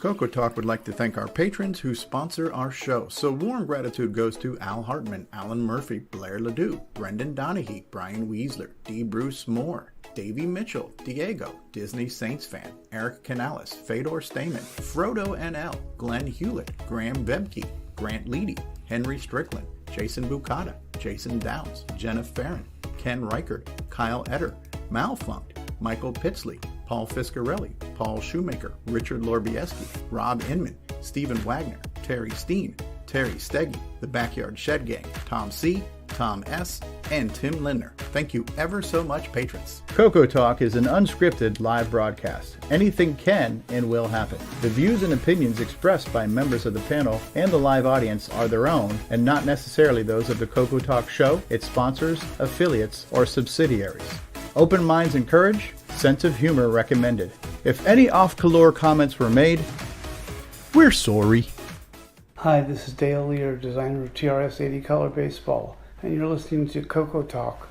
CoCo Talk would like to thank our patrons who sponsor our show. So warm gratitude goes to Al Hartman, Alan Murphy, Blair Ledoux, Brendan Donahue, Brian Weasler, D. Bruce Moore, Davey Mitchell, Diego, Disney Saints fan, Eric Canales, Fedor Stamen, Frodo NL, Glenn Hewlett, Graham Bebke, Grant Leedy, Henry Strickland, Jason Bucata, Jason Downs, Jenna Farron, Ken Reichert, Kyle Etter, Malfunct, Michael Pitsley, Paul Fiscarelli, Paul Shoemaker, Richard Lorbieski, Rob Inman, Stephen Wagner, Terry Steen, Terry Steggy, The Backyard Shed Gang, Tom C., Tom S., and Tim Lindner. Thank you ever so much, patrons. CoCo Talk is an unscripted live broadcast. Anything can and will happen. The views and opinions expressed by members of the panel and the live audience are their own and not necessarily those of the CoCo Talk show, its sponsors, affiliates, or subsidiaries. Open minds encouraged, sense of humor recommended. If any off-color comments were made, we're sorry. Hi, this is Dale Lear, designer of TRS-80 Color Baseball, and you're listening to CoCo Talk.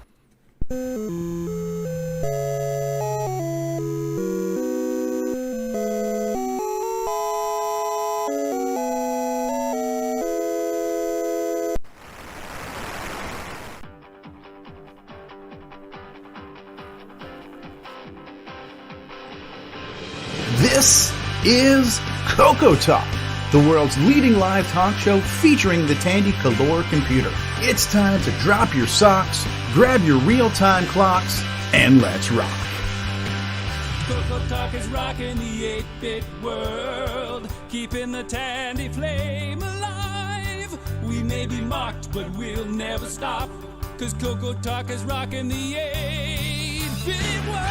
This is CoCo Talk, the world's leading live talk show featuring the Tandy Color computer. It's time to drop your socks, grab your real-time clocks, and let's rock. CoCo Talk is rocking the 8-bit world, keeping the Tandy flame alive. We may be mocked, but we'll never stop, cause CoCo Talk is rocking the 8-bit world.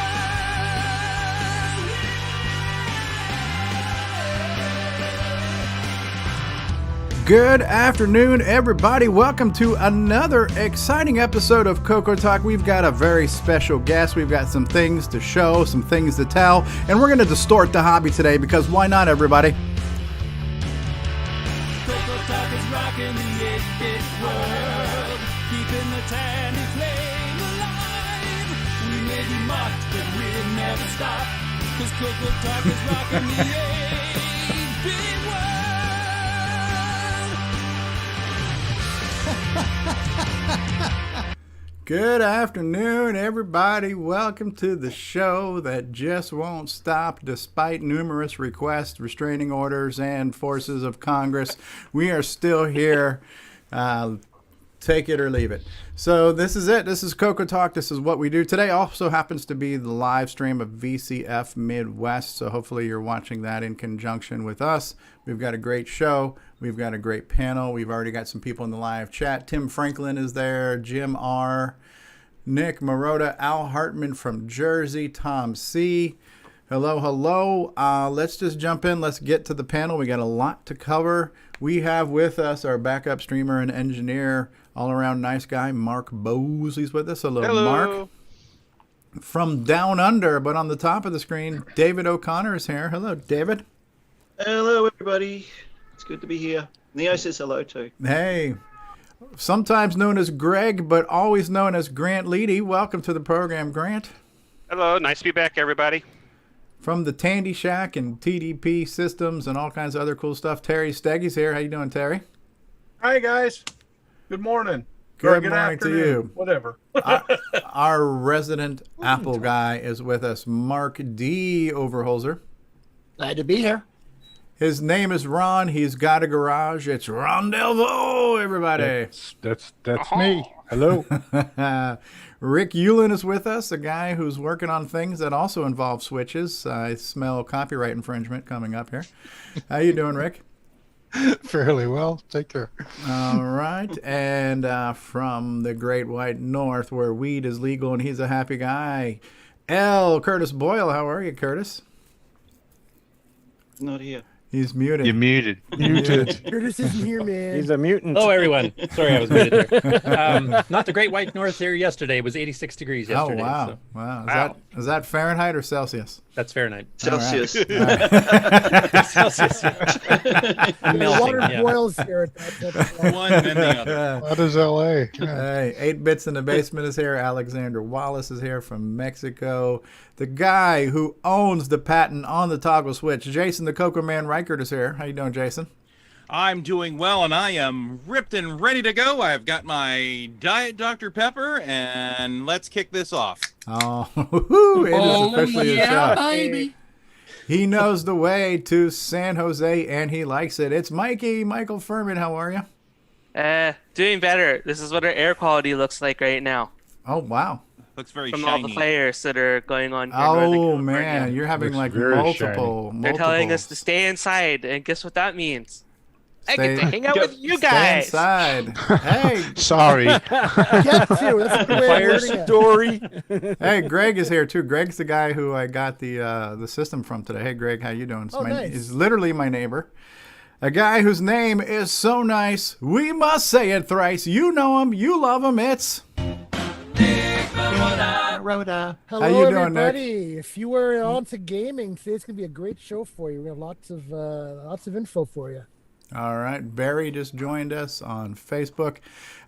Good afternoon, everybody. Welcome to another exciting episode of CoCo Talk. We've got a very special guest. We've got some things to show, some things to tell, and we're going to distort the hobby today because why not, everybody? CoCo Talk is rocking the 8-bit world, keeping the Tandy flame alive. We may be mocked, but we'll never stop, cause CoCo Talk is rocking the 8-bit world. Good afternoon, everybody. Welcome to the show that just won't stop despite numerous requests, restraining orders, and forces of Congress. We are still here. Take it or leave it. So this is it. This is CoCo Talk. This is what we do. Today also happens to be the live stream of VCF Midwest. So hopefully you're watching that in conjunction with us. We've got a great show. We've got a great panel. We've already got some people in the live chat. Tim Franklin is there. Jim R. Nick Marotta. Al Hartman from Jersey. Tom C. Hello, hello. Let's just jump in. Let's get to the panel. We got a lot to cover. We have with us our backup streamer and engineer, all-around nice guy, Mark Bose. He's with us. Hello, Mark. From down under, but on the top of the screen, David O'Connor is here. Hello, David. Hello, everybody. It's good to be here. Neo says hello, too. Hey. Sometimes known as Greg, but always known as Grant Leedy. Welcome to the program, Grant. Hello. Nice to be back, everybody. From the Tandy Shack and TDP Systems and all kinds of other cool stuff, Terry Steggy's here. How you doing, Terry? Hi, guys. Good morning. Good morning to you. Whatever. Our resident Apple guy is with us, Mark D. Overholzer. Glad to be here. His name is Ron. He's got a garage. It's Ron Delvo, everybody. That's me. Hello. Rick Eulen is with us, a guy who's working on things that also involve switches. I smell copyright infringement coming up here. How you doing, Rick? Fairly well. Take care. All right. And from the Great White North, where weed is legal and he's a happy guy, L. Curtis Boyle. How are you, Curtis? Not here. He's muted. You're muted. Muted. Curtis isn't here, man. He's a mutant. Hello, everyone. Sorry, I was muted there. Not the Great White North here yesterday. It was 86 degrees yesterday. Oh, wow. So Wow. Is that Fahrenheit or Celsius? that's Fahrenheit. Celsius. All right. Celsius. Melting, Water yeah. boils here. One and the other. What is L.A.? Hey, 8 Bits in the Basement is here. Alexander Wallace is here from Mexico. The guy who owns the patent on the toggle switch, Jason the Coco Man Reichert. Reichert is here. How you doing, Jason? I'm doing well, and I am ripped and ready to go. I've got my Diet Dr. Pepper, and let's kick this off. Oh, it is officially a show. baby. He knows the way to San Jose, and he likes it. It's Michael Furman. How are you? Doing better. This is what our air quality looks like right now. Oh, wow. Looks very From shiny. all the fires that are going on here in Northern Oh, California. man. You're having Looks like very multiple. They're telling us to stay inside, and guess what that means? I get to hang out with you Stay guys. inside. Hey, Sorry. Get to. That's the way Fire of wording it. story. hey, Greg is here too. Greg's the guy who I got the system from today. Hey, Greg, how you doing? Nice. He's literally my neighbor. A guy whose name is so nice, we must say it thrice. You know him, you love him. It's Rhoda. How Hello, you doing, everybody. If you were on to gaming, today's gonna be a great show for you. We have lots of info for you. all right. Barry just joined us on Facebook.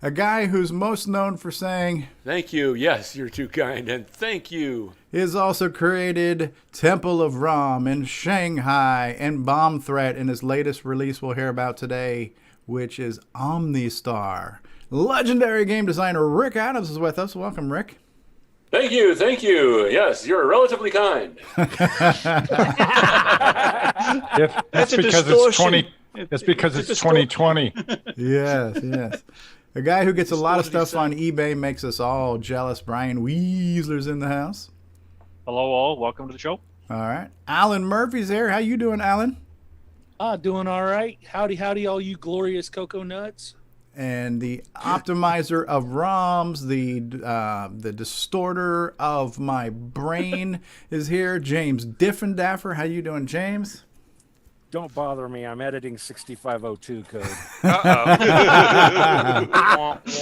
A guy who's most known for saying Thank you. Yes, you're too kind, and thank you. is also created Temple of Rom in Shanghai and Bomb Threat in his latest release we'll hear about today, which is OmniStar. Legendary game designer Rick Adams is with us. Welcome, Rick. Thank you. Thank you. Yes, you're relatively kind. That's a because distortion. That's because it's 2020. Yes, yes. A guy who gets a lot of stuff on eBay makes us all jealous. Brian Weasler's in the house. Hello, all. Welcome to the show. All right. Alan Murphy's here. How you doing, Alan? Doing all right. Howdy, all you glorious cocoa nuts. And the optimizer of ROMs, the distorter of my brain is here. James Diffendaffer. How you doing, James? Don't bother me. I'm editing 6502 code.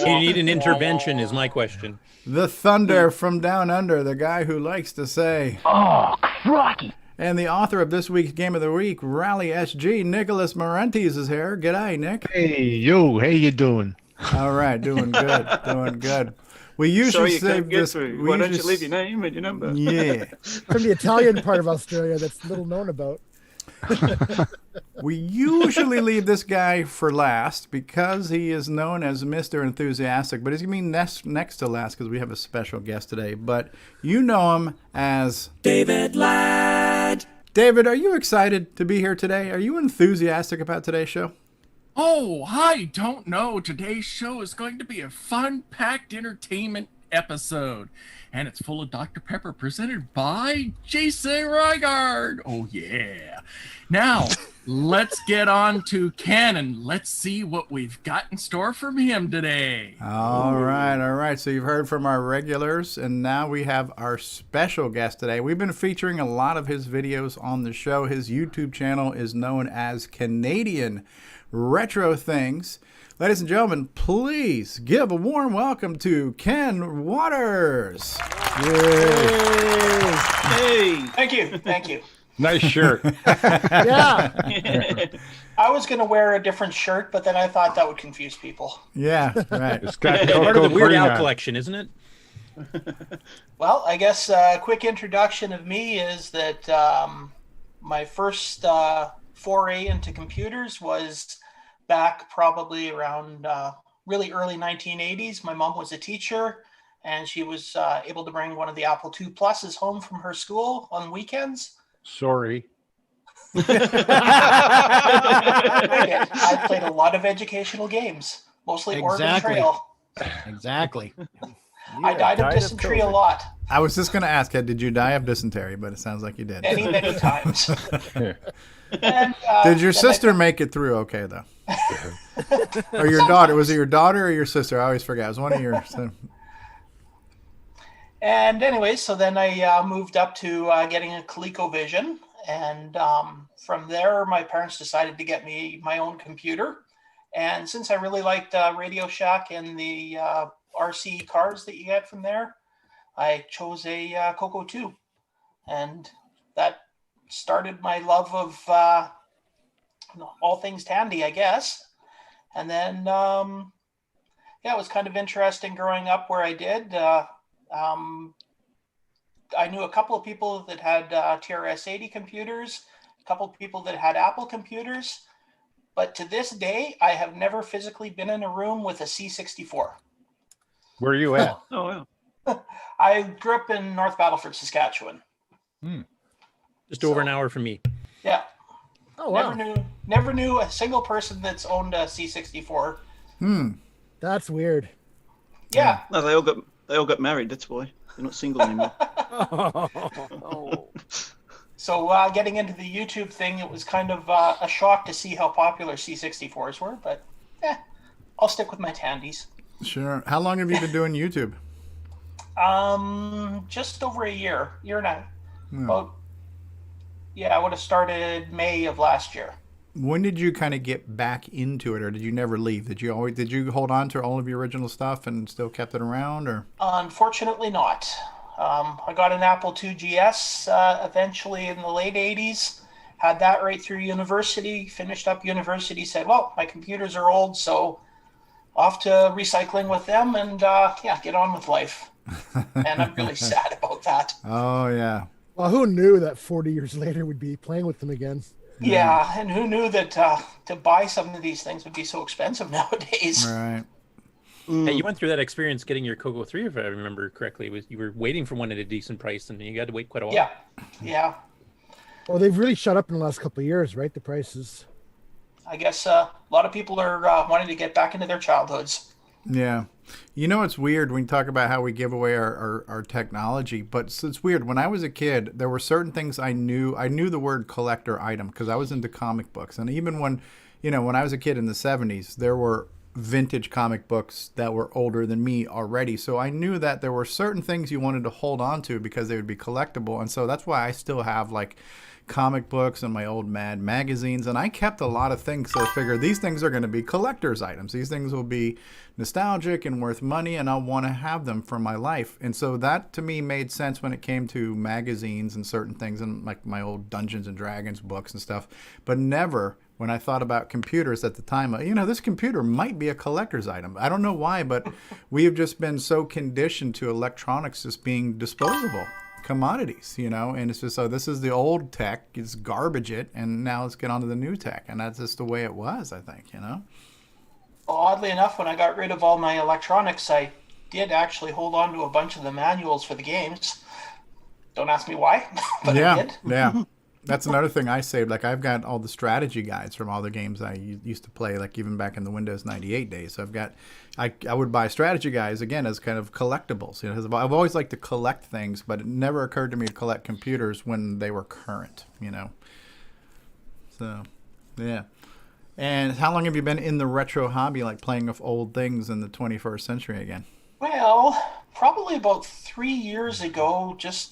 You need an intervention, is my question. The Thunder from Down Under, the guy who likes to say, Oh, crikey. and the author of this week's Game of the Week, Rally SG, Nicholas Marentes is here. G'day, Nick. Hey, you. How you doing? All right, doing good, doing good. We usually Sorry you save can't get this. through. Why don't you leave your name and your number? Yeah. From the Italian part of Australia that's little known about. We usually leave this guy for last because he is known as Mr. Enthusiastic, but he's going to be next to last because we have a special guest today. But you know him as David Ladd. David, are you excited to be here today? Are you enthusiastic about today's show? Oh, I don't know. Today's show is going to be a fun-packed entertainment episode. And it's full of Dr. Pepper presented by Jason Reigard. Oh, yeah. Now, let's get on to Ken and let's see what we've got in store from him today. All right. So you've heard from our regulars, and now we have our special guest today. We've been featuring a lot of his videos on the show. His YouTube channel is known as Canadian Retro Things. Ladies and gentlemen, please give a warm welcome to Ken Waters. Hey. Thank you. Nice shirt. Yeah. I was going to wear a different shirt, but then I thought that would confuse people. Yeah, right. It's got It's part of the Coco Weird Green Al on. collection, isn't it? Well, I guess a quick introduction of me is that my first foray into computers was back probably around really early 1980s. My mom was a teacher, and she was able to bring one of the Apple II Pluses home from her school on weekends. Sorry. I played a lot of educational games, mostly Oregon Trail. Exactly. I died of dysentery a lot. I was just going to ask, did you die of dysentery? But it sounds like you did. Many times. And, Did your sister make it through okay, though? Or your daughter? Was it your daughter or your sister? I always forget. It was one of your... And anyway, so then I moved up to getting a ColecoVision. And from there, my parents decided to get me my own computer. And since I really liked Radio Shack and the RC cards that you get from there, I chose a CoCo 2. And that started my love of all things Tandy, I guess. And then, it was kind of interesting growing up where I did. I knew a couple of people that had TRS-80 computers, a couple of people that had Apple computers, but to this day, I have never physically been in a room with a C64. Where are you at? Oh, wow. I grew up in North Battleford, Saskatchewan. Just over an hour from me. Yeah. Oh, wow. Never knew a single person that's owned a C64. That's weird. Yeah. No, they all got married. That's why they're not single anymore. So getting into the YouTube thing, it was kind of a shock to see how popular C64s were, but I'll stick with my Tandies. Sure. How long have you been doing YouTube? Just over a year and a about. Yeah, I would have started May of last year. When did you kind of get back into it, or did you never leave? Did you hold on to all of your original stuff and still kept it around, or? Unfortunately not. I got an Apple II GS eventually in the late 80s. Had that right through university. Finished up university. Said, well, my computers are old, so off to recycling with them and get on with life. And I'm really sad about that. Oh yeah. Well, who knew that 40 years later we'd be playing with them again? Yeah, and who knew that to buy some of these things would be so expensive nowadays? Right. Hey, you went through that experience getting your CoCo 3, if I remember correctly. You were waiting for one at a decent price, and you had to wait quite a while. Yeah. Well, they've really shot up in the last couple of years, right? The prices. I guess a lot of people are wanting to get back into their childhoods. Yeah. You know, it's weird when we talk about how we give away our technology, but it's weird. When I was a kid, there were certain things I knew the word collector item because I was into comic books. And even when I was a kid in the 70s, there were vintage comic books that were older than me already. So I knew that there were certain things you wanted to hold on to because they would be collectible. And so that's why I still have like comic books and my old Mad magazines, and I kept a lot of things. So I figured these things are going to be collector's items. These things will be nostalgic and worth money, and I'll want to have them for my life. And so that to me made sense when it came to magazines and certain things, and like my old Dungeons and Dragons books and stuff. But never when I thought about computers at the time, this computer might be a collector's item. I don't know why, but we have just been so conditioned to electronics just being disposable commodities, and it's just, this is the old tech, it's garbage and now let's get on to the new tech, and that's just the way it was, I think. Well, oddly enough, when I got rid of all my electronics, I did actually hold on to a bunch of the manuals for the games. Don't ask me why, but I did. Yeah. That's another thing I saved. Like, I've got all the strategy guides from all the games I used to play, like even back in the Windows 98 days. So I would buy strategy guides, again, as kind of collectibles. I've always liked to collect things, but it never occurred to me to collect computers when they were current, So, yeah. And how long have you been in the retro hobby, like playing with old things in the 21st century again? Well, probably about 3 years ago, just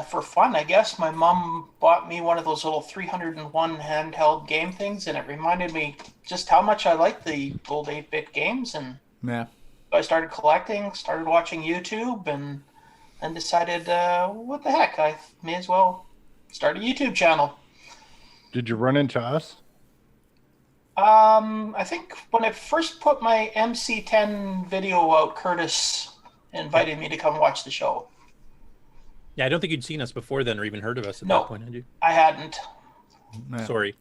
for fun, I guess. My mom bought me one of those little 301 handheld game things, and it reminded me just how much I liked the old 8-bit games. And yeah, I started collecting, started watching YouTube, and decided, what the heck, I may as well start a YouTube channel. Did you run into us? I think when I first put my MC10 video out, Curtis invited me to come watch the show. Yeah, I don't think you'd seen us before then or even heard of us at that point, had you? I hadn't. Yeah. Sorry.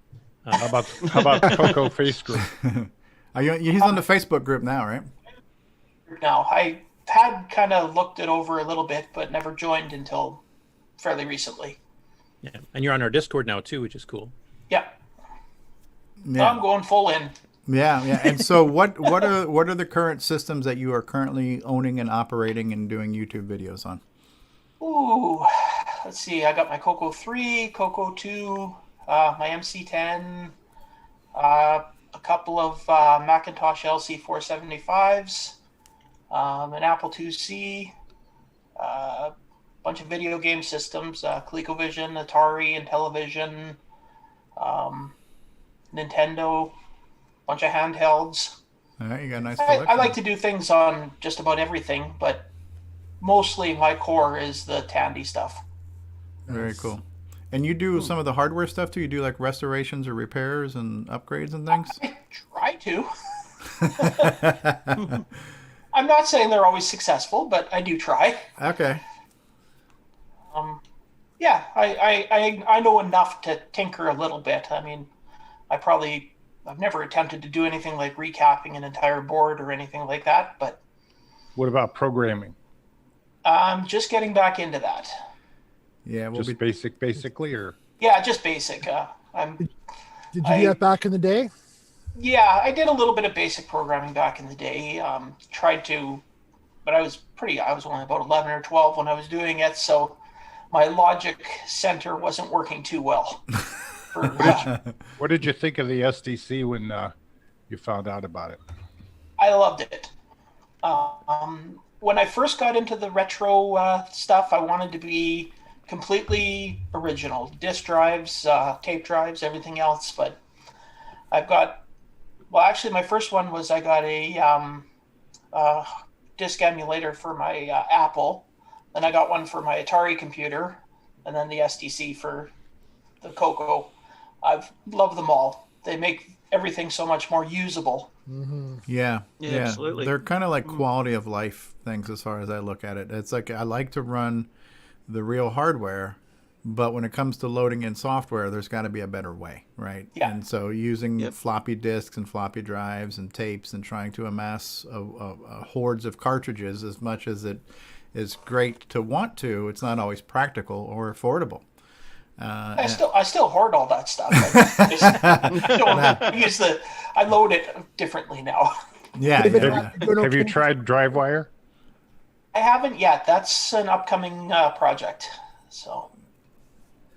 How about CoCo Face Group? He's on the Facebook group now, right? Now, I had kind of looked it over a little bit, but never joined until fairly recently. Yeah, and you're on our Discord now too, which is cool. Yeah. I'm going full in. Yeah. And so what are the current systems that you are currently owning and operating and doing YouTube videos on? Ooh, let's see. I got my CoCo 3, CoCo 2, my MC10, a couple of Macintosh LC475s, an Apple IIc, a bunch of video game systems, ColecoVision, Atari, Intellivision, Nintendo, bunch of handhelds. All right, you got a nice collection. I like to do things on just about everything, but mostly my core is the Tandy stuff. Very cool. And you do some of the hardware stuff too? You do like restorations or repairs and upgrades and things? I try to. I'm not saying they're always successful, but I do try. Okay. Yeah, I know enough to tinker a little bit. I mean, I've never attempted to do anything like recapping an entire board or anything like that, but What about programming? I'm just getting back into that. Yeah, we'll Just basically, or Yeah, just basic. Did you do that back in the day? Yeah, I did a little bit of basic programming back in the day. Tried to, but I was only about 11 or 12 when I was doing it, so my logic center wasn't working too well. What did you think of the SDC when you found out about it? I loved it. When I first got into the retro stuff, I wanted to be completely original. Disk drives, tape drives, everything else. But actually my first one was I got a disk emulator for my Apple. Then I got one for my Atari computer, and then the SDC for the CoCo. I've loved them all. They make everything so much more usable. Mm-hmm. Yeah, absolutely. They're kind of like quality of life things as far as I look at it. It's like I like to run the real hardware, but when it comes to loading in software, there's got to be a better way, right? Yeah. And so using floppy disks and floppy drives and tapes and trying to amass hordes of cartridges, as much as it is great to want to, it's not always practical or affordable. I still hoard all that stuff. I load it differently now. Yeah. Have you tried DriveWire? I haven't yet. That's an upcoming project. So.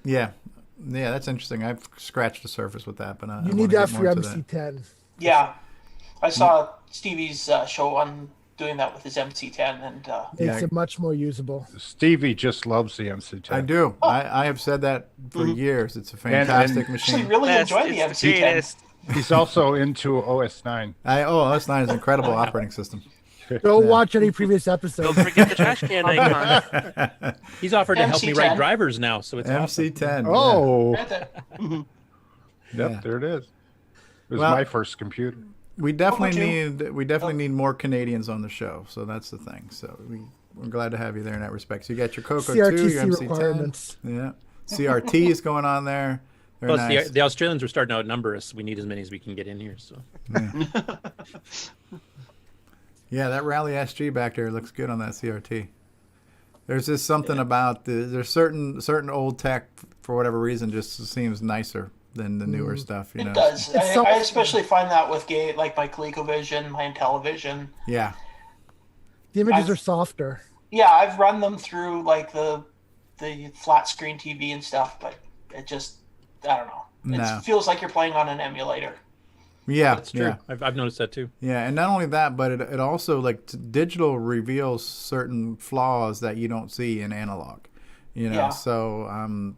Yeah, that's interesting. I've scratched the surface with that, but you need that for MC10. Yeah, I saw Stevie's show on doing that with his MC10, and makes it much more usable. Stevie just loves the MC10. I do. I have said that for years. It's a fantastic machine. I actually really enjoy the MC10. He's also into OS9. OS9 is an incredible operating system. Don't watch any previous episodes. Don't forget the trash can icon. He's offered to help me write drivers now, so it's MC10. awesome. Yep, there it is. It was my first computer. We definitely need more Canadians on the show, so that's the thing. So we're glad to have you there in that respect. So you got your CoCo 2, your MC10. Requirements. Yeah, CRT is going on there. Plus, nice. the Australians are starting to outnumber us. We need as many as we can get in here. So. Yeah, that Rally SG back there looks good on that CRT. There's just something about there's certain old tech for whatever reason just seems nicer than the newer stuff. You know? It does. I especially find that with like my ColecoVision, my Intellivision. Yeah. The images are softer. Yeah, I've run them through like the flat screen TV and stuff, but it just I don't know. It feels like you're playing on an emulator. Yeah, that's true. Yeah. I've noticed that too. Yeah, and not only that, but it also digital reveals certain flaws that you don't see in analog. You know, so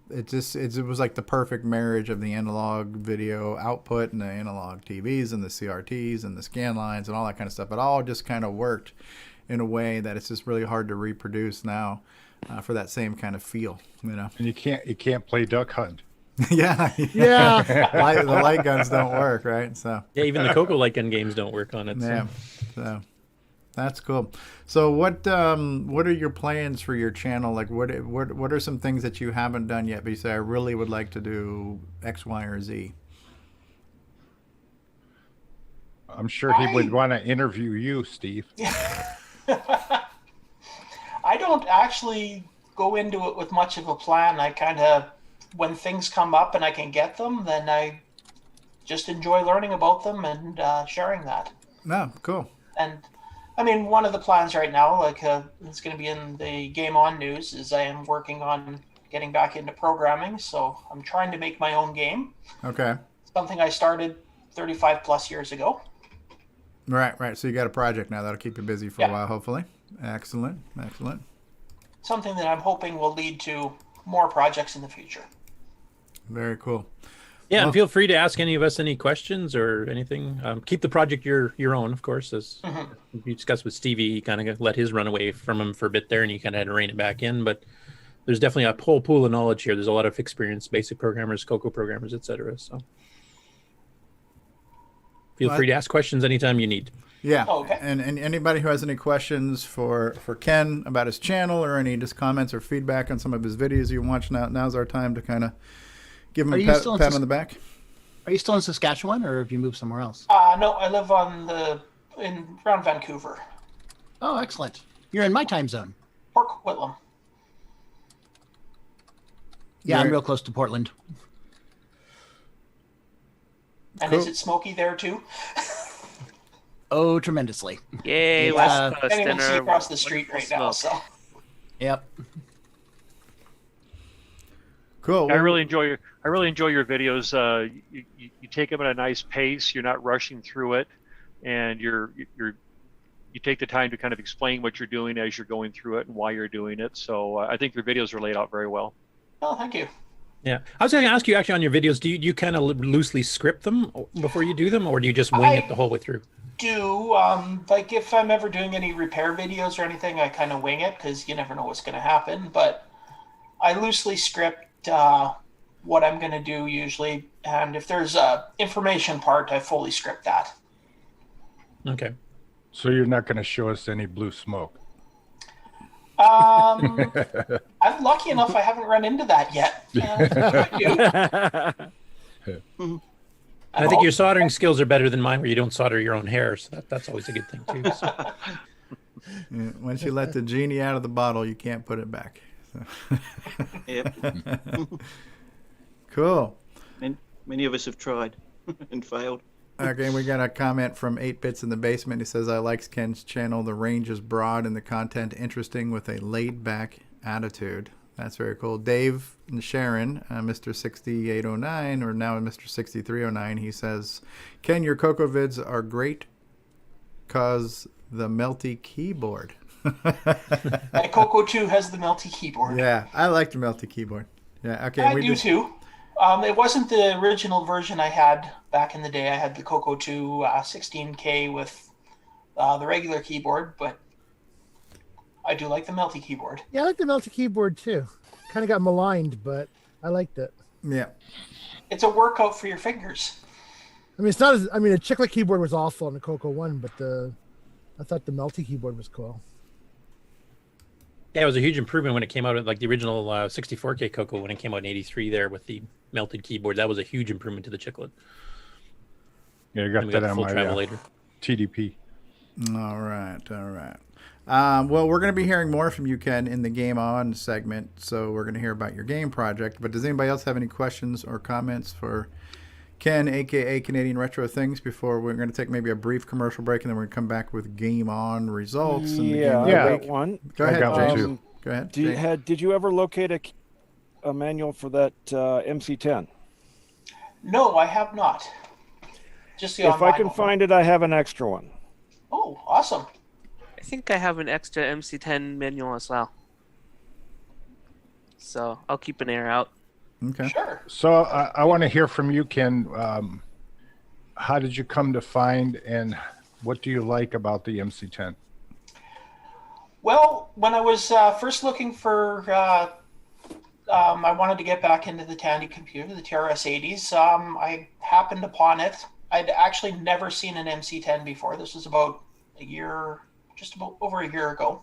it was like the perfect marriage of the analog video output and the analog TVs and the CRTs and the scan lines and all that kind of stuff. It all just kind of worked in a way that it's just really hard to reproduce now for that same kind of feel. You know, and you can't play Duck Hunt. Yeah. The light guns don't work, right? So yeah, even the CoCo light gun games don't work on it. Yeah, so that's cool. So what are your plans for your channel? Like what are some things that you haven't done yet, but you say I really would like to do X, Y, or Z? I'm sure he would want to interview you, Steve. I don't actually go into it with much of a plan. I kind of, when things come up and I can get them, then I just enjoy learning about them and sharing that. No, cool. And I mean, one of the plans right now, like it's going to be in the GameON news, is I am working on getting back into programming. So I'm trying to make my own game. Okay. Something I started 35 plus years ago. Right. So you got a project now that'll keep you busy for a while, hopefully. Excellent. Something that I'm hoping will lead to more projects in the future. Very cool. Yeah, and feel free to ask any of us any questions or anything. Keep the project your own, of course. As you discussed with Stevie, he kind of let his run away from him for a bit there, and you kind of had to rein it back in. But there's definitely a whole pool of knowledge here. There's a lot of experienced basic programmers, CoCo programmers, etc. So feel free to ask questions anytime you need. Yeah. Oh, okay. And anybody who has any questions for Ken about his channel or any just comments or feedback on some of his videos you watch, now's our time to kind of give him a pat on the back. Are you still in Saskatchewan, or have you moved somewhere else? No, I live around Vancouver. Oh, excellent. You're in my time zone. Port Coquitlam. Yeah, I'm real close to Portland. And Cool. is it smoky there too? Oh, tremendously. Yay, West Coast I can't even see dinner. across the street right now. So. Yep. Cool. I really enjoy your videos. You take them at a nice pace. You're not rushing through it, and you take the time to kind of explain what you're doing as you're going through it and why you're doing it. So I think your videos are laid out very well. Oh, thank you. Yeah, I was going to ask you actually on your videos, do you kind of loosely script them before you do them, or do you just wing it the whole way through? Do like if I'm ever doing any repair videos or anything, I kind of wing it because you never know what's going to happen. But I loosely script what I'm going to do usually, and if there's a information part, I fully script that. Okay. So you're not going to show us any blue smoke? I'm lucky enough I haven't run into that yet. I think your soldering skills are better than mine, where you don't solder your own hair, so that's always a good thing too. So. Yeah, once you let the genie out of the bottle, you can't put it back. So. Yep. Cool. And many of us have tried and failed. Okay, we got a comment from 8-Bits in the Basement. He says, I like Ken's channel. The range is broad and the content interesting with a laid-back attitude. That's very cool. Dave and Sharon, Mr. 6809, or now Mr. 6309, he says, Ken, your CoCo vids are great because the melty keyboard. And CoCo 2 has the melty keyboard. Yeah, I like the melty keyboard. Yeah, okay. I do too. It wasn't the original version I had back in the day. I had the CoCo 2 16K with the regular keyboard, but I do like the melty keyboard. Yeah, I like the melty keyboard too. Kind of got maligned, but I liked it. Yeah. It's a workout for your fingers. I mean, it's not as. I mean, the chiclet keyboard was awful on the CoCo 1, but I thought the melty keyboard was cool. Yeah, it was a huge improvement when it came out, like the original 64K CoCo when it came out in '83 there with the melted keyboard. That was a huge improvement to the chiclet. Yeah, I got that on my TDP. All right. Well, we're going to be hearing more from you, Ken, in the Game On segment. So we're going to hear about your game project. But does anybody else have any questions or comments for Ken, a.k.a. Canadian Retro Things, before we're going to take maybe a brief commercial break, and then we're going to come back with Game On results? And I got one. Go ahead, James. Go ahead. Did you ever locate a manual for that MC10? No, I have not. Just the If I can find it, I have an extra one. Oh, awesome. I think I have an extra MC10 manual as well. So I'll keep an ear out. Okay. Sure. So I want to hear from you, Ken. How did you come to find, and what do you like about the MC10? Well, when I was first looking for, I wanted to get back into the Tandy computer, the TRS-80s. I happened upon it. I'd actually never seen an MC10 before. This was about just about over a year ago.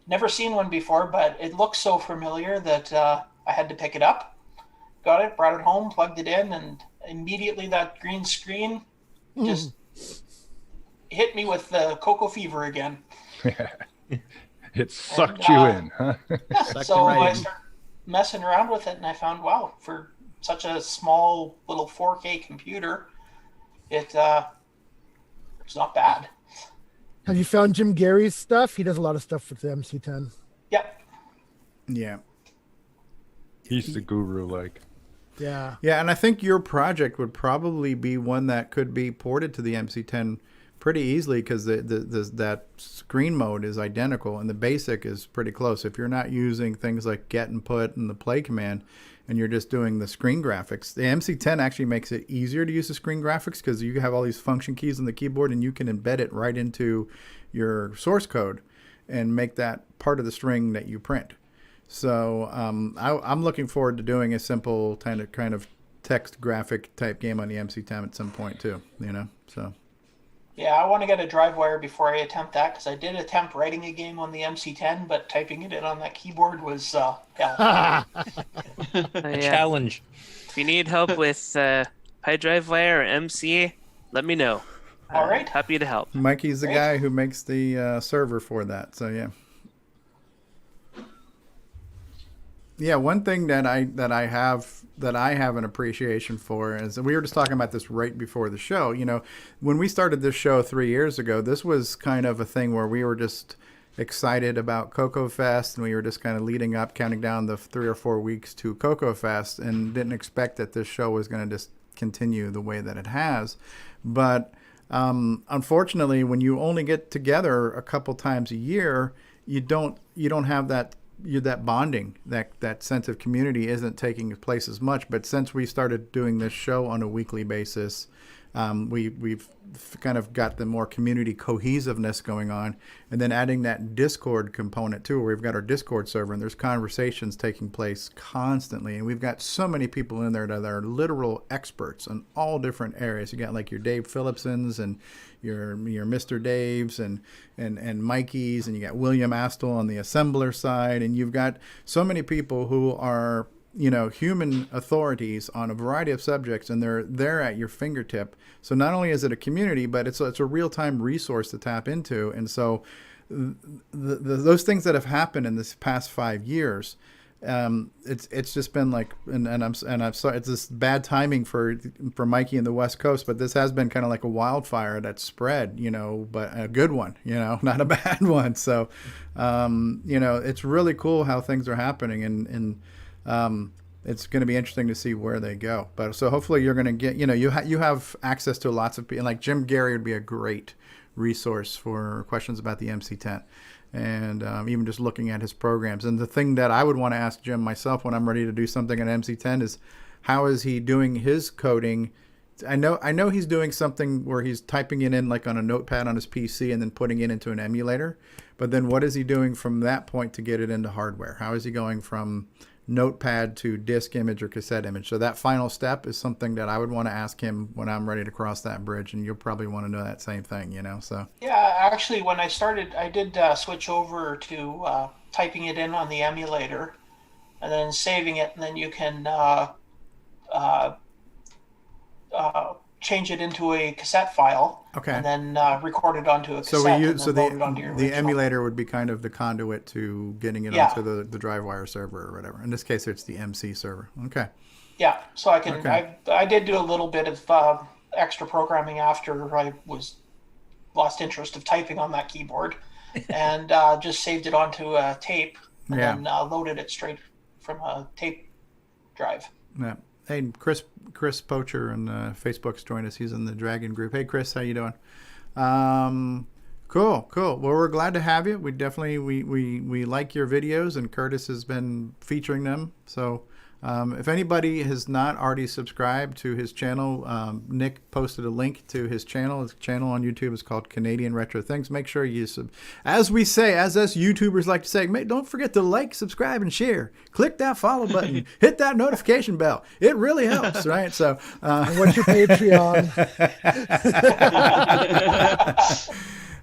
Never seen one before, but it looked so familiar that I had to pick it up. Got it, brought it home, plugged it in, and immediately that green screen just hit me with the CoCo fever again. It sucked you in, huh? Yeah, so I started messing around with it, and I found, wow, for such a small little 4K computer, it's not bad. Have you found Jim Gary's stuff? He does a lot of stuff with the MC10. Yep. Yeah. He's the guru, like. Yeah. Yeah, and I think your project would probably be one that could be ported to the MC10 pretty easily, because that screen mode is identical and the basic is pretty close. If you're not using things like get and put and the play command, and you're just doing the screen graphics, the MC10 actually makes it easier to use the screen graphics, because you have all these function keys on the keyboard and you can embed it right into your source code and make that part of the string that you print. So I'm looking forward to doing a simple kind of text graphic type game on the MC10 at some point too, So Yeah, I want to get a drive wire before I attempt that, because I did attempt writing a game on the MC10, but typing it in on that keyboard was hell. Yeah. Challenge. If you need help with Pi Drive Wire or MC, let me know. All right. Happy to help. Mikey's the guy who makes the server for that. So yeah. Yeah, one thing that I have an appreciation for is, we were just talking about this right before the show. You know, when we started this show 3 years ago, this was kind of a thing where we were just excited about CoCo Fest, and we were just kind of leading up, counting down the 3 or 4 weeks to CoCo Fest, and didn't expect that this show was going to just continue the way that it has. But unfortunately, when you only get together a couple times a year, you don't have that bonding, that sense of community isn't taking place as much. But since we started doing this show on a weekly basis, we've kind of got the more community cohesiveness going on, and then adding that Discord component too, where we've got our Discord server and there's conversations taking place constantly, and we've got so many people in there that are literal experts in all different areas. You got like your Dave Phillipsons and your Mr. Daves and Mikey's, and you got William Astle on the assembler side, and you've got so many people who are, you know, human authorities on a variety of subjects, and they're there at your fingertip. So not only is it a community, but it's a real-time resource to tap into. And so those things that have happened in this past 5 years, it's just been like, and I'm sorry, it's this bad timing for Mikey in the West Coast, but this has been kind of like a wildfire that spread, you know, but a good one, you know, not a bad one. So, you know, it's really cool how things are happening, and it's going to be interesting to see where they go. But so hopefully you're going to get, you know, you have access to lots of people. Like Jim Gary would be a great resource for questions about the MC10, and even just looking at his programs. And the thing that I would want to ask Jim myself when I'm ready to do something in MC10 is, how is he doing his coding? I know he's doing something where he's typing it in like on a notepad on his PC and then putting it into an emulator. But then what is he doing from that point to get it into hardware? How is he going from notepad to disk image or cassette image? So that final step is something that I would want to ask him when I'm ready to cross that bridge, and you'll probably want to know that same thing, you know. So yeah, actually, when I started, I did switch over to typing it in on the emulator and then saving it, and then you can change it into a cassette file. Okay. And then record it onto a cassette. So the emulator would be kind of the conduit to getting it onto the DriveWire server or whatever. In this case, it's the MC server. Okay. Yeah. So I can. Okay. I did do a little bit of extra programming after I lost interest of typing on that keyboard, and just saved it onto a tape and then loaded it straight from a tape drive. Yeah. Hey, Chris Poacher on Facebook's joined us. He's in the Dragon group. Hey, Chris, how you doing? Cool. Well, we're glad to have you. We definitely we like your videos, and Curtis has been featuring them. So if anybody has not already subscribed to his channel, Nick posted a link to his channel. His channel on YouTube is called Canadian Retro Things. Make sure you, as we say, as us YouTubers like to say, don't forget to like, subscribe, and share. Click that follow button. Hit that notification bell. It really helps, right? So, what's your Patreon?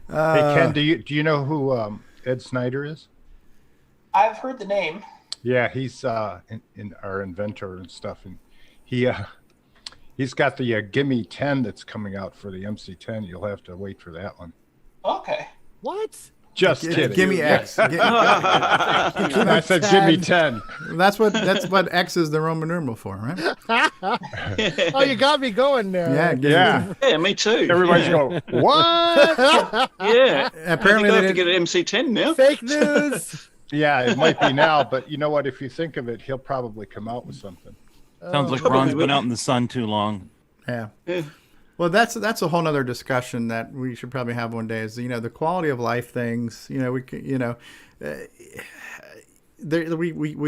Hey Ken, do you know who Ed Snyder is? I've heard the name. Yeah, he's in our inventor and stuff, and he's got the Gimme 10 that's coming out for the MC10. You'll have to wait for that one. Okay. What? Just kidding. Gimme X. I said Gimme 10. That's what X is the Roman numeral for, right? Oh, you got me going there. Yeah, me too. Everybody's going, what? Yeah. Apparently they have to get an MC10 now. Fake news. Yeah, it might be now, but you know what? If you think of it, he'll probably come out with something. Sounds like Ron's been out in the sun too long. Yeah. Well, that's a whole nother discussion that we should probably have one day. Is the quality of life things. We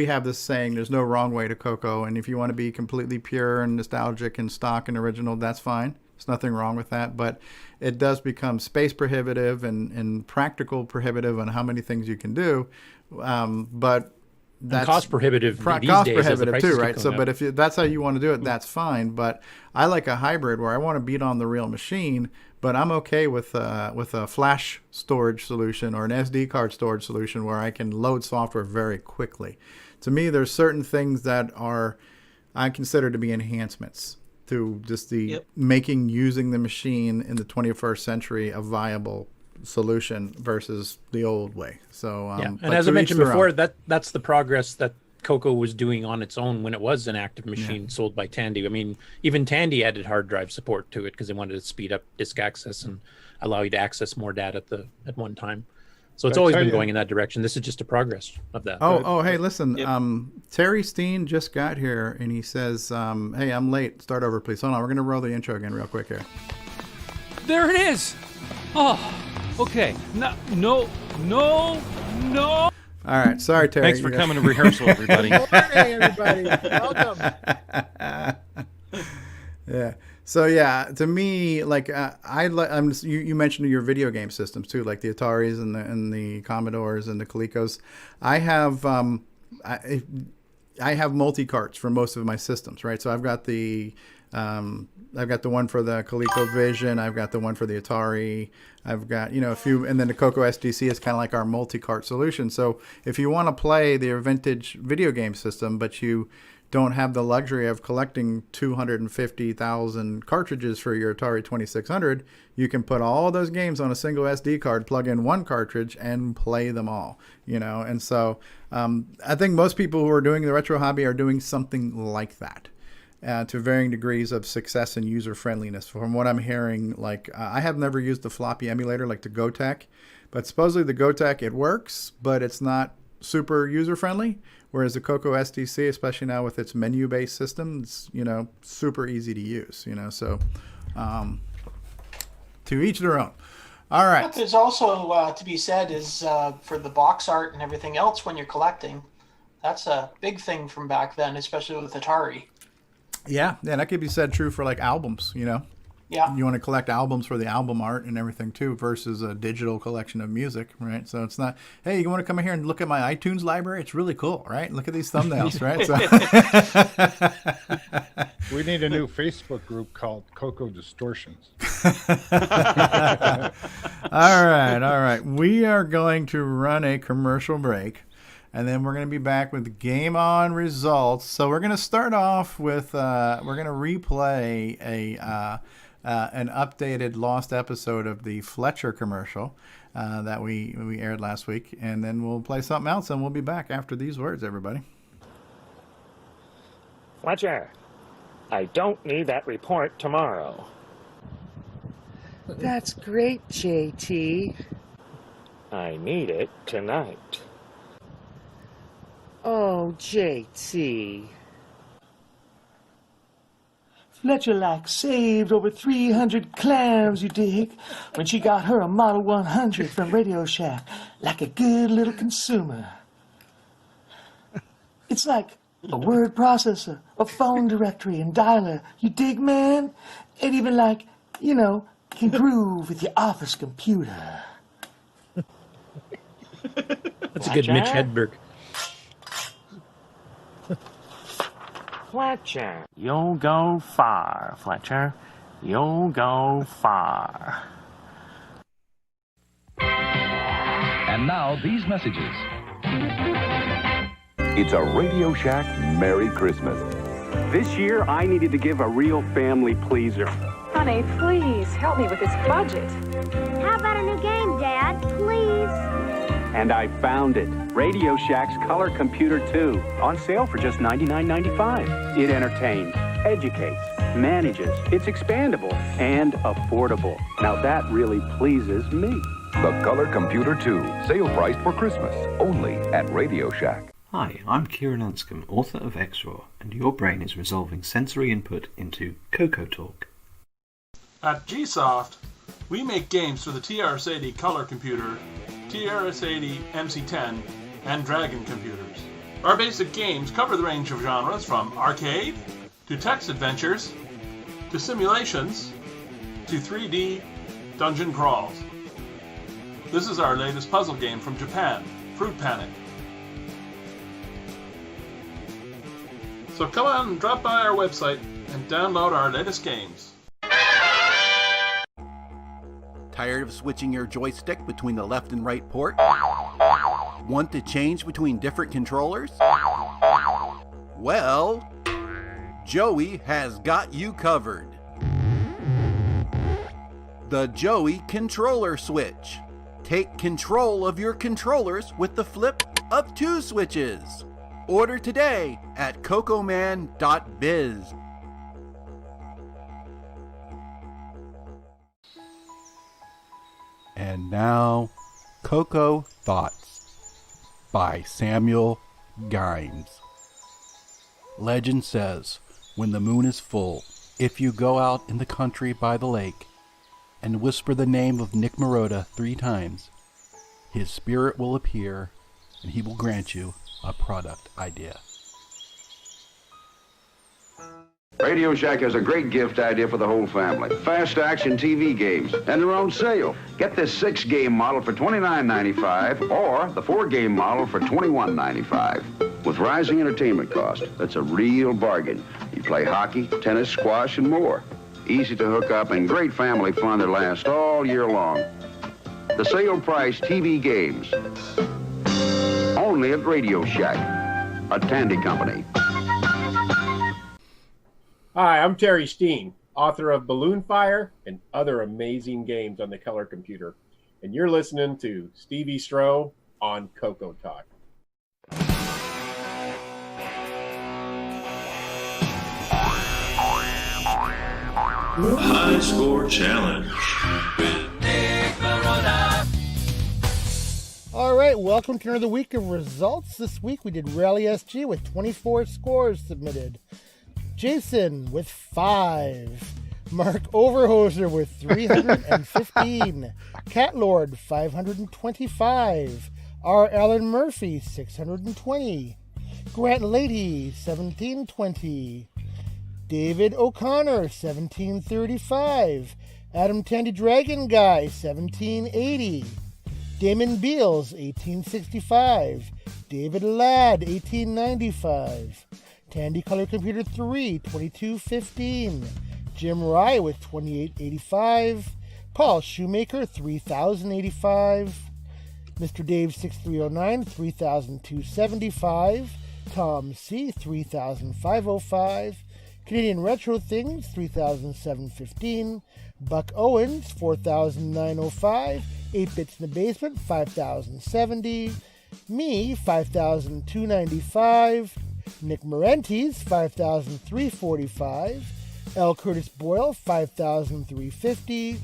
have this saying: "There's no wrong way to CoCo," and if you want to be completely pure and nostalgic and stock and original, that's fine. There's nothing wrong with that, but it does become space prohibitive and practical prohibitive on how many things you can do. But that's cost prohibitive these cost days as the prohibitive prices too, keep right? going So, up. but if that's how you want to do it, that's fine. But I like a hybrid where I want to beat on the real machine, but I'm okay with a flash storage solution or an SD card storage solution where I can load software very quickly. To me, there's certain things that I consider to be enhancements to just the making using the machine in the 21st century a viable solution versus the old way. So and as I mentioned before, that's the progress that CoCo was doing on its own when it was an active machine sold by Tandy. I mean, even Tandy added hard drive support to it because they wanted to speed up disk access and allow you to access more data at one time. So it's always been going in that direction. This is just a progress of that. Hey, listen. Terry Steen just got here, and he says, hey, I'm late. Start over, please. Hold on. We're going to roll the intro again real quick here. There it is. Oh, okay. No. All right. Sorry, Terry. Thanks for coming to rehearsal, everybody. Good morning, everybody. Welcome. Yeah. So to me, like you mentioned your video game systems too, like the Ataris and the Commodores and the Colecos. I have multi carts for most of my systems, right? So I've got the one for the ColecoVision, I've got the one for the Atari, I've got a few, and then the CoCo SDC is kind of like our multi-cart solution. So if you want to play their vintage video game system, but you don't have the luxury of collecting 250,000 cartridges for your Atari 2600, you can put all those games on a single SD card, plug in one cartridge, and play them all. And so I think most people who are doing the retro hobby are doing something like that. To varying degrees of success and user friendliness. From what I'm hearing, I have never used the floppy emulator like the GoTech, but supposedly the GoTech, it works, but it's not super user friendly. Whereas the CoCo SDC, especially now with its menu based system, it's super easy to use. So to each their own. All right. What there's also to be said is for the box art and everything else when you're collecting, that's a big thing from back then, especially with Atari. Yeah, that could be said true for like albums, Yeah. You want to collect albums for the album art and everything too, versus a digital collection of music, right? So it's not, hey, you want to come in here and look at my iTunes library? It's really cool, right? Look at these thumbnails, right? So we need a new Facebook group called CoCo Distortions. All right. We are going to run a commercial break. And then we're going to be back with GameON results. So we're going to start off with we're going to replay an updated lost episode of the Fletcher commercial that we aired last week, and then we'll play something else, and we'll be back after these words, everybody. Fletcher, I don't need that report tomorrow. That's great, JT. I need it tonight. Oh, JT. Fletcher saved over 300 clams, you dig, when she got her a Model 100 from Radio Shack, like a good little consumer. It's like a word processor, a phone directory, and dialer. You dig, man? It even can groove with your office computer. That's a good Mitch Hedberg. Fletcher, you'll go far, Fletcher. You'll go far. And now these messages. It's a Radio Shack Merry Christmas. This year, I needed to give a real family pleaser. Honey, please help me with this budget. How about a new game, Dad? Please. And I found it. Radio Shack's Color Computer 2. On sale for just $99.95. It entertains, educates, manages. It's expandable and affordable. Now that really pleases me. The Color Computer 2. Sale priced for Christmas. Only at Radio Shack. Hi, I'm Kieran Anscombe, author of XOR, and your brain is resolving sensory input into CoCoTALK. At GSoft, we make games for the TRS-80 Color Computer, TRS-80 MC10, and Dragon computers. Our basic games cover the range of genres from arcade, to text adventures, to simulations, to 3D dungeon crawls. This is our latest puzzle game from Japan, Fruit Panic. So come on and drop by our website and download our latest games. Tired of switching your joystick between the left and right port? Want to change between different controllers? Well, Joey has got you covered. The Joey Controller Switch. Take control of your controllers with the flip of 2 switches. Order today at cocoman.biz. And now, Coco Thoughts by Samuel Gynes. Legend says, when the moon is full, if you go out in the country by the lake and whisper the name of Nick Marotta 3 times, his spirit will appear and he will grant you a product idea. Radio Shack has a great gift idea for the whole family. Fast action TV games, and they're on sale. Get this 6-game model for $29.95 or the 4-game model for $21.95. With rising entertainment costs, that's a real bargain. You play hockey, tennis, squash, and more. Easy to hook up and great family fun that lasts all year long. The sale price TV games. Only at Radio Shack, a Tandy company. Hi, I'm Terry Steen, author of Balloon Fire and other amazing games on the color computer. And you're listening to StevieStrow on CoCoTALK. High Score Challenge. All right, welcome to another week of results. This week we did Rally SG with 24 scores submitted. Jason with 5. Mark Overhoser with 315. Catlord 525. R. Alan Murphy 620. Grant Lady 1720. David O'Connor 1735. Adam Tandy Dragon Guy 1780. Damon Beals 1865. David Ladd 1895. Tandy Color Computer 3, 2215. Jim Rye with 2885. Paul Shoemaker, 3085. Mr. Dave 6309, 3275. Tom C, 3505. Canadian Retro Things, 3715. Buck Owens, 4905. 8 Bits in the Basement, 5070. Me, 5295. Nick Marentes, 5,345. L. Curtis Boyle, 5,350.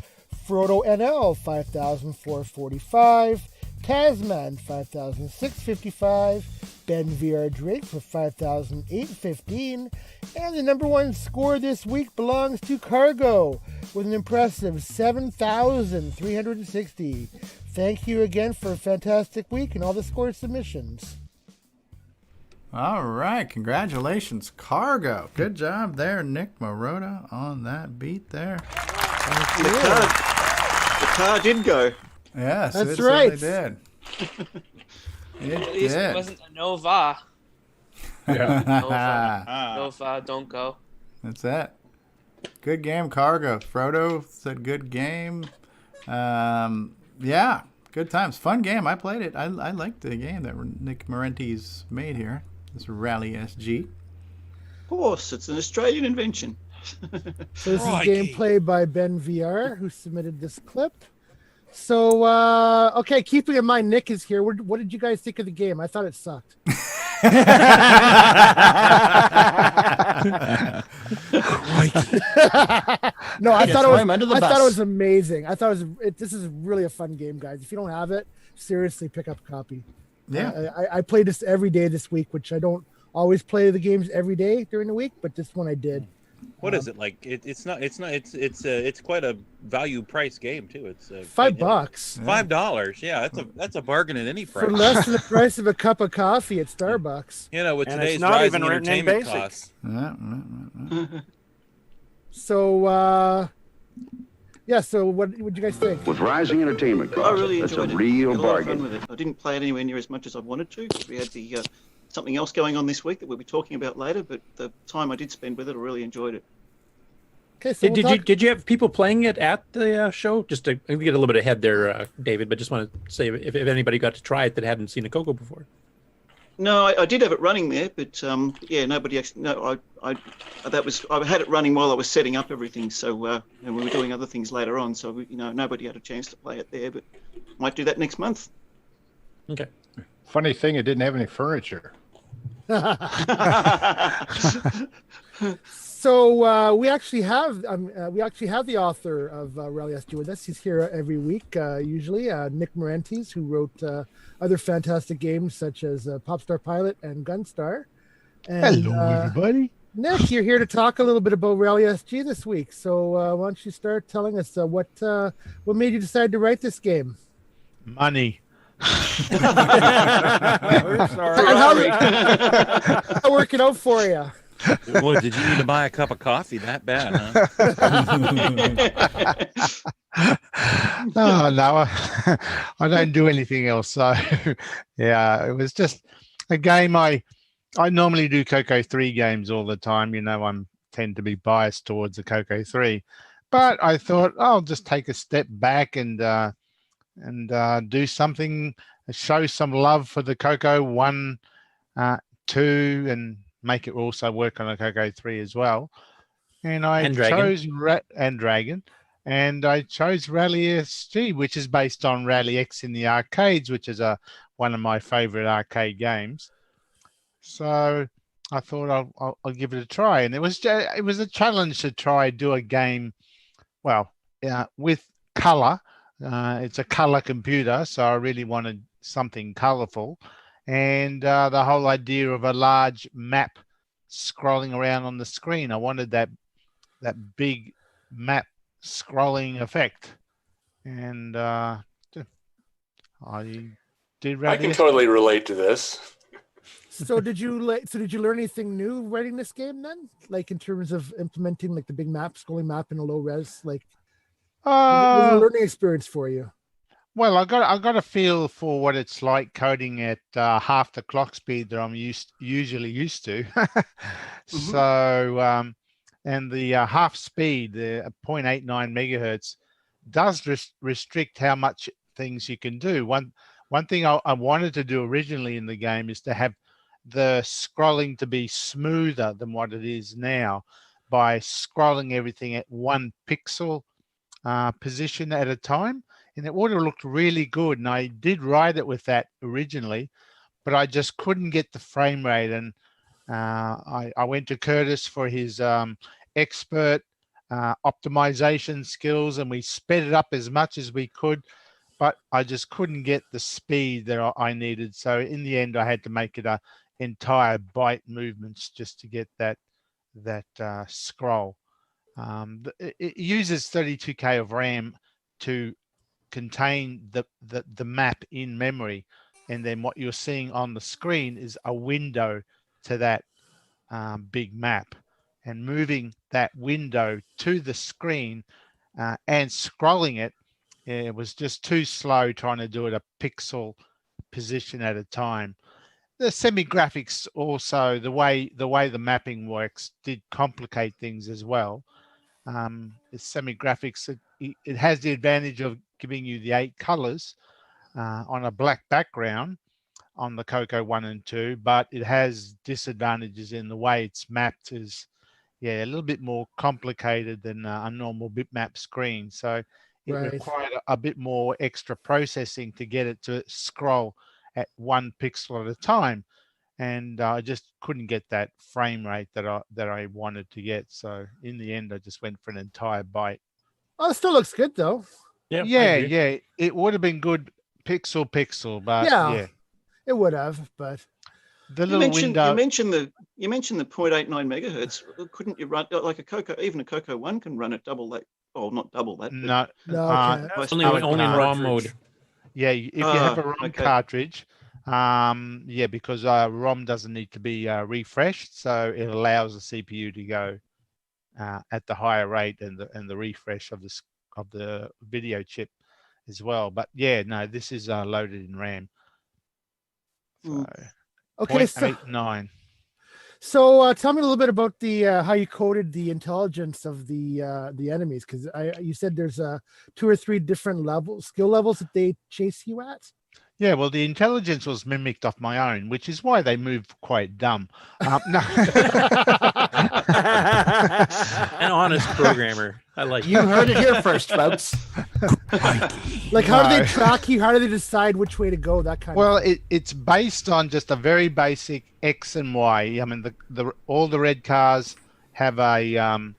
Frodo NL, 5,445. Tasman, 5,655. Ben VR Drake for 5,815. And the number one score this week belongs to Cargo with an impressive 7,360. Thank you again for a fantastic week and all the score submissions. All right, congratulations, Cargo. Good job there, Nick Marotta, on that beat there. The car did go. Yes, that's it right. Certainly did. At least it wasn't a Nova. Yeah. Nova, don't go. That's it. Good game, Cargo. Frodo said good game. Yeah, good times. Fun game. I played it. I liked the game that Nick Marentes made here. This Rally SG. Of course, it's an Australian invention. So this is gameplay by Ben VR, who submitted this clip. So, okay, keeping in mind Nick is here, what did you guys think of the game? I thought it sucked. No, I thought it was amazing. I thought this is really a fun game, guys. If you don't have it, seriously, pick up a copy. Yeah, I played this every day this week, which I don't always play the games every day during the week, but this one I did. What is it like? It's quite a value price game too. It's $5. $5. Yeah, that's a bargain at any price. For less than the price of a cup of coffee at Starbucks. You know, with And today's it's not rising even written in entertainment BASIC. costs. So, yeah. So, what did you guys think? With rising entertainment costs, I really that's enjoyed a it. real Had a lot of fun bargain. with it. I didn't play it anywhere near as much as I wanted to because we had the something else going on this week that we'll be talking about later. But the time I did spend with it, I really enjoyed it. Okay, so did you have people playing it at the show? Just to get a little bit ahead there, David, but just want to say if anybody got to try it that hadn't seen a CoCo before. No, I did have it running there, but nobody actually. No, I had it running while I was setting up everything. So and we were doing other things later on. So nobody had a chance to play it there, but might do that next month. Okay. Funny thing, it didn't have any furniture. So we actually have the author of Rally SG with us. He's here every week, usually. Nick Morantes, who wrote other fantastic games such as Popstar Pilot and Gunstar. And, hello, everybody. Nick, you're here to talk a little bit about Rally SG this week. So why don't you start telling us what made you decide to write this game? Money. We're sorry. How work it out for you? What, did you need to buy a cup of coffee that bad, huh? Oh, no, I don't do anything else. So, yeah, it was just a game. I normally do CoCo 3 games all the time. I tend to be biased towards the CoCo 3. But I thought I'll just take a step back and do something, show some love for the CoCo 1, 2, and make it also work on a CoCo 3 as well. And I chose Dragon, and I chose Rally SG, which is based on Rally X in the arcades, which is one of my favorite arcade games. So I thought I'll give it a try, and it was a challenge to try do a game, with color. It's a color computer, so I really wanted something colorful. And the whole idea of a large map scrolling around on the screen. I wanted that big map scrolling effect. And I did. I can totally relate to this. So did you learn anything new writing this game then? Like in terms of implementing like the big map, scrolling map in a low res, was it a learning experience for you? Well, I got a feel for what it's like coding at half the clock speed that I'm usually used to. So, and the half speed, the 0.89 megahertz, does restrict how much things you can do. One thing I wanted to do originally in the game is to have the scrolling to be smoother than what it is now by scrolling everything at 1 pixel position at a time. And it would have looked really good. And I did write it with that originally, but I just couldn't get the frame rate. And I went to Curtis for his expert optimization skills, and we sped it up as much as we could, but I just couldn't get the speed that I needed. So in the end, I had to make it a entire byte movements just to get that scroll. It uses 32K of RAM to contain the map in memory, and then what you're seeing on the screen is a window to that big map, and moving that window to the screen and scrolling it was just too slow trying to do it a pixel position at a time. The semi-graphics also, the way the mapping works, did complicate things as well. The semi-graphics, it has the advantage of giving you the 8 colors on a black background on the CoCo 1 and 2, but it has disadvantages in the way it's mapped is, a little bit more complicated than a normal bitmap screen. So it required a bit more extra processing to get it to scroll at 1 pixel at a time. And I just couldn't get that frame rate that I wanted to get. So in the end, I just went for an entire byte. Oh, it still looks good though. Yeah. It would have been good pixel, but yeah. It would have, but the little window. You mentioned the 0.89 megahertz. Couldn't you run like a CoCo? Even a CoCo 1 can run at double that. Oh, not double that. No, only in ROM mode. Yeah, if you have a ROM cartridge, because ROM doesn't need to be refreshed, so it allows the CPU to go at the higher rate and the refresh of the video chip as well. But this is loaded in RAM. So, Okay, so 0.89. So tell me a little bit about the how you coded the intelligence of the enemies, because you said there's 2 or 3 different skill levels that they chase you at. Yeah, well, the intelligence was mimicked off my own, which is why they move quite dumb. No. An honest programmer. I like You heard it here first, folks. Like, how do they track you? How do they decide which way to go? That kind Well, of thing. it's based on just a very basic X and Y. I mean, all the red cars have a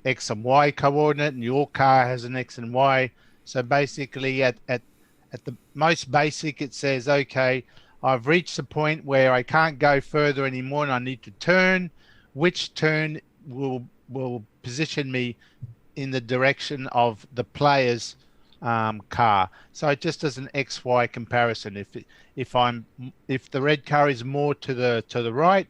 X and Y coordinate, and your car has an X and Y. So basically, at the most basic, it says, okay, I've reached a point where I can't go further anymore, and I need to turn. Which turn will position me in the direction of the player's car? So it just does an XY comparison. If the red car is more to the right,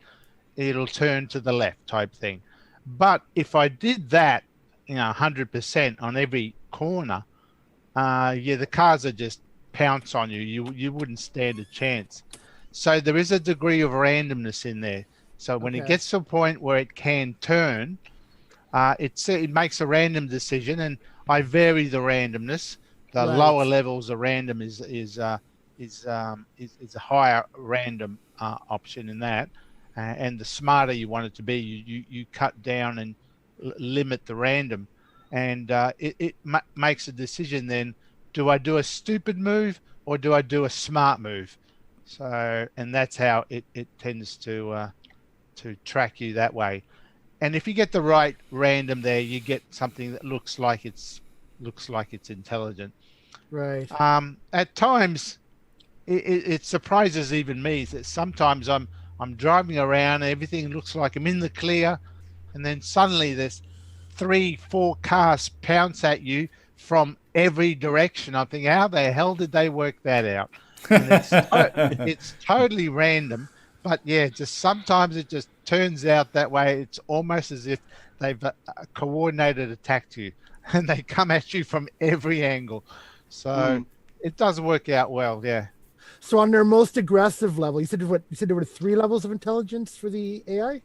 it'll turn to the left, type thing. But if I did that, 100% on every corner, the cars are just pounce on you. You wouldn't stand a chance. So there is a degree of randomness in there. So when it gets to a point where it can turn, it makes a random decision, and I vary the randomness. The lower levels of random is a higher random option in that, and the smarter you want it to be, you cut down and limit the random, and it makes a decision then. Do I do a stupid move or do I do a smart move? So, and that's how it tends to track you that way. And if you get the right random there, you get something that looks like it's intelligent. Right. At times, it surprises even me that sometimes I'm driving around, everything looks like I'm in the clear, and then suddenly there's 3-4 cars pounce at you from every direction. I'm thinking, how the hell did they work that out? And it's totally random, but yeah, just sometimes it just turns out that way. It's almost as if they've coordinated attacked you, and they come at you from every angle. So it does work out well, yeah. So on their most aggressive level, you said there were 3 levels of intelligence for the AI?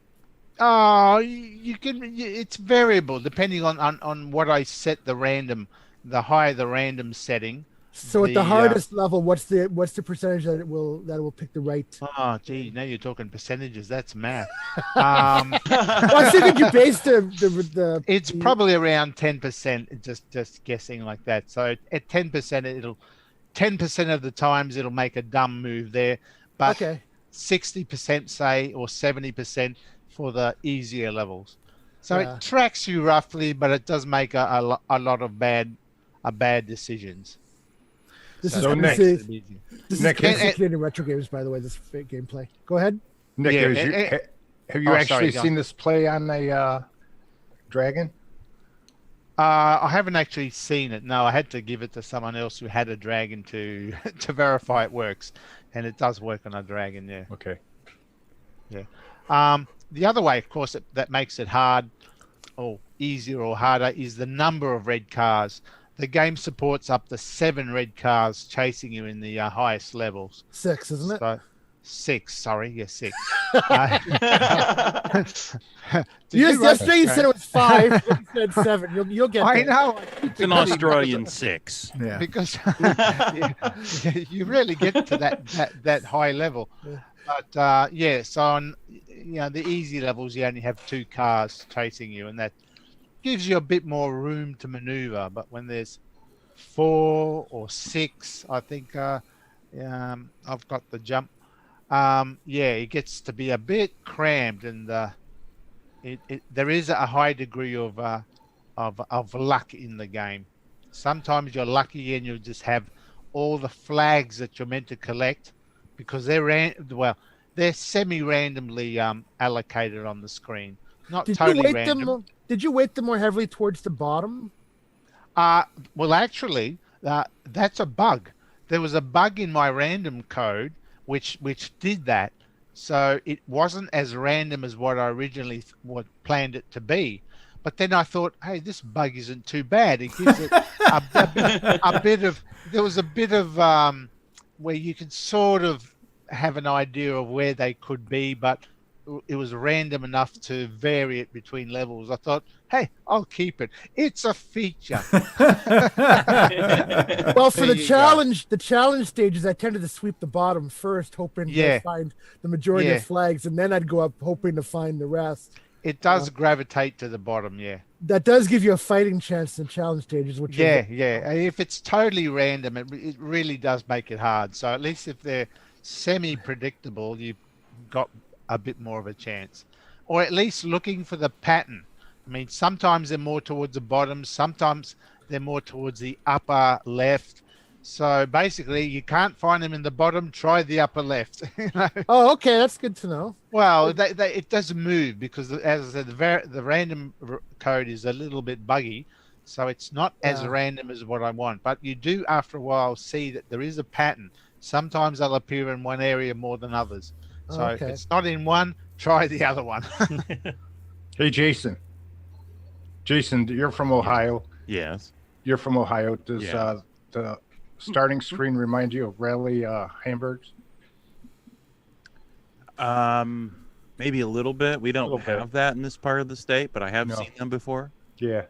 Oh, you can. It's variable depending on what I set the random. The higher the random setting. So at the hardest level, what's the percentage that it will pick the right? Oh, gee, now you're talking percentages. That's math. Well, I figured you based the. It's probably around 10%. Just guessing like that. So at 10%, 10% of the times it'll make a dumb move there, but 60% say, or 70% for the easier levels. So it tracks you roughly, but it does make a lot of bad decisions. This So is Nick, in retro games, by the way. This gameplay. Go ahead, Nick. Have you actually seen this play on a Dragon? I haven't actually seen it. No, I had to give it to someone else who had a Dragon to verify it works, and it does work on a Dragon. Yeah. Okay. Yeah. The other way, of course, that makes it hard, or easier or harder, is the number of red cars. The game supports up to 7 red cars chasing you in the highest levels. 6, isn't it? 6, sorry. Yeah, 6. Yesterday you said it was 5. You said 7. You'll get I there. know. It's an Australian 6. Yeah. Because you really get to that high level. Yeah. But so on the easy levels, you only have 2 cars chasing you, and that gives you a bit more room to maneuver. But when there's 4 or 6, I think I've got the jump. It gets to be a bit cramped, and there is a high degree of luck in the game. Sometimes you're lucky and you'll just have all the flags that you're meant to collect, because they're semi-randomly allocated on the screen. Not totally random. Did you weight them more heavily towards the bottom? Well, actually, that's a bug. There was a bug in my random code which did that. So it wasn't as random as what I originally planned it to be. But then I thought, hey, this bug isn't too bad. It gives it a bit of. There was a bit of where you can sort of have an idea of where they could be, but it was random enough to vary it between levels. I thought, hey, I'll keep it. It's a feature. Well, for the challenge stages, I tended to sweep the bottom first, hoping to find the majority of flags, and then I'd go up hoping to find the rest. It does gravitate to the bottom, That does give you a fighting chance in challenge stages, which If it's totally random, it really does make it hard. So at least if they're semi-predictable, you've got a bit more of a chance. Or at least looking for the pattern. I mean, sometimes they're more towards the bottom, sometimes they're more towards the upper left. So basically, you can't find them in the bottom, try the upper left. Oh, okay, that's good to know. Well, it does move because, as I said, the random code is a little bit buggy, so it's not as random as what I want. But you do, after a while, see that there is a pattern. Sometimes they'll appear in one area more than others. So if it's not in one, try the other one. Hey, Jason. Jason, you're from Ohio. Yes. You're from Ohio. Does the starting screen remind you of Rally Hamburgs? Maybe a little bit. We don't have that in this part of the state, but I have seen them before. Yeah.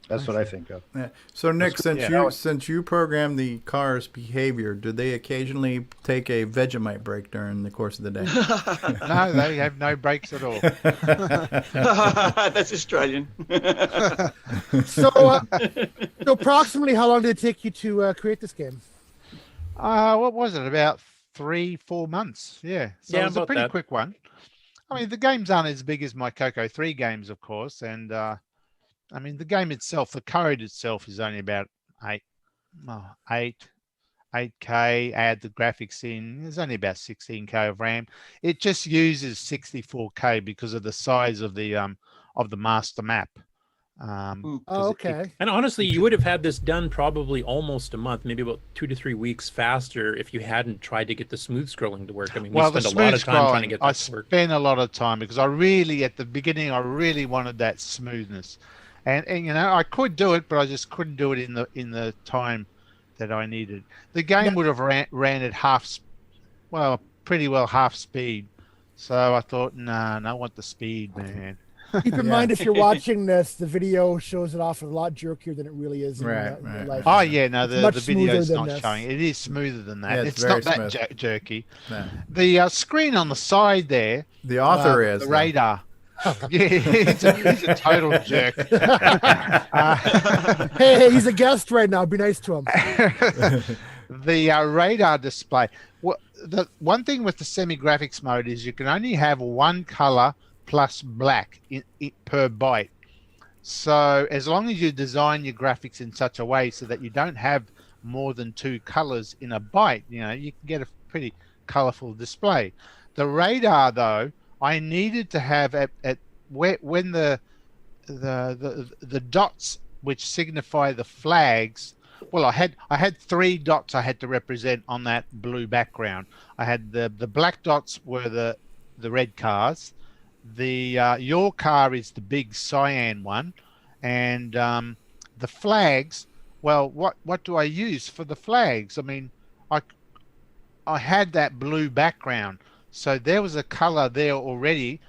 That's what I think of. Yeah. So Nick, since you program the car's behavior, do they occasionally take a Vegemite break during the course of the day? No, they have no breaks at all. That's Australian. So approximately how long did it take you to create this game? What was it? About 3-4 months. Yeah. So it was a pretty quick one. I mean, the games aren't as big as my CoCo 3 games, of course, and I mean, the game itself, the code itself is only about 8K. Add the graphics in, there's only about 16K of RAM. It just uses 64K because of the size of the master map. Okay. And honestly, you would have had this done probably almost a month, maybe about 2 to 3 weeks faster if you hadn't tried to get the smooth scrolling to work. I mean, we spent a lot of time trying to get that to work. I spent a lot of time because at the beginning, I really wanted that smoothness. And you know, I could do it, but I just couldn't do it in the time that I needed. The game would have ran at pretty well half speed. So I thought, nah, I want the speed, man. Keep in mind, if you're watching this, the video shows it off a lot jerkier than it really is in real life. Oh yeah, no, the video's not showing. It is smoother than that. Yeah, it's not that jerky. No. The screen on the side there. The author is the radar. Yeah, he's a total jerk. Hey, he's a guest right now. Be nice to him. The radar display. Well, the one thing with the semi-graphics mode is you can only have one color plus black per byte. So as long as you design your graphics in such a way so that you don't have more than 2 colors in a byte, you know, you can get a pretty colorful display. The radar, though, I needed to have when the dots which signify the flags. Well, I had 3 dots I had to represent on that blue background. I had the black dots were the red cars. Your car is the big cyan one, and the flags. Well, what do I use for the flags? I mean, I had that blue background. So there was a color there already,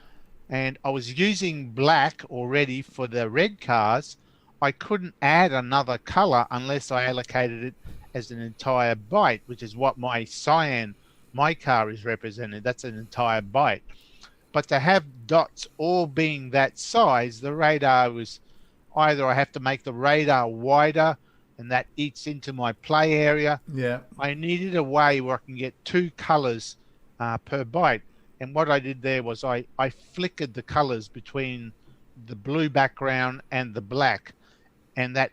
and I was using black already for the red cars. I couldn't add another color unless I allocated it as an entire byte, which is what my car is represented. That's an entire byte. But to have dots all being that size, the radar was either I have to make the radar wider, and that eats into my play area. Yeah. I needed a way where I can get 2 colors per byte, and what I did there was I flickered the colors between the blue background and the black, and that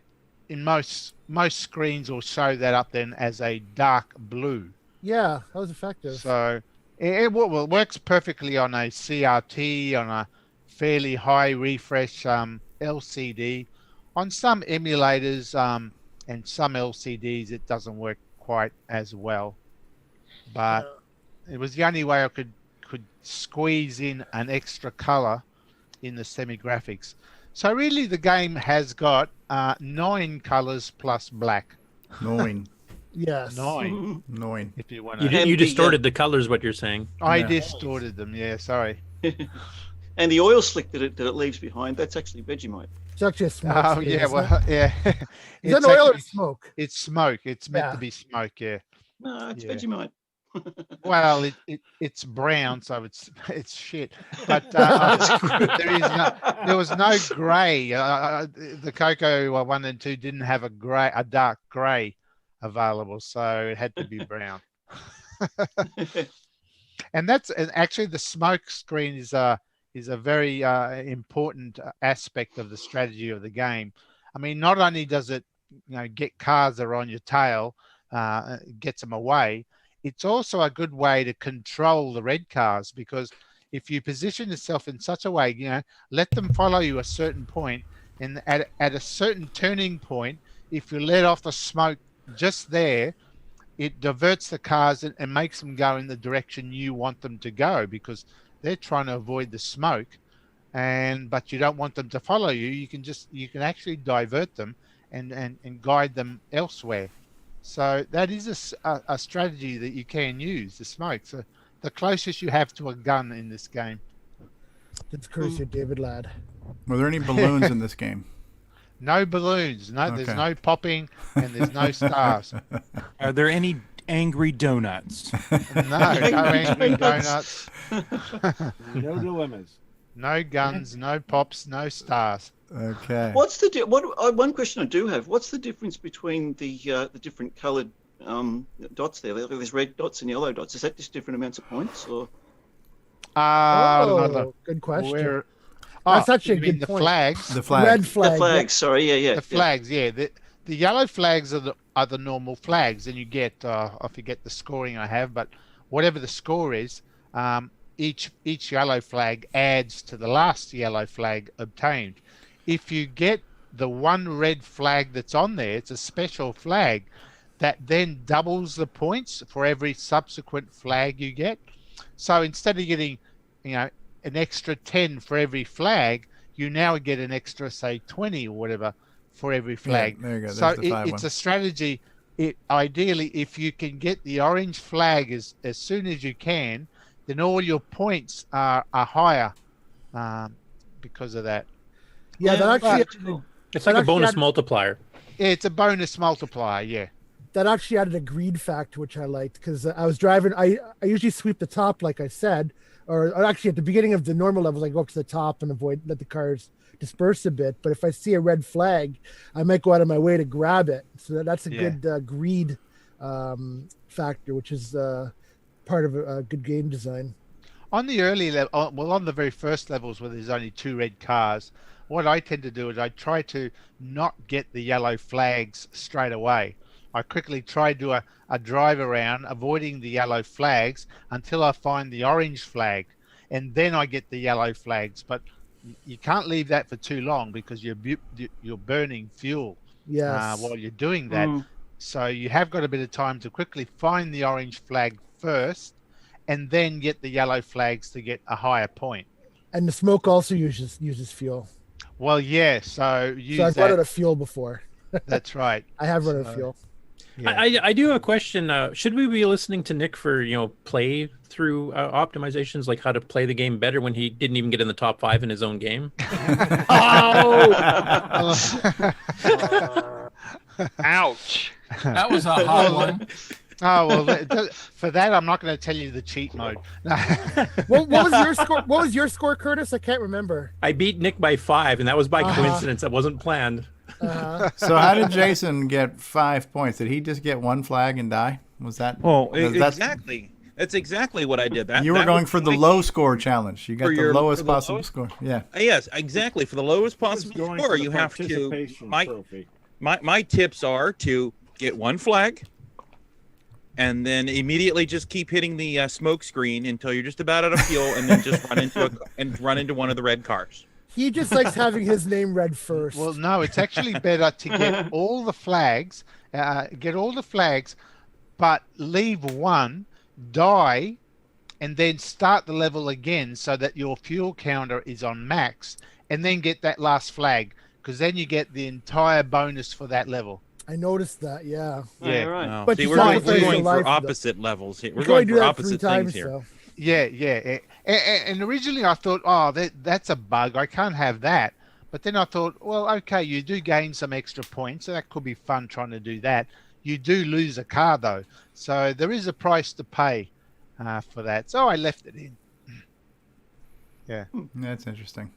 in most screens will show that up then as a dark blue. Yeah, that was effective. So it works perfectly on a CRT, on a fairly high refresh LCD. On some emulators and some LCDs it doesn't work quite as well, but it was the only way I could squeeze in an extra color in the semi-graphics. So really the game has got 9 colors plus black. 9. Yes. Nine. If you want You distorted the colors, what you're saying. I distorted them. Yeah, sorry. And the oil slick that it leaves behind, that's actually Vegemite. It's actually a smoke. Oh, screen, yeah, isn't well, it? yeah. Is that oil or smoke? It's smoke. It's meant Yeah. to be smoke, yeah. No, it's Yeah. Vegemite. Well, it's brown, so it's shit. But there was no grey. The CoCo 1 and 2 didn't have a dark grey available, so it had to be brown. And actually the smoke screen is a very important aspect of the strategy of the game. I mean, not only does it get cars that are on your tail, gets them away. It's also a good way to control the red cars, because if you position yourself in such a way, let them follow you a certain point, and at a certain turning point, if you let off the smoke just there, it diverts the cars and makes them go in the direction you want them to go, because they're trying to avoid the smoke, but you don't want them to follow you. You can actually divert them and guide them elsewhere. So that is a strategy that you can use, the smoke. So the closest you have to a gun in this game. That's courtesy of David Ladd. Were there any balloons in this game? No balloons. No, Okay. There's no popping, and there's no stars. Are there any angry donuts? No angry donuts. No dilemmas. No guns, no pops, no stars. Okay. What's the one question I do have? What's the difference between the different coloured dots there? There's red dots and yellow dots. Is that just different amounts of points, or? Good question. Oh, That's actually you a mean good the point. flags. The flag. Red flag. The flags. Sorry, yeah. The flags, yeah. The yellow flags are the normal flags, and you get I forget the scoring I have, but whatever the score is, each yellow flag adds to the last yellow flag obtained. If you get the one red flag that's on there, it's a special flag that then doubles the points for every subsequent flag you get. So instead of getting, an extra 10 for every flag, you now get an extra, say, 20 or whatever for every flag. Yeah, there you go. So There's the 5 it's one. a strategy. Ideally, if you can get the orange flag as soon as you can, then all your points are higher because of that. Yeah, that actually. It's like a bonus multiplier. Yeah, it's a bonus multiplier. Yeah. That actually added a greed factor, which I liked, because I was driving. I usually sweep the top, like I said, or actually at the beginning of the normal levels, I go up to the top and let the cars disperse a bit. But if I see a red flag, I might go out of my way to grab it. So that's a good greed factor, which is part of a good game design. On the early level, on the very first levels where there's only 2 red cars, what I tend to do is I try to not get the yellow flags straight away. I quickly try to do a drive around, avoiding the yellow flags until I find the orange flag, and then I get the yellow flags. But you can't leave that for too long, because you're burning fuel while you're doing that. So you have got a bit of time to quickly find the orange flag first, and then get the yellow flags to get a higher point. And the smoke also uses fuel. Well, yeah. So I've run out of fuel before. That's right. I have run out of fuel. Yeah. I do have a question. Should we be listening to Nick for play through optimizations, like how to play the game better when he didn't even get in the top 5 in his own game? Ouch! That was a hot one. Oh well, for that I'm not going to tell you the cheat mode. What was your score? What was your score, Curtis? I can't remember. I beat Nick by 5, and that was by coincidence. That wasn't planned. So how did Jason get 5 points? Did he just get 1 flag and die? Was that? Oh, exactly. That's exactly what I did. You were going for the low score challenge. You got the lowest possible score. Yeah. Yes, exactly. For the lowest possible score, you have to. My tips are to get 1 flag, and then immediately just keep hitting the smoke screen until you're just about out of fuel, and then just run into one of the red cars. He just likes having his name read first. Well, no, it's actually better to get all the flags, but leave 1, die, and then start the level again so that your fuel counter is on max, and then get that last flag, because then you get the entire bonus for that level. I noticed that. Yeah. Yeah. Right. No. But See, you we're saw going, the we're going life, for though. opposite levels here. We're You can only going do for that 3 opposite times, things here. so. Yeah. And originally I thought, oh, that's a bug. I can't have that. But then I thought, well, okay, you do gain some extra points, so that could be fun trying to do that. You do lose a car, though. So there is a price to pay for that. So I left it in. Yeah. That's interesting.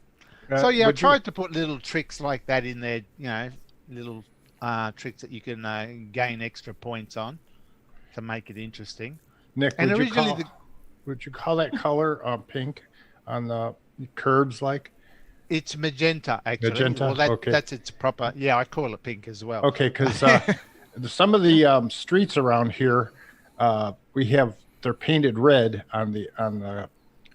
So, yeah, I tried to put little tricks like that in there, little tricks that you can gain extra points on to make it interesting. Nick, And would you call that color pink on the curbs like? It's magenta, actually. Magenta? Well, Okay. that's its proper. Yeah, I call it pink as well. Okay, because some of the streets around here, they're painted red on the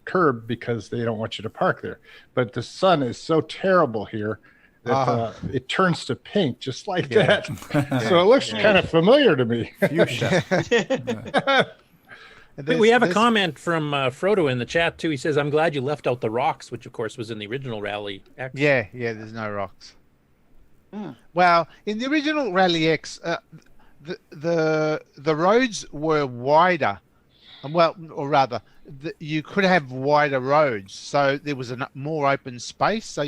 curb because they don't want you to park there. But the sun is so terrible here that it turns to pink just like that. So it looks kind of familiar to me. Fuchsia. We have a comment from Frodo in the chat too. He says, "I'm glad you left out the rocks," which of course was in the original Rally X. Yeah, there's no rocks. Well, in the original Rally X, the roads were wider. Well, or rather, you could have wider roads, so there was a more open space. So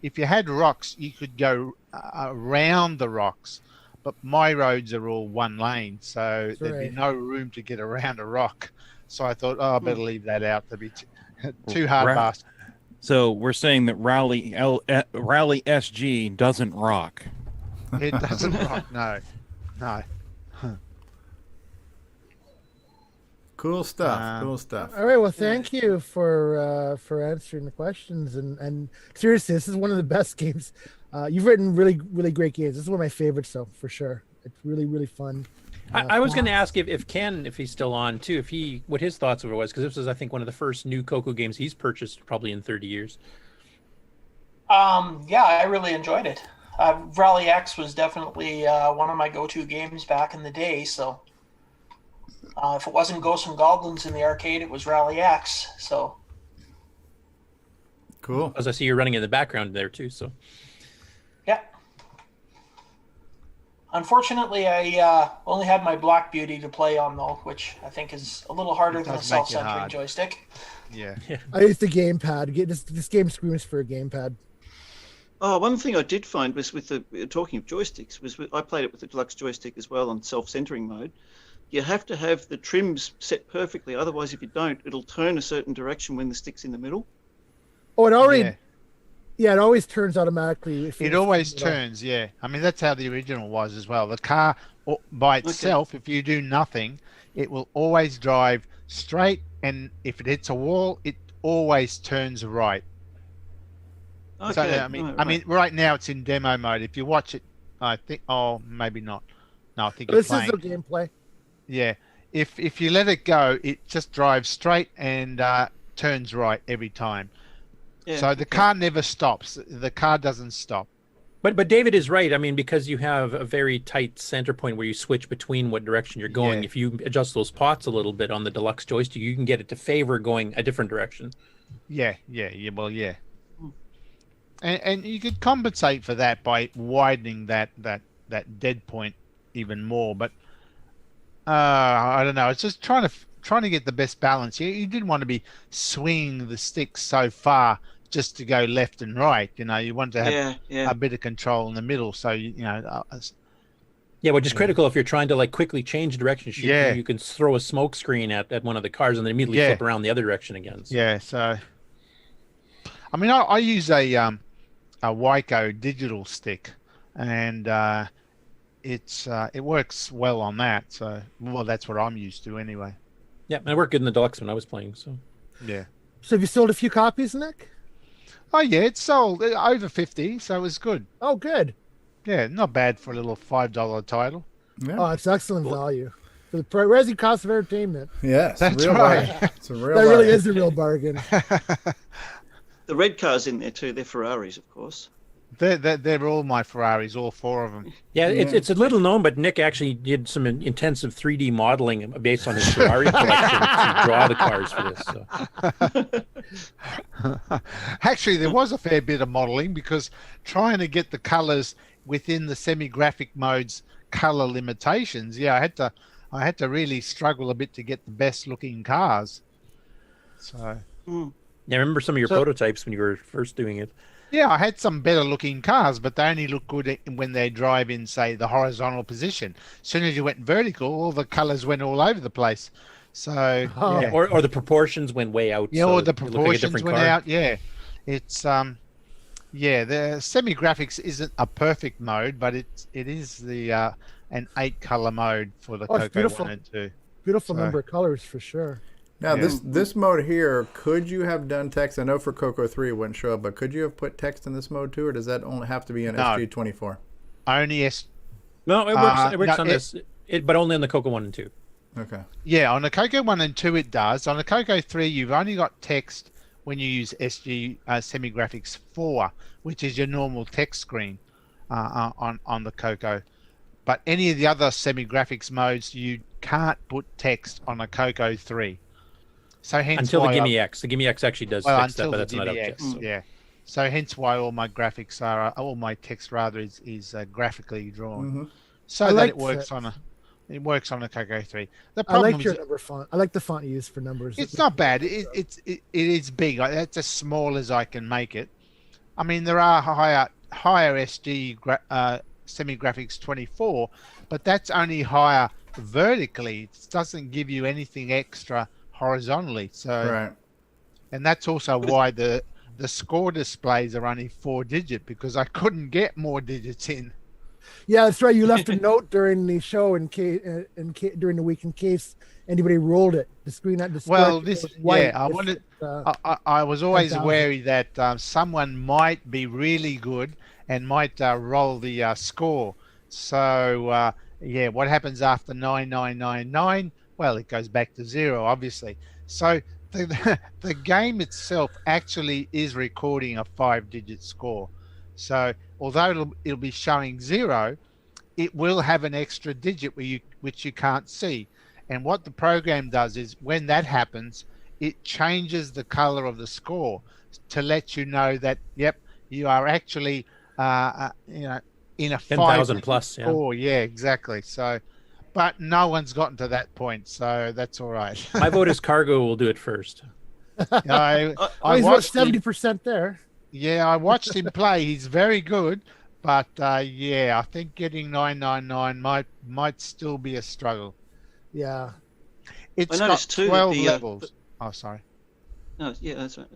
if you had rocks, you could go around the rocks. But my roads are all one lane, so there'd be no room to get around a rock. So I thought, I better leave that out. That'd be too hard fast. So we're saying that Rally SG doesn't rock. It doesn't rock, no. Cool stuff. Cool stuff. All right. Well, thank you for answering the questions. And seriously, this is one of the best games. You've written really, really great games. This is one of my favorites, though, for sure. It's really, really fun. I was going to ask if Ken, if he's still on too, what his thoughts of it was, because this was, I think, one of the first new CoCo games he's purchased probably in 30 years. Yeah, I really enjoyed it. Rally X was definitely one of my go-to games back in the day. So if it wasn't Ghosts and Goblins in the arcade, it was Rally X. So cool. As I see you're running in the background there too. So yeah. Unfortunately, I only had my Black Beauty to play on though, which I think is a little harder than a self-centering joystick. Yeah. I used the gamepad. This game screams for a gamepad. Oh, one thing I did find was with talking of joysticks I played it with the deluxe joystick as well on self-centering mode. You have to have the trims set perfectly, otherwise if you don't, it'll turn a certain direction when the stick's in the middle. Oh, it already. Yeah, it always turns automatically. It always turns, yeah. I mean, that's how the original was as well. The car by itself, if you do nothing, it will always drive straight, and if it hits a wall, it always turns right. Okay. So, I mean, right now it's in demo mode. If you watch it, I think, maybe not. No, I think this is the gameplay. Yeah. If you let it go, it just drives straight and turns right every time. Yeah, so the car never stops. The car doesn't stop. But David is right. I mean, because you have a very tight center point where you switch between what direction you're going. If you adjust those pots a little bit on the deluxe joystick, you can get it to favor going a different direction. Yeah. Well, yeah. And you could compensate for that by widening that dead point even more. But I don't know. It's just trying to get the best balance. You didn't want to be swinging the stick so far just to go left and right. You want to have a bit of control in the middle. So which is critical if you're trying to like quickly change direction. You can throw a smoke screen at one of the cars and then immediately flip around the other direction again. So. Yeah. So I mean, I use a Wyco digital stick, and it works well on that. So that's what I'm used to anyway. Yeah, and it worked good in the deluxe when I was playing. So yeah. So have you sold a few copies, Nick? Oh yeah, it sold over 50, so it was good. Oh, good. Yeah, not bad for a little $5 title. Yeah. Oh, it's excellent value for the Resi cost of entertainment. Yes, that's right. It's a real. That really is a real bargain. The red car's in there too. They're Ferraris, of course. They're all my Ferraris, all four of them. Yeah, it's a little known, but Nick actually did some intensive 3D modeling based on his Ferrari collection to draw the cars for this. So. Actually, there was a fair bit of modeling because trying to get the colors within the semi-graphic modes color limitations, I had to really struggle a bit to get the best looking cars. So Yeah, I remember some of your prototypes when you were first doing it. yeah, I had some better looking cars, but they only look good when they drive in, say, the horizontal position. As soon as you went vertical, all the colors went all over the place. So Yeah, or the proportions went way out. Yeah, so or the it looked like a proportions different went car. out. Yeah, it's the semi-graphics isn't a perfect mode, but it is the an 8-color mode for the Oh, it's CoCo beautiful. 1 and 2. Beautiful So- number of colors for sure. Now, Yeah. this mode here, could you have done text? I know for CoCo 3 it wouldn't show up, but could you have put text in this mode too, or does that only have to be in No. SG24? Only No, it works. It works no, on this, but only on the CoCo 1 and 2. Okay. Yeah, on the CoCo 1 and 2 it does. On the CoCo 3 you've only got text when you use SG Semi-Graphics 4, which is your normal text screen on the CoCo. But any of the other Semi-Graphics modes, you can't put text on a CoCo 3. So hence Until the why Gimme X. The Gimme X actually does well, fix that, until but the that's not out Gimme yet. X, So. yeah. So hence why all my graphics are, all my text rather is graphically drawn, Mhm. so I that like it works that. on a CoCo 3. The I problem like is your number font. I like the font you use for numbers. it's not bad. It is big. That's as small as I can make it. I mean, there are higher SG Semi-Graphics 24, but that's only higher vertically. It doesn't give you anything extra horizontally. So, Right. and that's also why the score displays are only 4-digit, because I couldn't get more digits in. Yeah, that's right. You left a note during the show during the week in case anybody rolled it. The screen at the Well, this white. I if wanted. it, I was always 10,000. wary that someone might be really good and might roll the score. So yeah, what happens after 9999? Well, it goes back to 0, obviously. So the game itself actually is recording a 5-digit score. So although it'll be showing 0, it will have an extra digit which you can't see. And what the program does is when that happens, it changes the color of the score to let you know that, yep, you are actually, in a 10,000 plus, yeah. score. Yeah, exactly. So, but no one's gotten to that point, so that's all right. My vote is Cargo will do it first. I he's about watched him, 70% there. yeah, I watched him play. He's very good, but yeah, I think getting 999 might still be a struggle. Yeah. It's I got noticed too that 12 the, levels. Oh, sorry. No, yeah, that's right.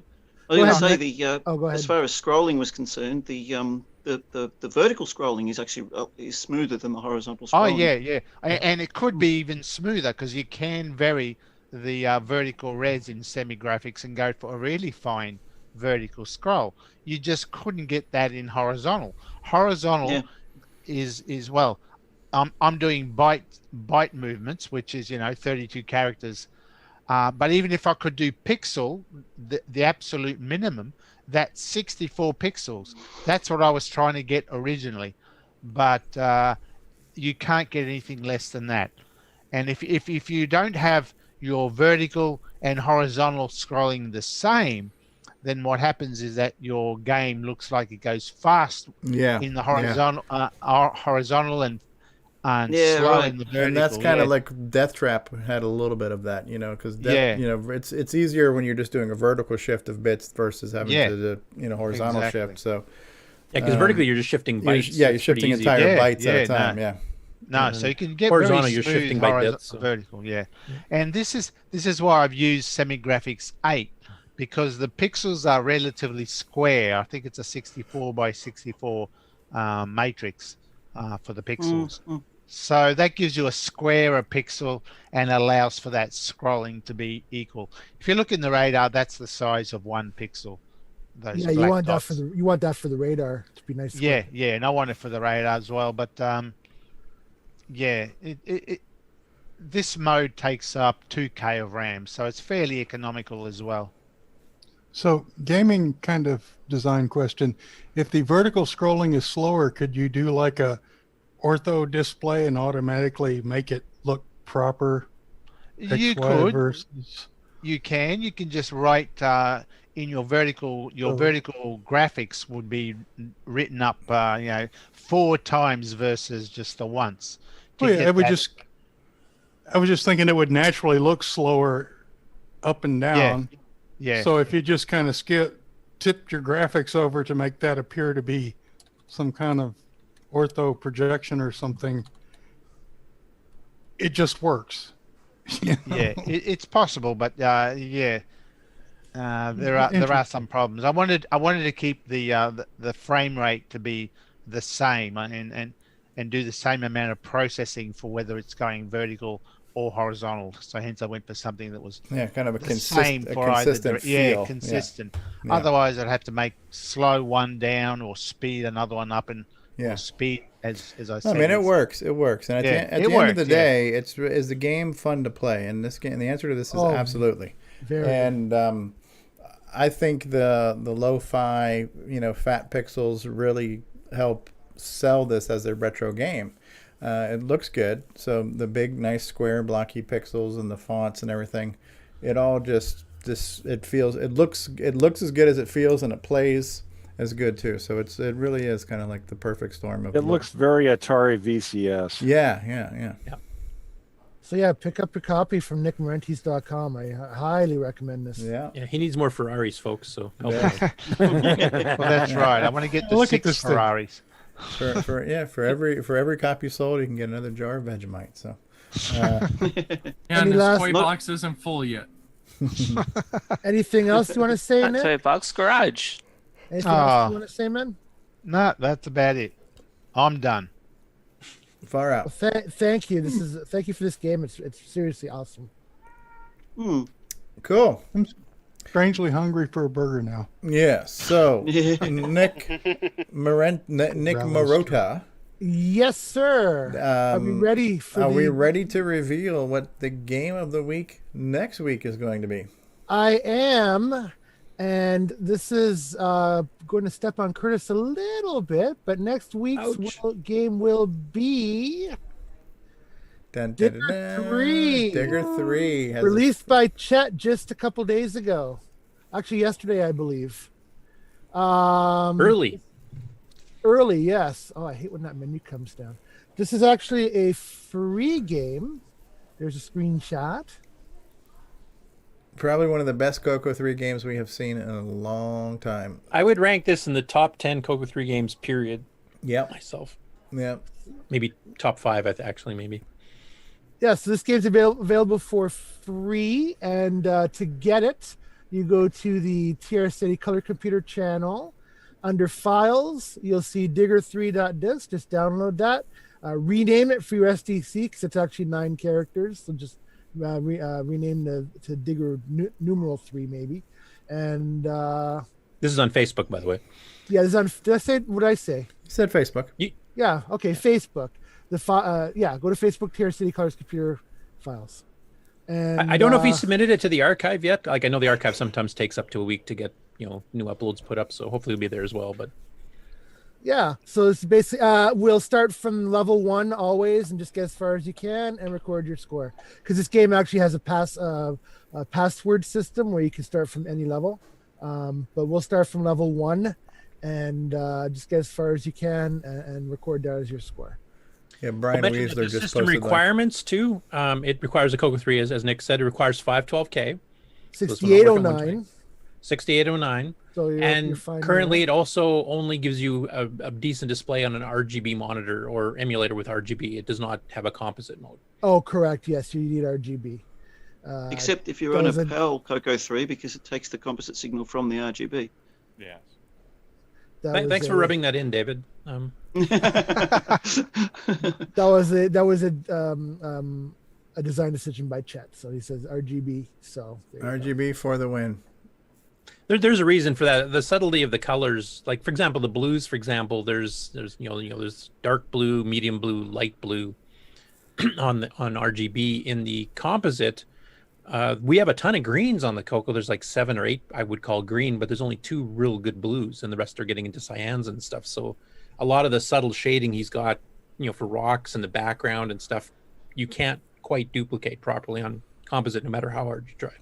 I Go was going ahead, to say Nick. Oh, go ahead. as far as scrolling was concerned, the vertical scrolling is actually is smoother than the horizontal Oh, scrolling. yeah. And it could be even smoother because you can vary the vertical res in semi-graphics and go for a really fine vertical scroll. You just couldn't get that in horizontal. Horizontal is well, I'm doing byte movements, which is 32 characters. But even if I could do pixel, the absolute minimum, that's 64 pixels. That's what I was trying to get originally, but you can't get anything less than that. And if you don't have your vertical and horizontal scrolling the same, then what happens is that your game looks like it goes fast in the horizontal, horizontal and slow in the vertical. And that's kind of like Death Trap had a little bit of that, because it's easier when you're just doing a vertical shift of bits versus having to do horizontal shift. So because vertically you're just shifting bytes. You're shifting entire bytes at a time. No, so you can get horizontal. Very you're smooth shifting by bits. So. Vertical, and this is why I've used Semi-Graphics 8 because the pixels are relatively square. I think it's a 64 by 64 matrix for the pixels. So that gives you a squarer pixel and allows for that scrolling to be equal. If you look in the radar, that's the size of 1 pixel. Yeah, you want that for the radar to be nice. Yeah, and I want it for the radar as well. But this mode takes up 2K of RAM, so it's fairly economical as well. So, gaming kind of design question: if the vertical scrolling is slower, could you do like a ortho display and automatically make it look proper? You could. Versus... You can just write in your vertical graphics would be written up 4 times versus just the once. I was just thinking it would naturally look slower up and down. Yeah. So if you just kind of tipped your graphics over to make that appear to be some kind of ortho projection or something, it just works. Yeah, it's possible, but there are some problems. I wanted to keep the frame rate to be the same and do the same amount of processing for whether it's going vertical or horizontal. So hence I went for something that was kind of a same for consistent feel. consistent. Yeah. Otherwise, I'd have to slow one down or speed another one up and or speed as I said. I mean, it works. And at the end of the day, is the game fun to play? And this game, the answer to this is absolutely. And I think the lo-fi, fat pixels really help sell this as a retro game. It looks good. So the big, nice, square, blocky pixels and the fonts and everything, it all looks as good as it feels, and it plays as good too. So it really is kind of like the perfect storm of. It looks very Atari VCS. Yeah. So pick up your copy from nickmarentes.com. I highly recommend this. Yeah, he needs more Ferraris, folks. So help him. Well, that's right. I want to get the 6 Ferraris. For every copy sold, you can get another jar of Vegemite. So, and this toy box isn't full yet. Anything else you want to say, Nick? Toy box garage. Anything else you want to say, man? No, that's about it. I'm done. Far out. Well, thank you. Thank you for this game. It's seriously awesome. Cool. I'm strangely hungry for a burger now. Yeah. So Nick Marota. Yes, sir. Are we ready we ready to reveal what the game of the week next week is going to be? I am. And this is going to step on Curtis a little bit, but next week's game will be Digger 3. Digger 3. Released by Chet just a couple days ago. Actually, yesterday, I believe. Early, yes. Oh, I hate when that menu comes down. This is actually a free game. There's a screenshot. Probably one of the best CoCo 3 games we have seen in a long time. I would rank this in the top 10 CoCo 3 games, period. Yep. Myself. Yep. Maybe top 5, actually, maybe. Yeah, so this game's available for free, and to get it, you go to the TR-City Color Computer channel. Under Files, you'll see digger3.disc. Just download that. Rename it for your SDC, because it's actually 9 characters, so just rename to Digger numeral 3 maybe. And this is on Facebook, by the way. Yeah, this is on. Did I say what did I say? You said Facebook. Yeah. Okay. Facebook. Go to Facebook. TR-City Colors Computer Files. And I don't know if he submitted it to the archive yet. Like, I know the archive sometimes takes up to a week to get new uploads put up, so hopefully it'll be there as well. But yeah, so it's basically we'll start from level 1 always and just get as far as you can and record your score, because this game actually has a password system where you can start from any level, but we'll start from level 1 and just get as far as you can and record that as your score. Yeah, Brian Weasler just system requirements too. It requires a CoCo 3, as Nick said. It requires 512K, 6809. 6809. So you're currently it also only gives you a decent display on an RGB monitor or emulator with RGB. It does not have a composite mode. Oh, correct. Yes, you need RGB. Except if you're on a PAL CoCo 3, because it takes the composite signal from the RGB. Yes. Thanks for rubbing that in, David. That was a design decision by Chet. So he says RGB. So RGB for the win. There's a reason for that. The subtlety of the colors, like for example, the blues. For example, there's dark blue, medium blue, light blue on RGB. In the composite, we have a ton of greens on the CoCo. There's like 7 or 8 I would call green, but there's only 2 real good blues, and the rest are getting into cyans and stuff. So a lot of the subtle shading he's got, for rocks in the background and stuff, you can't quite duplicate properly on composite, no matter how hard you try.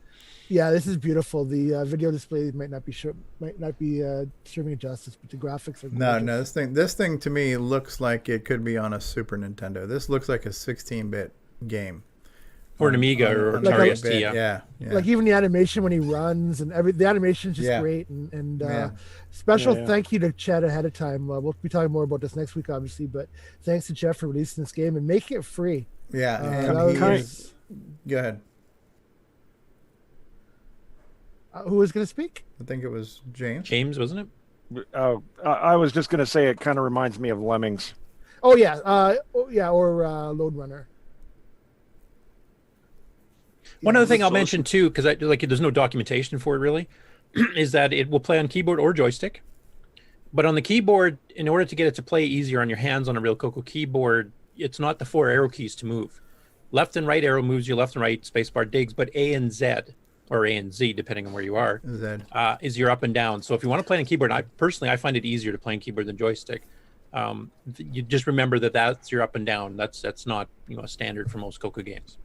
Yeah, this is beautiful. The video display might not be serving it justice, but the graphics are gorgeous. No, this thing to me looks like it could be on a Super Nintendo. This looks like a 16-bit game. Or an Amiga or Atari ST. Yeah. Like even the animation when he runs and the animation is just great. And special thank you to Chet ahead of time. We'll be talking more about this next week, obviously, but thanks to Chet for releasing this game and making it free. Yeah. Go ahead. Who was going to speak? I think it was James. James, wasn't it? Oh, I was just going to say it kind of reminds me of Lemmings. Oh yeah, or Lode Runner. One other thing I'll mention too, because there's no documentation for it really, is that it will play on keyboard or joystick. But on the keyboard, in order to get it to play easier on your hands on a real CoCo keyboard, it's not the 4 arrow keys to move. Left and right arrow moves you left and right, spacebar digs, but A and Z, or A and Z, depending on where you are, is your up and down. So if you want to play on keyboard, I find it easier to play on keyboard than joystick. You just remember that's your up and down. That's not a standard for most CoCo games.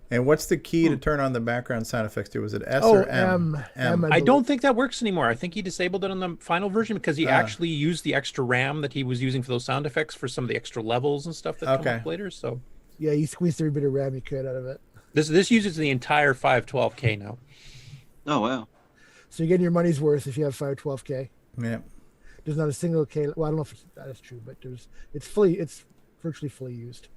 And what's the key to turn on the background sound effects to? Was it S or M? I don't think that works anymore. I think he disabled it on the final version because he actually used the extra RAM that he was using for those sound effects for some of the extra levels and stuff that come up later. So yeah, he squeezed every bit of RAM he could out of it. This uses the entire 512K now. Oh wow! So you're getting your money's worth if you have 512K. Yeah. There's not a single K. Well, I don't know if that is true, but it's virtually fully used.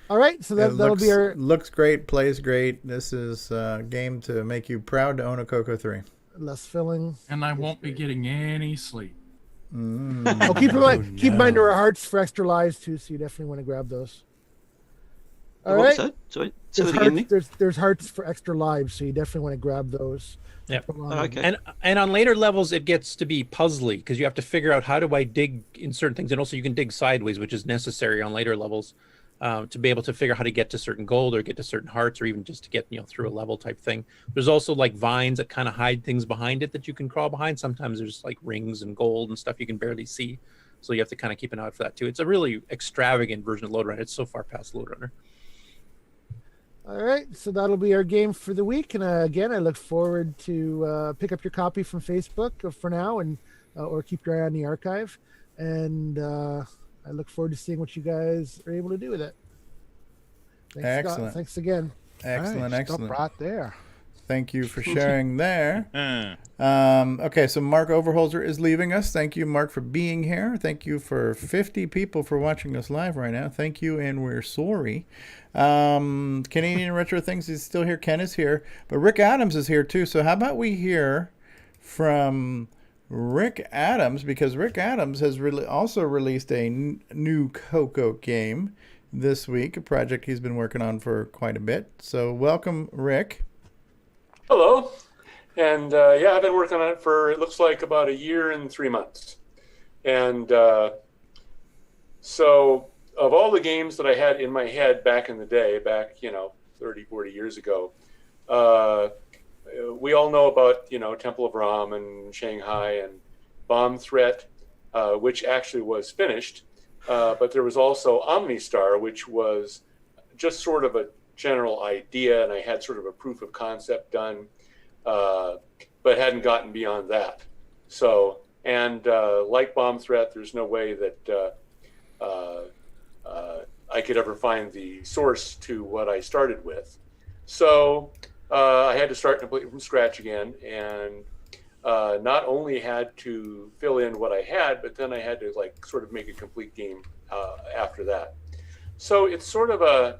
All right, so that'll be our... Looks great, plays great. This is a game to make you proud to own a CoCo 3. Less filling. And I won't be getting any sleep. Oh, keep in mind there are hearts for extra lives, too, so you definitely want to grab those. All right. Sorry? There's hearts for extra lives, so you definitely want to grab those. Yeah. Okay. And on later levels, it gets to be puzzly because you have to figure out how do I dig in certain things, and also you can dig sideways, which is necessary on later levels. To be able to figure out how to get to certain gold or get to certain hearts or even just to get through a level type thing. There's also like vines that kind of hide things behind it that you can crawl behind. Sometimes there's like rings and gold and stuff you can barely see. So you have to kind of keep an eye out for that too. It's a really extravagant version of Lode Runner. It's so far past Lode Runner. All right, so that'll be our game for the week. And again, I look forward to pick up your copy from Facebook for now and or keep your eye on the archive. And I look forward to seeing what you guys are able to do with it. Thanks, excellent. Scott. Thanks again. Excellent. Stop right there. Thank you for sharing there. Okay, so Mark Overholzer is leaving us. Thank you, Mark, for being here. Thank you for 50 people for watching us live right now. Thank you, and we're sorry. Canadian Retro Things is still here. Ken is here. But Rick Adams is here, too. So how about we hear from Rick Adams, because Rick Adams has also released a new CoCo game this week, a project he's been working on for quite a bit. So welcome, Rick. Hello. And I've been working on it for, it looks like about 1 year and 3 months. And so of all the games that I had in my head back in the day, 30, 40 years ago, we all know about, Temple of Ram and Shanghai and Bomb Threat, which actually was finished. But there was also OmniStar, which was just sort of a general idea, and I had sort of a proof of concept done, but hadn't gotten beyond that. So, and like Bomb Threat, there's no way that I could ever find the source to what I started with. So I had to start completely from scratch again, and not only had to fill in what I had, but then I had to sort of make a complete game after that. So it's sort of a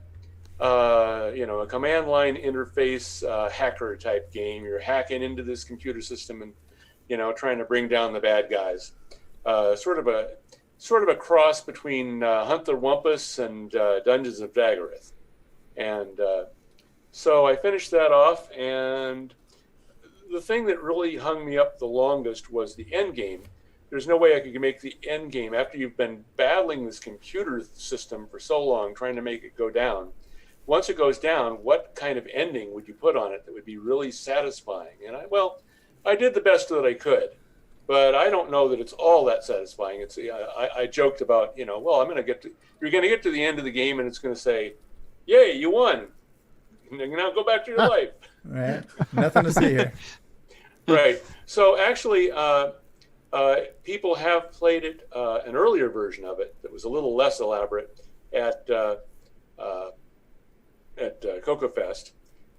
command line interface hacker type game. You're hacking into this computer system and trying to bring down the bad guys. Sort of a cross between Hunt the Wumpus and Dungeons of Daggerith. And so I finished that off, and the thing that really hung me up the longest was the end game. There's no way I could make the end game after you've been battling this computer system for so long, trying to make it go down. Once it goes down, what kind of ending would you put on it that would be really satisfying? And I did the best that I could, but I don't know that it's all that satisfying. It's I joked about, you're going to get to the end of the game and it's going to say, "Yay, you won." Now go back to your life. Right. Nothing to see here. Right. So actually, people have played it, an earlier version of it that was a little less elaborate at CoCo Fest,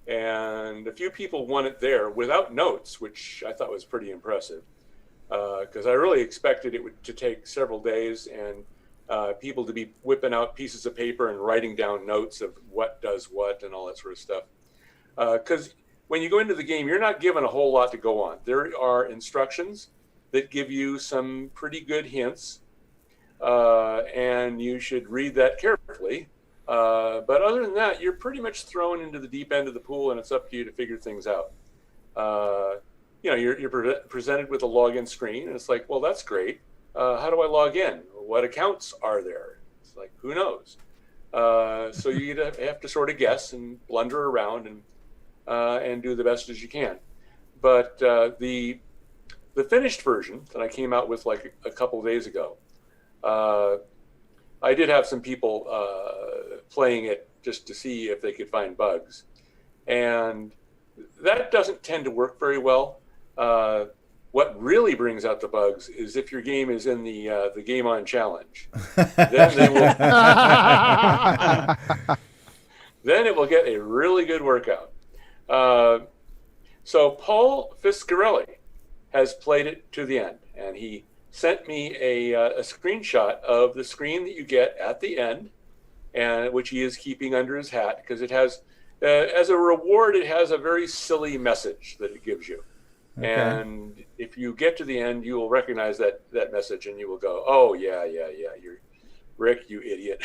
and a few people won it there without notes, which I thought was pretty impressive, because I really expected it to take several days and people to be whipping out pieces of paper and writing down notes of what does what and all that sort of stuff. Because when you go into the game, you're not given a whole lot to go on. There are instructions that give you some pretty good hints, and you should read that carefully. But other than that, you're pretty much thrown into the deep end of the pool, and it's up to you to figure things out. You're presented with a login screen, and it's like, well, that's great. How do I log in? What accounts are there? It's like, who knows? So you have to sort of guess and blunder around and do the best as you can. But the finished version that I came out with like a couple of days ago, I did have some people playing it just to see if they could find bugs, and that doesn't tend to work very well. What really brings out the bugs is if your game is in the GameON challenge. Then they will. Then it will get a really good workout. So Paul Fiscarelli has played it to the end, and he sent me a screenshot of the screen that you get at the end, and which he is keeping under his hat because it has, as a reward, it has a very silly message that it gives you. Okay. And if you get to the end, you will recognize that message, and you will go, "Oh yeah, you're Rick, you idiot."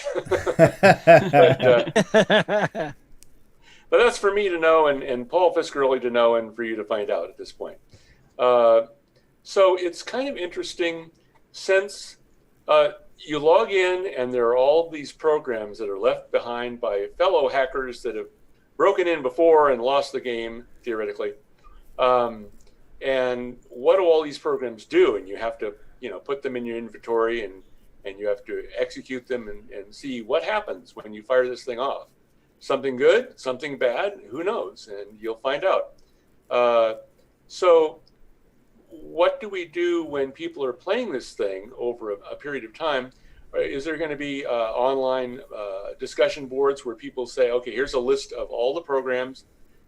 But that's for me to know, and Paul Fiscarelli to know, and for you to find out at this point. So it's kind of interesting since you log in, and there are all these programs that are left behind by fellow hackers that have broken in before and lost the game, theoretically. And what do all these programs do? And you have to, put them in your inventory, and you have to execute them and see what happens when you fire this thing off. Something good, something bad, who knows? And you'll find out. So what do we do when people are playing this thing over a period of time? Is there going to be online discussion boards where people say, okay, here's a list of all the programs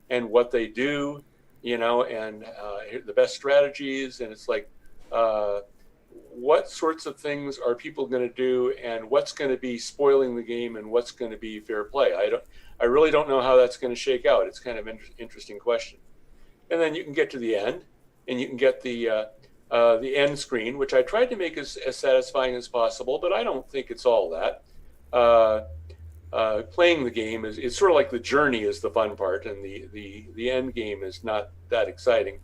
and what they do, and the best strategies? And it's like, what sorts of things are people going to do, and what's going to be spoiling the game, and what's going to be fair play? I really don't know how that's going to shake out. It's kind of interesting question. And then you can get to the end, and you can get the end screen, which I tried to make as satisfying as possible, but I don't think it's all that. Playing the game is sort of like the journey is the fun part, and the end game is not that exciting.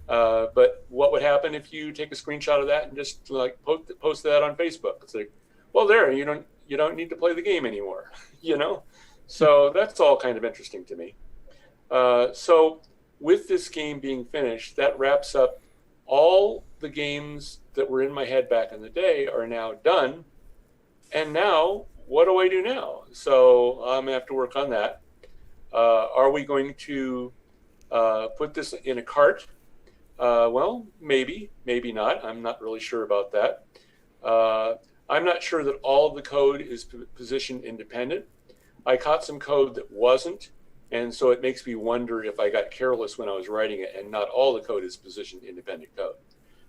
But what would happen if you take a screenshot of that and just like post that on Facebook? It's like, well, there, you don't need to play the game anymore, So that's all kind of interesting to me. So with this game being finished, that wraps up all the games that were in my head back in the day are now done. And now, what do I do now? So I'm gonna have to work on that. Are we going to put this in a cart? Well, maybe not. I'm not really sure about that. I'm not sure that all of the code is positioned independent. I caught some code that wasn't, and so it makes me wonder if I got careless when I was writing it and not all the code is positioned independent code.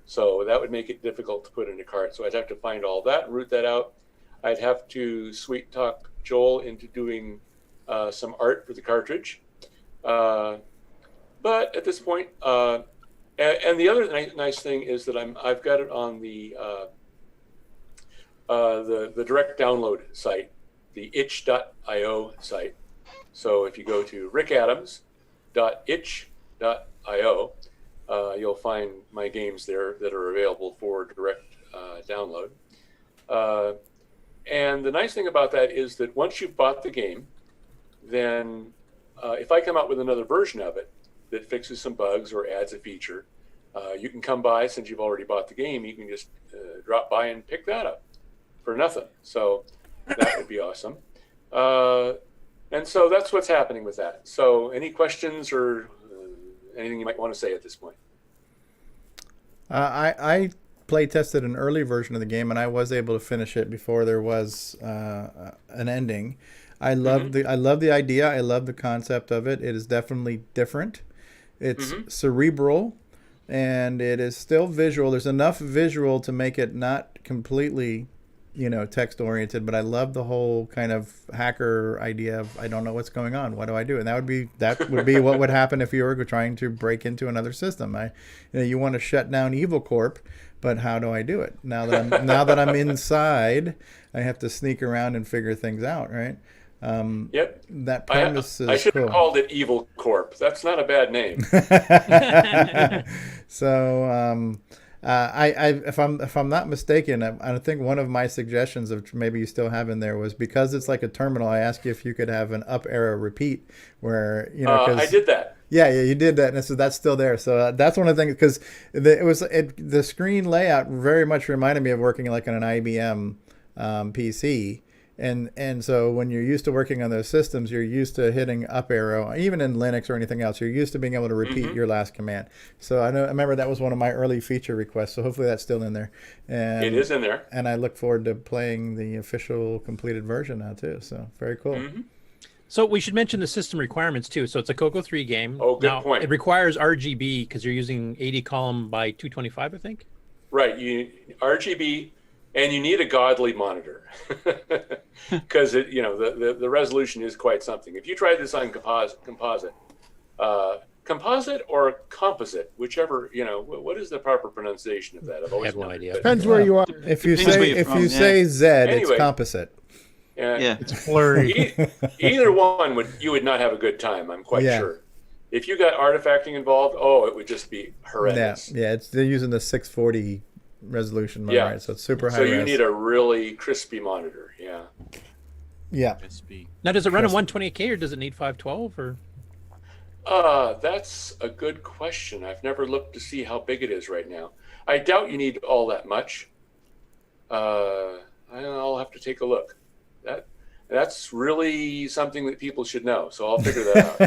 So that would make it difficult to put in a cart. So I'd have to find all that and root that out. I'd have to sweet talk Joel into doing some art for the cartridge. But at this point, and the other nice thing is that I've got it on the direct download site, the itch.io site. So if you go to rickadams.itch.io, you'll find my games there that are available for direct download. And the nice thing about that is that once you've bought the game, then if I come out with another version of it that fixes some bugs or adds a feature, you can come by. Since you've already bought the game, you can just drop by and pick that up for nothing. So that would be awesome. And so that's what's happening with that. So any questions or anything you might want to say at this point? I play tested an early version of the game, and I was able to finish it before there was an ending. I love the idea. I love the concept of it. It is definitely different. It's cerebral, and it is still visual. There's enough visual to make it not completely, text oriented. But I love the whole kind of hacker idea of I don't know what's going on. What do I do? And that would be what would happen if you were trying to break into another system. You want to shut down Evil Corp, but how do I do it? Now that I'm inside, I have to sneak around and figure things out, right? Yep. That premise I should have cool. called it Evil Corp. That's not a bad name. So, if I'm not mistaken, I think one of my suggestions of maybe you still have in there was because it's like a terminal. I asked you if you could have an up arrow repeat, where I did that. Yeah, you did that, and so that's still there. So that's one of the things because the screen layout very much reminded me of working like on an IBM PC. And so when you're used to working on those systems, you're used to hitting up arrow, even in Linux or anything else. You're used to being able to repeat your last command. So I remember that was one of my early feature requests. So hopefully that's still in there. And it is in there. And I look forward to playing the official completed version now too. So very cool. So we should mention the system requirements too. So it's a CoCo 3 game. Oh, good point. It requires RGB because you're using 80 column by 225, I think. Right. RGB. And you need a godly monitor because the resolution is quite something. If you try this on composite or composite, whichever, what is the proper pronunciation of that? I've always no idea. Depends where you are. If you say Z, anyway, it's composite. Yeah, it's blurry. Either one you would not have a good time. I'm quite sure. If you got artifacting involved, it would just be horrendous. Yeah, they're using the 640 resolution mode, right? So it's super high. So you need a really crispy monitor. Yeah. Now, does it run in 128K or does it need 512 or? That's a good question. I've never looked to see how big it is right now. I doubt you need all that much. I'll have to take a look. That's really something that people should know. So I'll figure that out.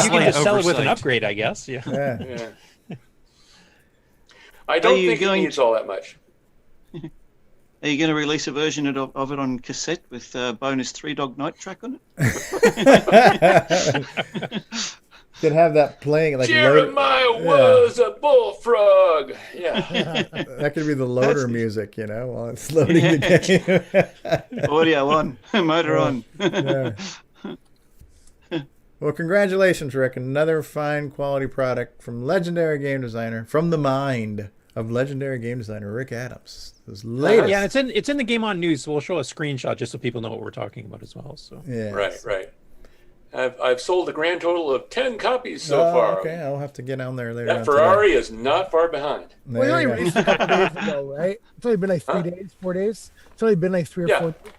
You can just sell it with an upgrade, I guess. Yeah. I don't think it needs all that much. Are you going to release a version of it on cassette with bonus 3 Dog Night track on it? Could have that playing like Jeremiah was a bullfrog. Yeah. That could be the loader music, while it's loading the game. Audio on, motor on. Yeah. Well, congratulations, Rick. Another fine quality product from legendary game designer, from the mind of legendary game designer Rick Adams. His latest. Yeah, it's in the GameON news, so we'll show a screenshot just so people know what we're talking about as well. So yeah. Right. I've sold a grand total of 10 copies so far. Okay, I'll have to get down there later. That Ferrari is not far behind. Well, it only released a couple days ago, right? It's only been like 3 days, 4 days. It's only been like 3 or 4 days.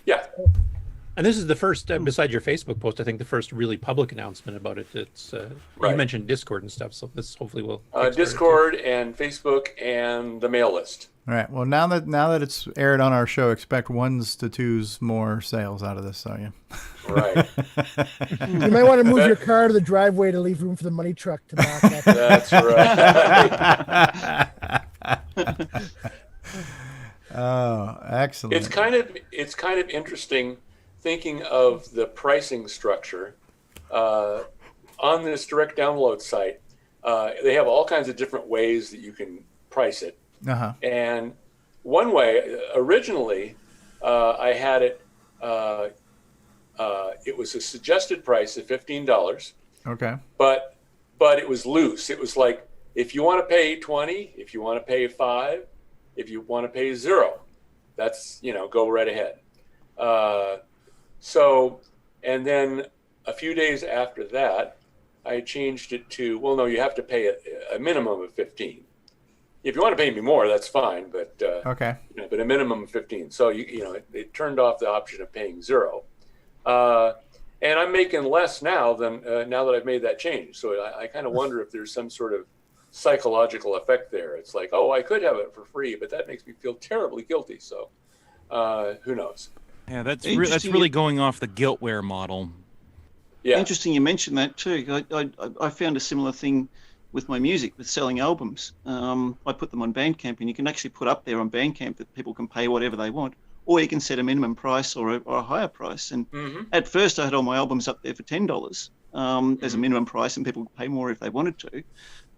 Yeah. And this is the first, besides your Facebook post, I think the first really public announcement about it. It's you mentioned Discord and stuff, so this hopefully will. Discord and Facebook and the mail list. All right. Well, now that it's aired on our show, expect 1s to 2s more sales out of this. So yeah. Right. You might want to move your car to the driveway to leave room for the money truck to back up. That's right. Oh, excellent. It's kind of interesting thinking of the pricing structure on this direct download site. They have all kinds of different ways that you can price it. And one way, originally, I had it. It was a suggested price of $15. Okay. But it was loose. It was like, if you want to pay 20, if you want to pay 5, if you want to pay 0, that's, go right ahead. So, and then a few days after that, I changed it to, well, no, you have to pay a minimum of 15. If you want to pay me more, that's fine, but okay. But a minimum of 15. So it turned off the option of paying 0. And I'm making less now than now that I've made that change. So I kind of wonder if there's some sort of psychological effect there. It's like, oh, I could have it for free, but that makes me feel terribly guilty. So who knows? Yeah, that's really going off the Guiltware model. Yeah. Interesting you mentioned that too. I found a similar thing with my music, with selling albums. I put them on Bandcamp, and you can actually put up there on Bandcamp that people can pay whatever they want, or you can set a minimum price or a higher price. And at first I had all my albums up there for $10 as a minimum price, and people could pay more if they wanted to.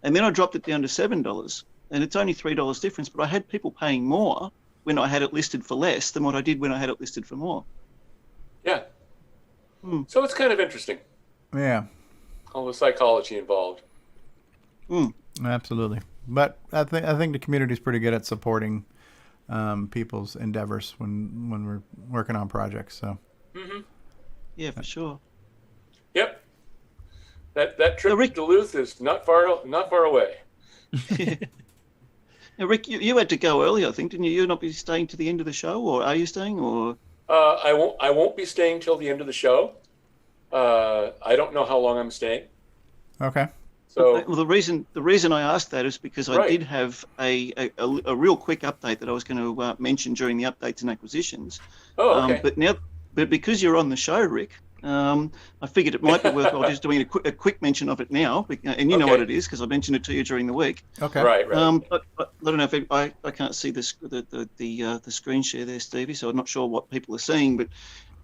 And then I dropped it down to $7, and it's only $3 difference, but I had people paying more when I had it listed for less than what I did when I had it listed for more. Yeah. So it's kind of interesting. Yeah. All the psychology involved. Absolutely. But I think the community is pretty good at supporting people's endeavors when we're working on projects. So. Yeah, for sure. Yep. That trip to Duluth is not far away. Now, Rick, you had to go early, I think, didn't you? You'll not be staying to the end of the show, or are you staying? Or I won't be staying till the end of the show. I don't know how long I'm staying. Okay. So well, the reason I asked that is because I did have a real quick update that I was going to mention during the updates and acquisitions. Oh, okay. But because you're on the show, Rick, I figured it might be worthwhile just doing a quick mention of it now, and you know what it is because I mentioned it to you during the week. Okay. Right. But I don't know if I can't see the screen share there, Stevie, so I'm not sure what people are seeing, but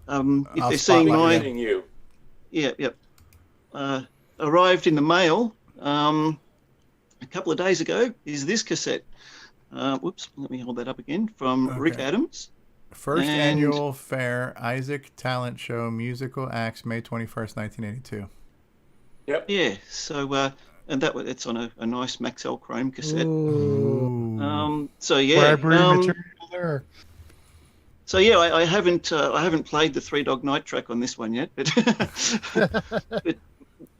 if they're seeing you. Yeah. Arrived in the mail a couple of days ago is this cassette. Whoops, let me hold that up again. From Rick Adams. First annual fair, Isaac Talent Show, musical acts, May 21st, 1982. Yep. Yeah. So and it's on a nice Maxell Chrome cassette. Ooh. So yeah. Library material there. So yeah, I haven't played the Three Dog Night track on this one yet, but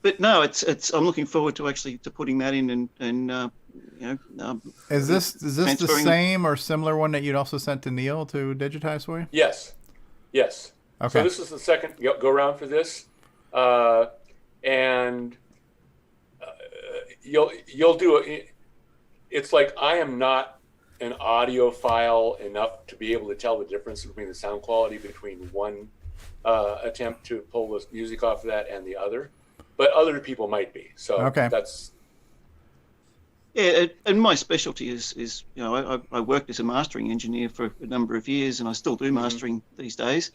but no, it's I'm looking forward to putting that in and Is this the same or similar one that you'd also sent to Neil to digitize for you? Yes. Okay. So this is the second go around for this, and you'll do it. It's like I am not an audiophile enough to be able to tell the difference between the sound quality between one attempt to pull the music off of that and the other, but other people might be. So that's. Yeah, and my specialty is I worked as a mastering engineer for a number of years, and I still do mastering these days.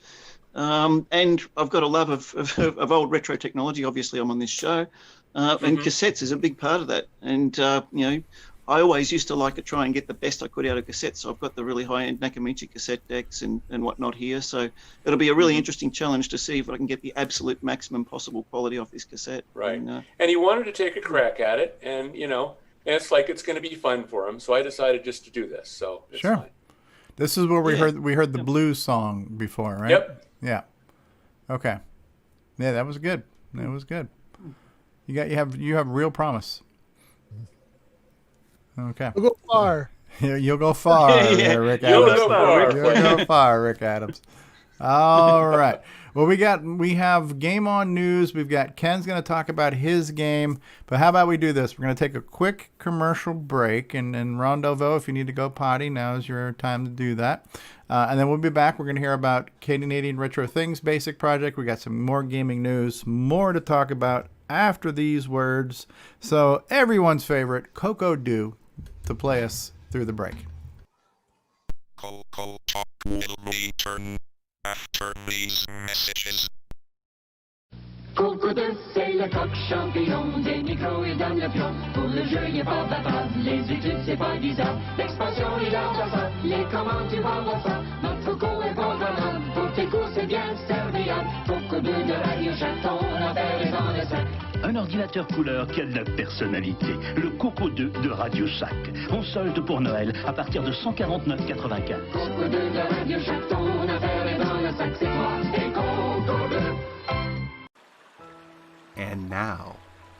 And I've got a love of old retro technology. Obviously, I'm on this show, and cassettes is a big part of that. And I always used to like to try and get the best I could out of cassettes. So I've got the really high-end Nakamichi cassette decks and whatnot here. So it'll be a really interesting challenge to see if I can get the absolute maximum possible quality off this cassette. Right. And he wanted to take a crack at it, and and it's like it's going to be fun for him. So I decided just to do this. So it's fine. This is where we heard the blues song before, right? Yep. Yeah. Okay. Yeah, that was good. That was good. You have real promise. Okay. You'll go far. You'll go far, Rick Adams. You'll go far, Rick Adams. All right. Well, we have GameON news. We've got Ken's going to talk about his game. But how about we do this? We're going to take a quick commercial break. And Ron Delvaux, if you need to go potty, now is your time to do that. And then we'll be back. We're going to hear about Canadian Retro Things Basic Project. We got some more gaming news, more to talk about after these words. So everyone's favorite, CoCo Do, to play us through the break. CoCoTALK will return after these messages. CoCo 2, c'est le coq champignon, des micros et dans le pion. Pour le jeu, il est pas bavard, les études, c'est pas bizarre. L'expansion, il a ça, les commandes, tu vas voir ça. Notre CoCo est bon bonhomme, pour tes cours, c'est bien serviable. CoCo 2 de Radio Chaton, l'affaire est dans le sac. Un ordinateur couleur, quelle personnalité. Le CoCo 2 de Radio Shack. En solde pour Noël à partir de 149,95. CoCo 2 de Radio Shack, ton affaire est dans le sac, c'est toi et CoCo 2. And now,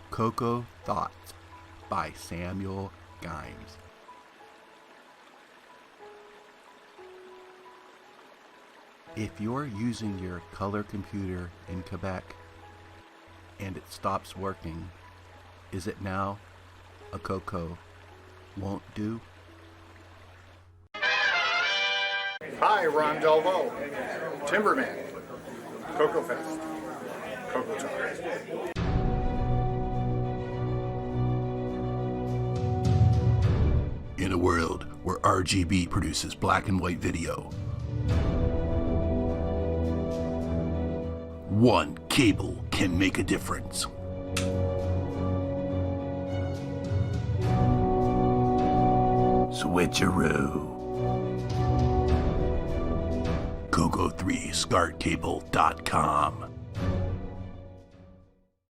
CoCo Thoughts by Samuel Gimes. If you're using your color computer in Quebec and it stops working, is it now a CoCo won't do? Hi, Ron Delvo, Timberman, Coco Fest, CoCoTALK. In a world where RGB produces black and white video, one cable can make a difference. Switcheroo. CoCo3ScartCable.com.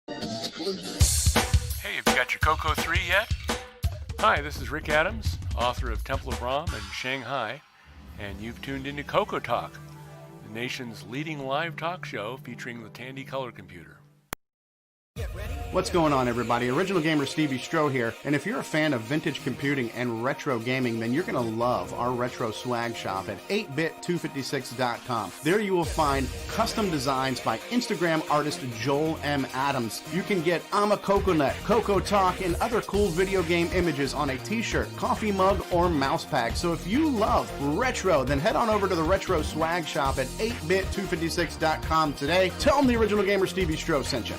Hey, have you got your CoCo 3 yet? Hi, this is Rick Adams, author of Temple of Ram and Shanghai, and you've tuned into CoCoTALK, the nation's leading live talk show featuring the Tandy color computer. What's going on, everybody? Original Gamer CoCoTALK here, and if you're a fan of vintage computing and retro gaming, then you're going to love our retro swag shop at 8bit256.com. There you will find custom designs by Instagram artist Joel M. Adams. You can get I'm a Coconut, CoCoTALK, and other cool video game images on a t-shirt, coffee mug, or mouse pad. So if you love retro, then head on over to the retro swag shop at 8bit256.com today. Tell them the Original Gamer CoCoTALK sent you.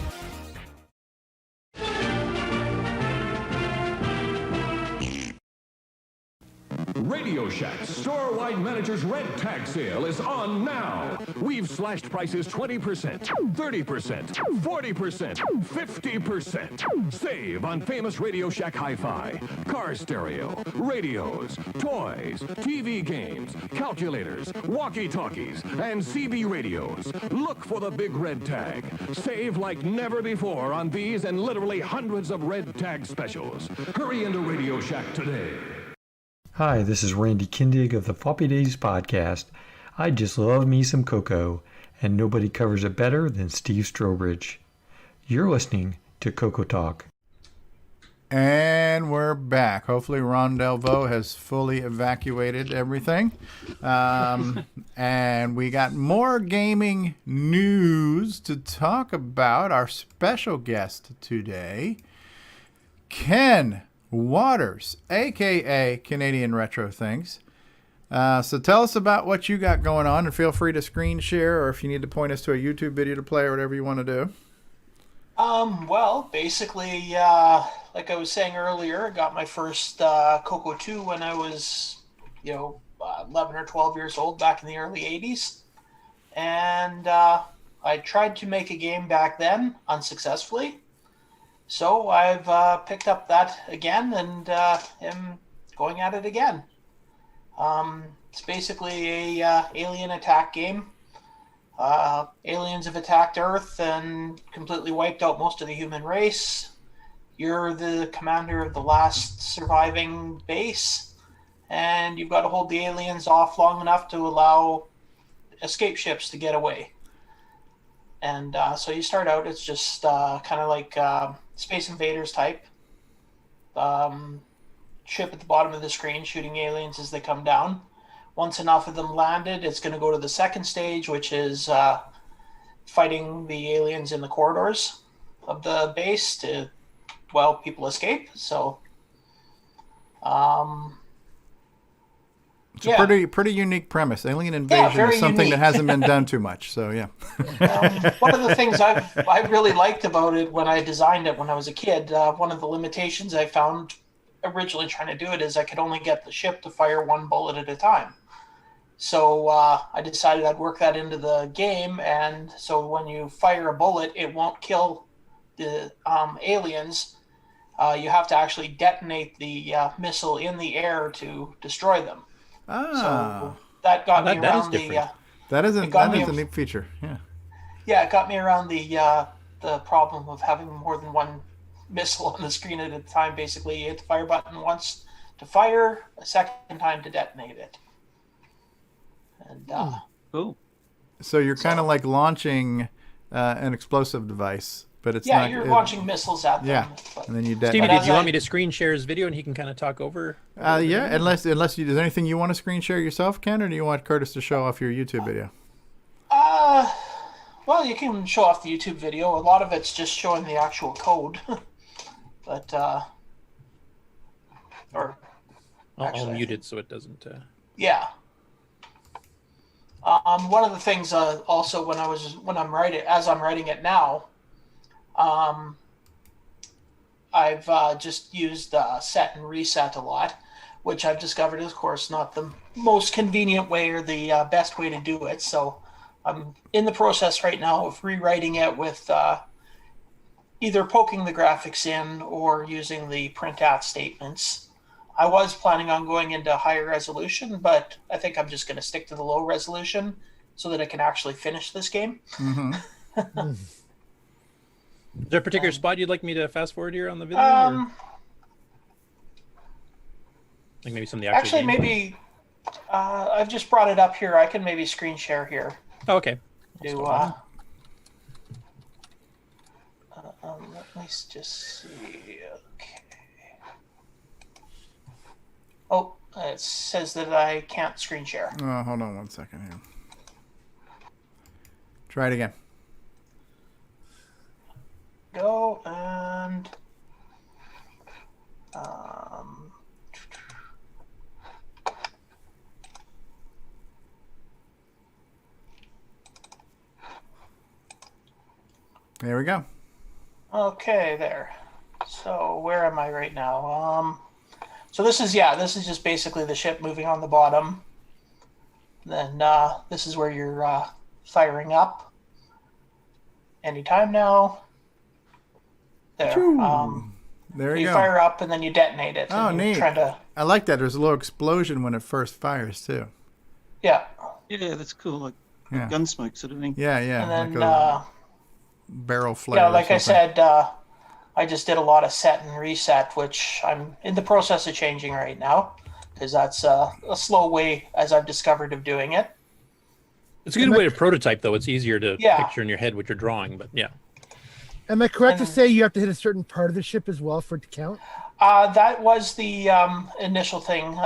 Radio Shack's store-wide manager's red tag sale is on now. We've slashed prices 20%, 30%, 40%, 50%. Save on famous Radio Shack hi-fi, car stereo, radios, toys, TV games, calculators, walkie-talkies, and CB radios. Look for the big red tag. Save like never before on these and literally hundreds of red tag specials. Hurry into Radio Shack today. Hi, this is Randy Kindig of the Floppy Days podcast. I just love me some Coco, and nobody covers it better than Steve Strobridge. You're listening to CoCoTALK. And we're back. Hopefully Ron Delvo has fully evacuated everything. And we got more gaming news to talk about. Our special guest today, Ken Waters, aka Canadian Retro Things. So tell us about what you got going on, and feel free to screen share, or if you need to point us to a YouTube video to play, or whatever you want to do. Well, basically, like I was saying earlier, I got my first CoCo 2 when I was, 11 or 12 years old back in the early 80s. And I tried to make a game back then unsuccessfully. So I've picked up that again and am going at it again. It's basically a alien attack game. Aliens have attacked Earth and completely wiped out most of the human race. You're the commander of the last surviving base, and you've got to hold the aliens off long enough to allow escape ships to get away. And so you start out, it's just kind of like Space Invaders type. Ship at the bottom of the screen shooting aliens as they come down. Once enough of them landed, it's going to go to the second stage, which is fighting the aliens in the corridors of the base to, people escape. So, it's a pretty unique premise. Alien invasion is something that hasn't been done too much. So yeah. One of the things I really liked about it when I designed it when I was a kid, one of the limitations I found originally trying to do it is I could only get the ship to fire one bullet at a time. So I decided I'd work that into the game, and so when you fire a bullet, it won't kill the aliens. You have to actually detonate the missile in the air to destroy them. So that got me around that is a neat feature. Yeah. Yeah, it got me around the problem of having more than one missile on the screen at a time. Basically, you hit the fire button once to fire, a second time to detonate it. And cool. So you're kind of like launching an explosive device, but it's not. You're launching missiles at them. Yeah, and then you detonate. Stevie, did you want me to screen share his video and he can kind of talk over? Yeah, unless is there anything you want to screen share yourself, Ken, or do you want Curtis to show off your YouTube video? Well, you can show off the YouTube video. A lot of it's just showing the actual code. But I'll mute it so it doesn't. Yeah. One of the things also when I'm writing it now, I've just used set and reset a lot, which I've discovered is, of course, not the most convenient way or the best way to do it. So I'm in the process right now of rewriting it with either poking the graphics in or using the print-at statements. I was planning on going into higher resolution, but I think I'm just going to stick to the low resolution so that I can actually finish this game. Mm-hmm. Is there a particular spot you'd like me to fast forward here on the video? Or? Like maybe some of the actual gameplay? Maybe I've just brought it up here. I can maybe screen share here. Oh, okay. Let me just see. Okay. Oh, it says that I can't screen share. Hold on 1 second here. Try it again. Go and there we go. Okay, there. So where am I right now? So this is just basically the ship moving on the bottom. Then this is where you're firing up. Anytime now. There. There you go. You fire up and then you detonate it. Oh, neat. I like that. There's a little explosion when it first fires too. Yeah. Yeah, that's cool. Like Yeah. gun smoke sort of thing. Yeah, yeah. And then like a barrel flare. yeah, or like I something. said, I just did a lot of set and reset, which I'm in the process of changing right now, because that's a slow way, as I've discovered, of doing it. It's a good way to prototype, though. It's easier to Yeah. picture in your head what you're drawing, but yeah. Am I correct to say you have to hit a certain part of the ship as well for it to count? That was the initial thing.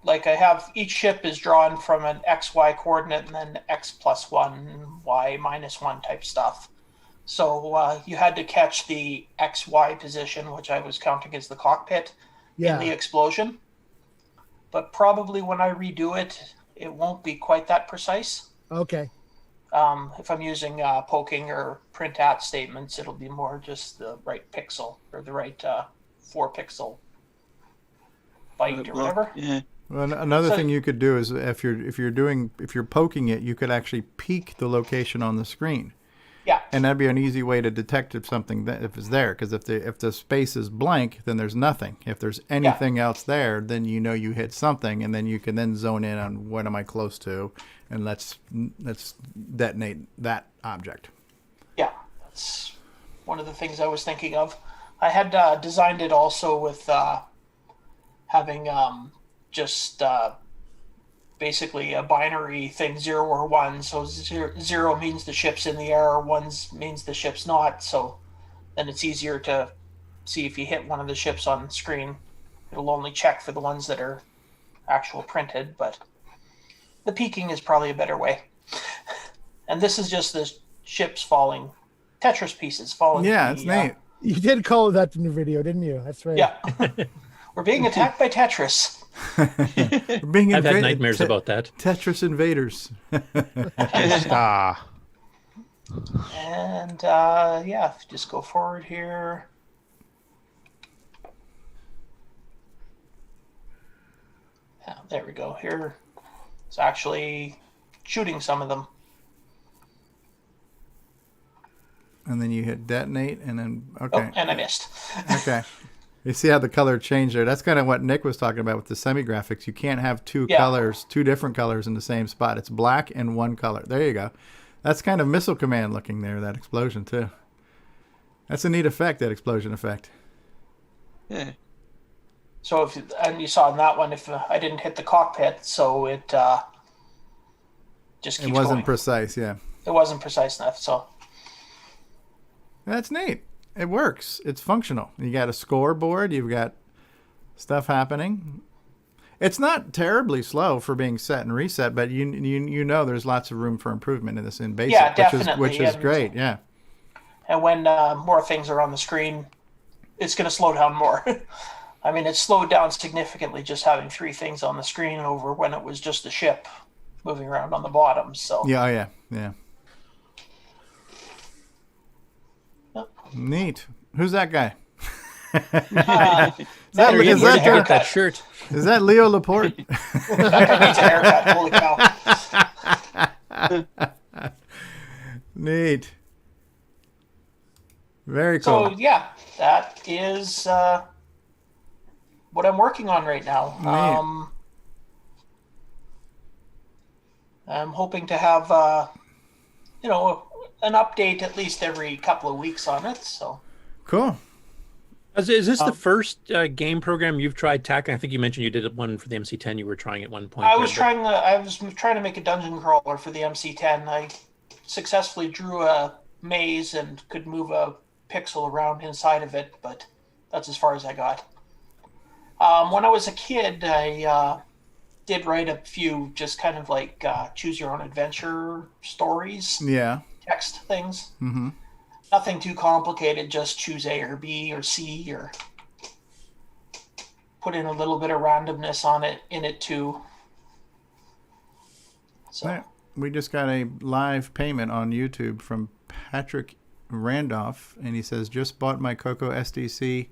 Like I have each ship is drawn from an XY coordinate and then X+1, Y -1 type stuff. So you had to catch the XY position, which I was counting as the cockpit, in the explosion. But probably when I redo it, it won't be quite that precise. Okay. If I'm using poking or print-at statements, it'll be more just the right pixel or the right 4-pixel byte or whatever. Yeah. Well, another thing you could do is if you're poking it, you could actually peek the location on the screen. Yeah. And that'd be an easy way to detect if it's there, because if the space is blank, then there's nothing. If there's anything else there, then you know you hit something, and then you can then zone in on what am I close to, and let's detonate that object. Yeah, that's one of the things I was thinking of. I had designed it also with having just basically a binary thing, 0 or 1. So 0 means the ship's in the air, 1 means the ship's not. So then it's easier to see if you hit one of the ships on screen. It'll only check for the ones that are actual printed, but the peeking is probably a better way. And this is just the ships falling, Tetris pieces falling. Yeah, it's neat. You did call it that in your video, didn't you? That's right. Yeah. We're being attacked by Tetris. I've had nightmares about that. Tetris invaders. And just go forward here. Yeah, there we go. Here it's actually shooting some of them. And then you hit detonate, and then okay. Oh, and I missed. Okay. You see how the color changed there? That's kind of what Nick was talking about with the semi-graphics. You can't have two different colors in the same spot. It's black and one color. There you go. That's kind of Missile Command looking there, that explosion too. That's a neat effect, that explosion effect. Yeah. So and you saw in that one, if I didn't hit the cockpit, so it just keeps It wasn't going. precise, yeah. It wasn't precise enough, so. That's neat. It works. It's functional. You got a scoreboard. You've got stuff happening. It's not terribly slow for being set and reset, but you know there's lots of room for improvement in this in basic, Yeah, definitely. which is great. Yeah. And when more things are on the screen, it's going to slow down more. I mean, it slowed down significantly just having 3 things on the screen over when it was just a ship moving around on the bottom. So Yeah, yeah. Yep. Neat. Who's that guy? Where did you get that shirt? Is that Leo Laporte? That guy needs a haircut. Holy cow. Neat. Very cool. So yeah, that is what I'm working on right now. I'm hoping to have an update at least every couple of weeks on it. So cool. Is this the first game program you've tried tackling? I think you mentioned you did one for the MC10. You were trying at one point. I was trying to make a dungeon crawler for the MC10. I successfully drew a maze and could move a pixel around inside of it, but that's as far as I got. When I was a kid, I did write a few just kind of like choose your own adventure stories. Yeah. Text things. Mm-hmm. Nothing too complicated, just choose A or B or C or put in a little bit of randomness in it too. So right. We just got a live payment on YouTube from Patrick Randolph, and he says, just bought my CoCo SDC.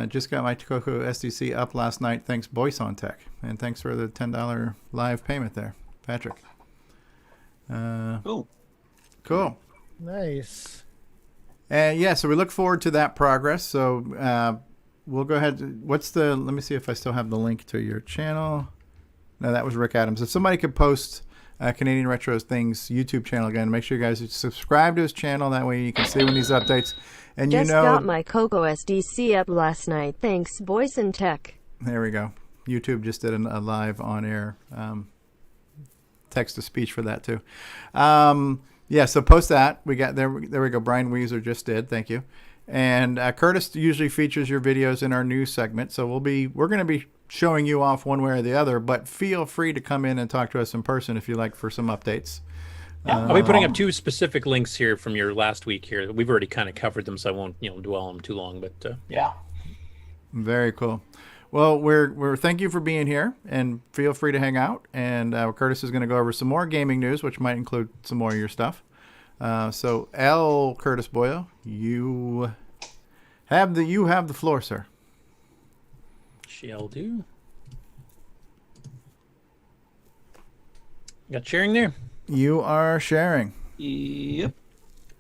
Just got my CoCo SDC up last night. Thanks, Boyson Tech. And thanks for the $10 live payment there, Patrick. Cool. Nice. And yeah, so we look forward to that progress. So we'll go ahead. Let me see if I still have the link to your channel. No, that was Rick Adams. If somebody could post Canadian Retro Things YouTube channel again, make sure you guys subscribe to his channel. That way you can see when these updates. And Just got my CoCo SDC up last night. Thanks, Boyson Tech. There we go. YouTube just did a live on-air text-to-speech for that too. Yeah, so post that. We got there we go. Brian Weezer just did. Thank you. And Curtis usually features your videos in our news segment, so we're going to be showing you off one way or the other. But feel free to come in and talk to us in person if you like for some updates. I'll be putting up two specific links here from your last week here. We've already kind of covered them, so I won't dwell on them too long. But yeah, very cool. Well, we're thank you for being here, and feel free to hang out. And Curtis is going to go over some more gaming news, which might include some more of your stuff. So, L. Curtis Boyle, you have the floor, sir. Shall do. Got sharing there. You are sharing. Yep.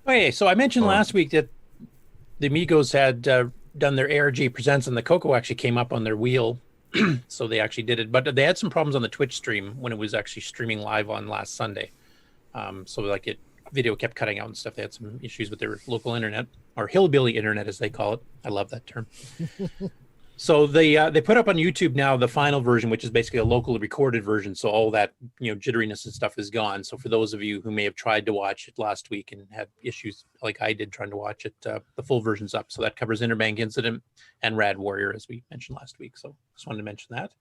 Okay, so I mentioned last week that the Amigos had done their ARG Presents, and the CoCo actually came up on their wheel, so they actually did it. But they had some problems on the Twitch stream when it was actually streaming live on last Sunday. So video kept cutting out and stuff. They had some issues with their local internet, or hillbilly internet as they call it. I love that term. So they put up on YouTube now the final version, which is basically a locally recorded version. So all that jitteriness and stuff is gone. So for those of you who may have tried to watch it last week and had issues like I did trying to watch it, the full version's up. So that covers Interbank Incident and Rad Warrior, as we mentioned last week. So just wanted to mention that.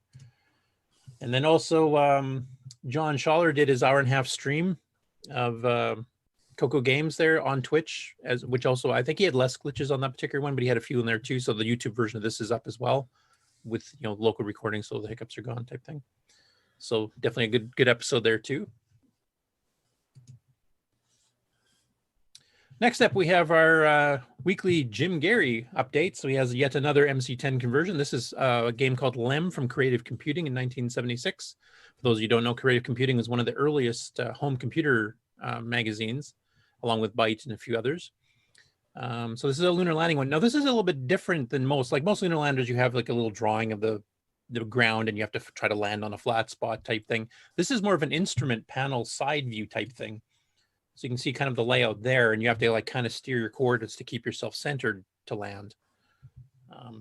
And then also John Schaller did his hour-and-a-half stream of CoCo Games there on Twitch, which also I think he had less glitches on that particular one, but he had a few in there too. So the YouTube version of this is up as well, with local recording, so the hiccups are gone type thing. So definitely a good episode there too. Next up, we have our weekly Jim Gary update. So he has yet another MC10 conversion. This is a game called Lem from Creative Computing in 1976. For those of you who don't know, Creative Computing was one of the earliest home computer magazines, along with Byte and a few others. So this is a lunar landing one. Now this is a little bit different than most. Like most lunar landers, you have like a little drawing of the ground and you have to try to land on a flat spot type thing. This is more of an instrument panel side view type thing. So you can see kind of the layout there, and you have to like kind of steer your coordinates to keep yourself centered to land.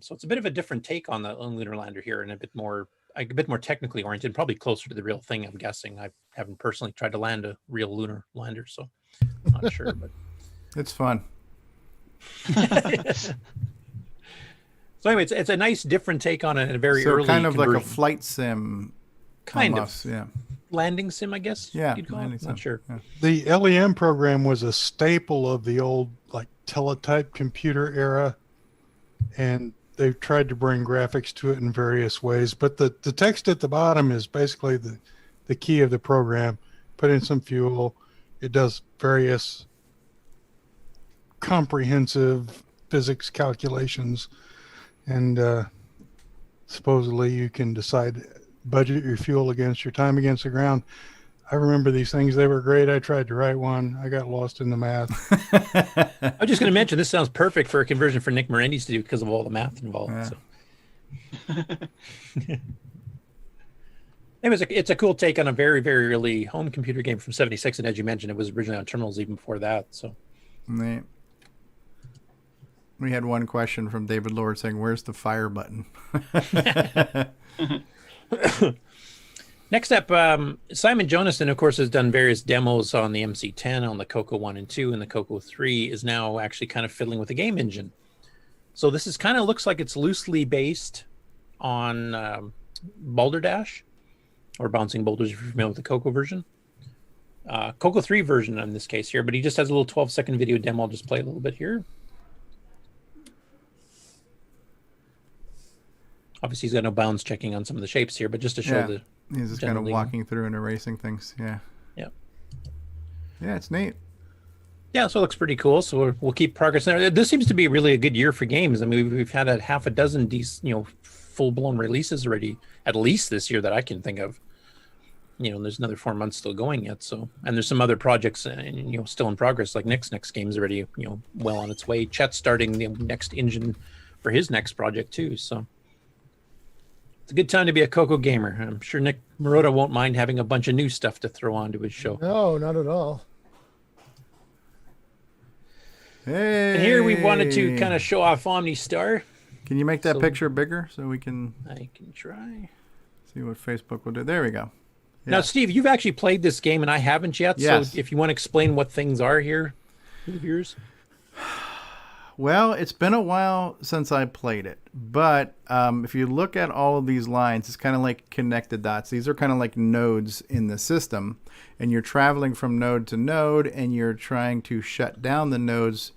So it's a bit of a different take on the lunar lander here, and a bit more technically oriented, probably closer to the real thing, I'm guessing. I haven't personally tried to land a real lunar lander, so I'm not sure, but it's fun. So anyway, it's a nice different take on it, and a very early kind of conversion. like a flight sim. Kind almost, of. Yeah. Landing sim, I guess. Yeah. You'd call it. Not sure. Yeah. The LEM program was a staple of the old like teletype computer era, and they've tried to bring graphics to it in various ways. But the text at the bottom is basically the key of the program, put in some fuel. It does various comprehensive physics calculations, and supposedly you can budget your fuel against your time against the ground. I remember these things. They were great. I tried to write one. I got lost in the math. I was just going to mention, this sounds perfect for a conversion for Nick Morendis to do because of all the math involved. Yeah. So. It's a cool take on a very, very early home computer game from '76, and as you mentioned, it was originally on terminals even before that. So, we had one question from David Lord saying, "Where's the fire button?" Next up, Simon Jonasson, of course, has done various demos on the MC10, on the CoCo 1 and 2, and the CoCo 3 is now actually kind of fiddling with the game engine. So this is kind of looks like it's loosely based on Balderdash, or Bouncing Boulders, if you're familiar with the CoCo version. CoCo 3 version in this case here, but he just has a little 12-second video demo. I'll just play a little bit here. Obviously, he's got no bounds checking on some of the shapes here, but just to show the... He's just kind of walking through and erasing things. Yeah. Yeah. Yeah, it's neat. Yeah, so it looks pretty cool. So we'll keep progress there. This seems to be really a good year for games. I mean, we've had half a dozen full-blown releases already, at least this year that I can think of. There's another 4 months still going yet. So, and there's some other projects, still in progress. Like Nick's next game's already, well on its way. Chet's starting the next engine for his next project too. So. It's a good time to be a CoCo gamer. I'm sure Nick Marotta won't mind having a bunch of new stuff to throw onto his show. No, not at all. Hey. And here we wanted to kind of show off OmniStar. Can you make that picture bigger so we can... I can try. See what Facebook will do. There we go. Yeah. Now, Steve, you've actually played this game and I haven't yet. Yes. So if you want to explain what things are here for the viewers. Well, it's been a while since I played it, but if you look at all of these lines, it's kind of like connected dots. These are kind of like nodes in the system, and you're traveling from node to node, and you're trying to shut down the nodes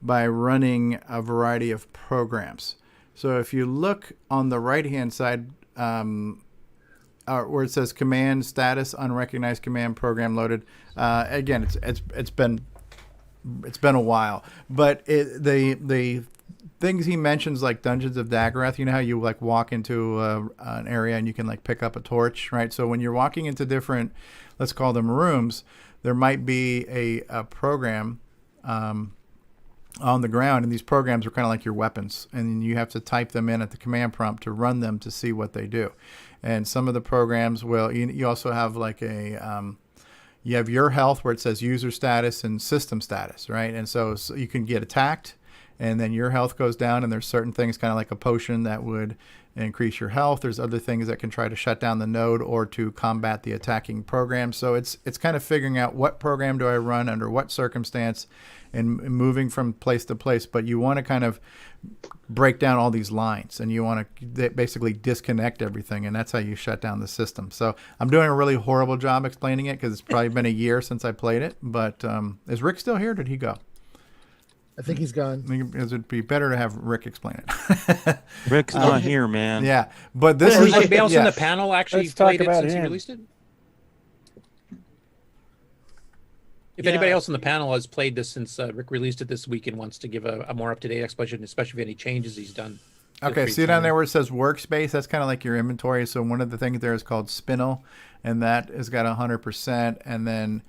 by running a variety of programs. So if you look on the right-hand side, where it says command status, unrecognized command program loaded, again, it's been a while, but the things he mentions, like Dungeons of Daggerath, you know how you like walk into an area and you can like pick up a torch, right? So when you're walking into different, let's call them rooms, there might be a program on the ground, and these programs are kind of like your weapons, and you have to type them in at the command prompt to run them to see what they do. And some of the programs will, you also have like you have your health where it says user status and system status, right? And so you can get attacked, and then your health goes down, and there's certain things, kind of like a potion, that would increase your health. There's other things that can try to shut down the node or to combat the attacking program. So it's kind of figuring out what program do I run under what circumstance, and moving from place to place. But you want to kind of break down all these lines, and you want to basically disconnect everything, and that's how you shut down the system. So I'm doing a really horrible job explaining it because it's probably been a year since I played it. But is Rick still here? Did he go? I think he's gone. It would be better to have Rick explain it. Rick's not here, man. Yeah, but this is anybody else in the panel actually played it since you released it? If anybody else on the panel has played this since Rick released it this week and wants to give a more up-to-date explanation, especially if any changes he's done. Okay, see down there where it says workspace? That's kind of like your inventory. So one of the things there is called Spinel, and that has got 100%. And then,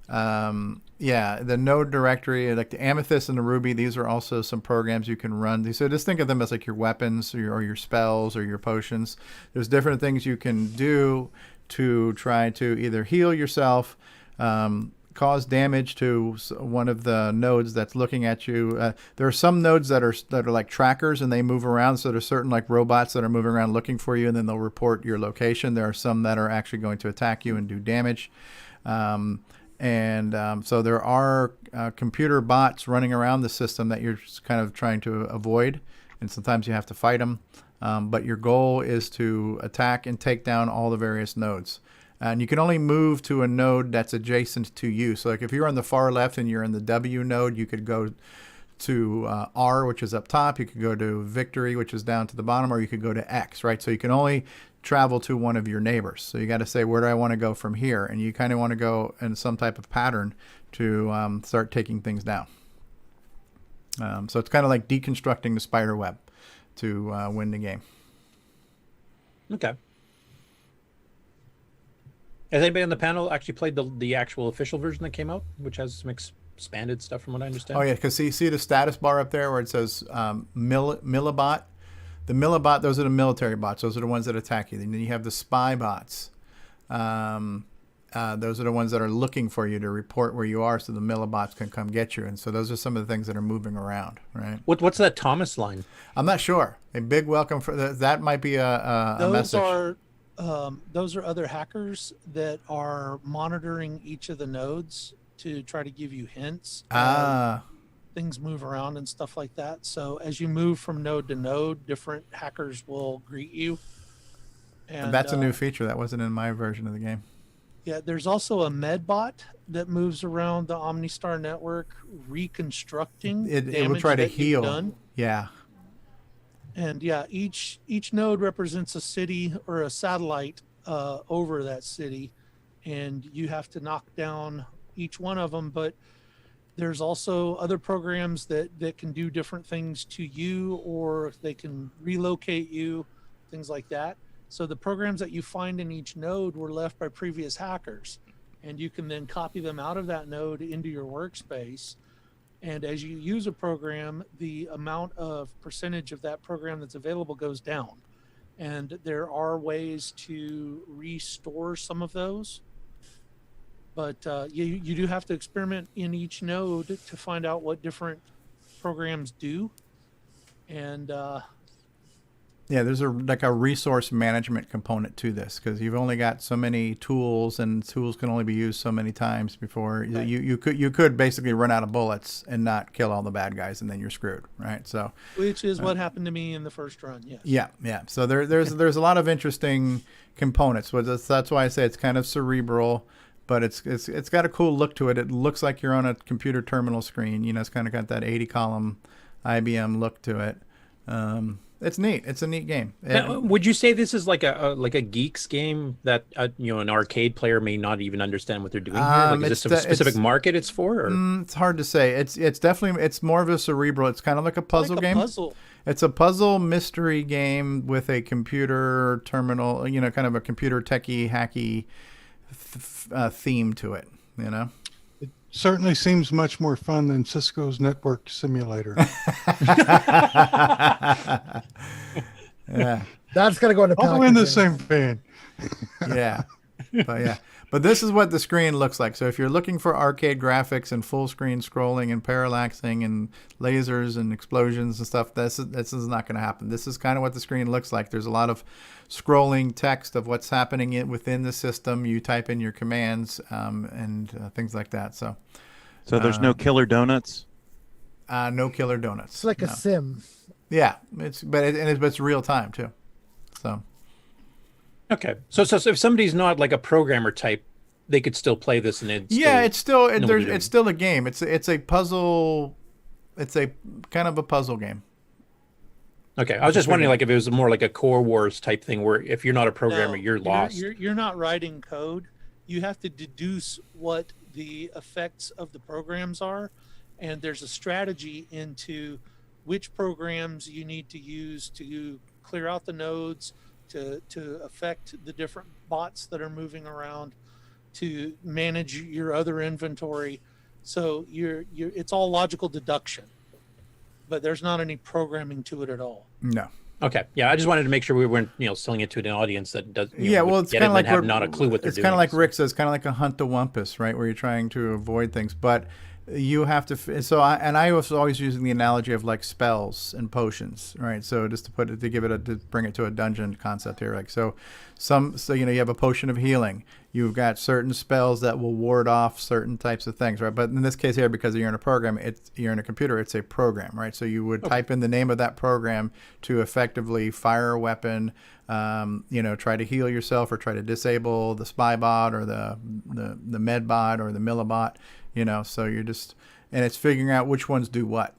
the node directory, like the Amethyst and the Ruby, these are also some programs you can run. So just think of them as like your weapons or your spells or your potions. There's different things you can do to try to either heal yourself, cause damage to one of the nodes that's looking at you. There are some nodes that are like trackers, and they move around. So there's certain like robots that are moving around looking for you, and then they'll report your location. There are some that are actually going to attack you and do damage. So there are computer bots running around the system that you're just kind of trying to avoid, and sometimes you have to fight them. But your goal is to attack and take down all the various nodes. And you can only move to a node that's adjacent to you. So like if you're on the far left and you're in the W node, you could go to R, which is up top. You could go to victory, which is down to the bottom, or you could go to X, right? So you can only travel to one of your neighbors. So you got to say, where do I want to go from here? And you kind of want to go in some type of pattern to start taking things down. So it's kind of like deconstructing the spider web to win the game. Okay. Has anybody on the panel actually played the actual official version that came out, which has some expanded stuff from what I understand? Oh, yeah, because see the status bar up there where it says Millibot? The Millibot, those are the military bots. Those are the ones that attack you. And then you have the spy bots. Those are the ones that are looking for you to report where you are so the Millibots can come get you. And so those are some of the things that are moving around, right? What's that Thomas line? I'm not sure. A big welcome for that might be a message. Those are other hackers that are monitoring each of the nodes to try to give you hints. Things move around and stuff like that. So as you move from node to node, different hackers will greet you. And that's a new feature that wasn't in my version of the game. Yeah, there's also a medbot that moves around the OmniStar network, reconstructing. It will try to heal. Done. Yeah. And yeah, each node represents a city or a satellite over that city, and you have to knock down each one of them. But there's also other programs that can do different things to you, or they can relocate you, things like that. So the programs that you find in each node were left by previous hackers, and you can then copy them out of that node into your workspace. And as you use a program, the amount of percentage of that program that's available goes down. And there are ways to restore some of those. But you do have to experiment in each node to find out what different programs do. And yeah, there's a resource management component to this because you've only got so many tools, and tools can only be used so many times before you could basically run out of bullets and not kill all the bad guys, and then you're screwed, right? So, which is what happened to me in the first run. Yes. Yeah. So there's a lot of interesting components. That's why I say it's kind of cerebral, but it's got a cool look to it. It looks like you're on a computer terminal screen. You know, it's kind of got that 80-column IBM look to it. It's neat. It's a neat game. Now, would you say this is like a geeks game that an arcade player may not even understand what they're doing here? Like, is this a specific market it's for? Or? It's hard to say. It's definitely more of a cerebral. It's kind of like a puzzle game. Puzzle. It's a puzzle mystery game with a computer terminal. Kind of a computer techie hacky theme to it. It certainly seems much more fun than Cisco's Network Simulator. Yeah, that's gonna go into. All in the same vein. Yeah, but this is what the screen looks like. So if you're looking for arcade graphics and full screen scrolling and parallaxing and lasers and explosions and stuff, this is not going to happen. This is kind of what the screen looks like. There's a lot of scrolling text of what's happening within the system. You type in your commands and things like that. So there's no killer donuts. No killer donuts. It's like a sim. Yeah, it's real time too. So. Okay, so if somebody's not like a programmer type, they could still play this, and it's still a game. It's a puzzle. It's a kind of a puzzle game. Okay, I was just wondering, like, if it was more like a Core Wars type thing, where if you're not a programmer, you're lost. You're not writing code. You have to deduce what the effects of the programs are, and there's a strategy into which programs you need to use to clear out the nodes, to affect the different bots that are moving around, to manage your other inventory. So it's all logical deduction, but there's not any programming to it at all. No. Okay. Yeah, I just wanted to make sure we weren't, selling it to an audience that does. It's kind of like have not a clue what they're doing. It's kind of like Rick says, kind of like a hunt the wumpus, right? Where you're trying to avoid things, but you have to. I was always using the analogy of like spells and potions, right? So just to bring it to a dungeon concept here, like you have a potion of healing. You've got certain spells that will ward off certain types of things, right? But in this case here, because you're in a program, you're in a computer, it's a program, right? So you would type in the name of that program to effectively fire a weapon, try to heal yourself or try to disable the spy bot or the med bot or the millibot, so you're just, and it's figuring out which ones do what.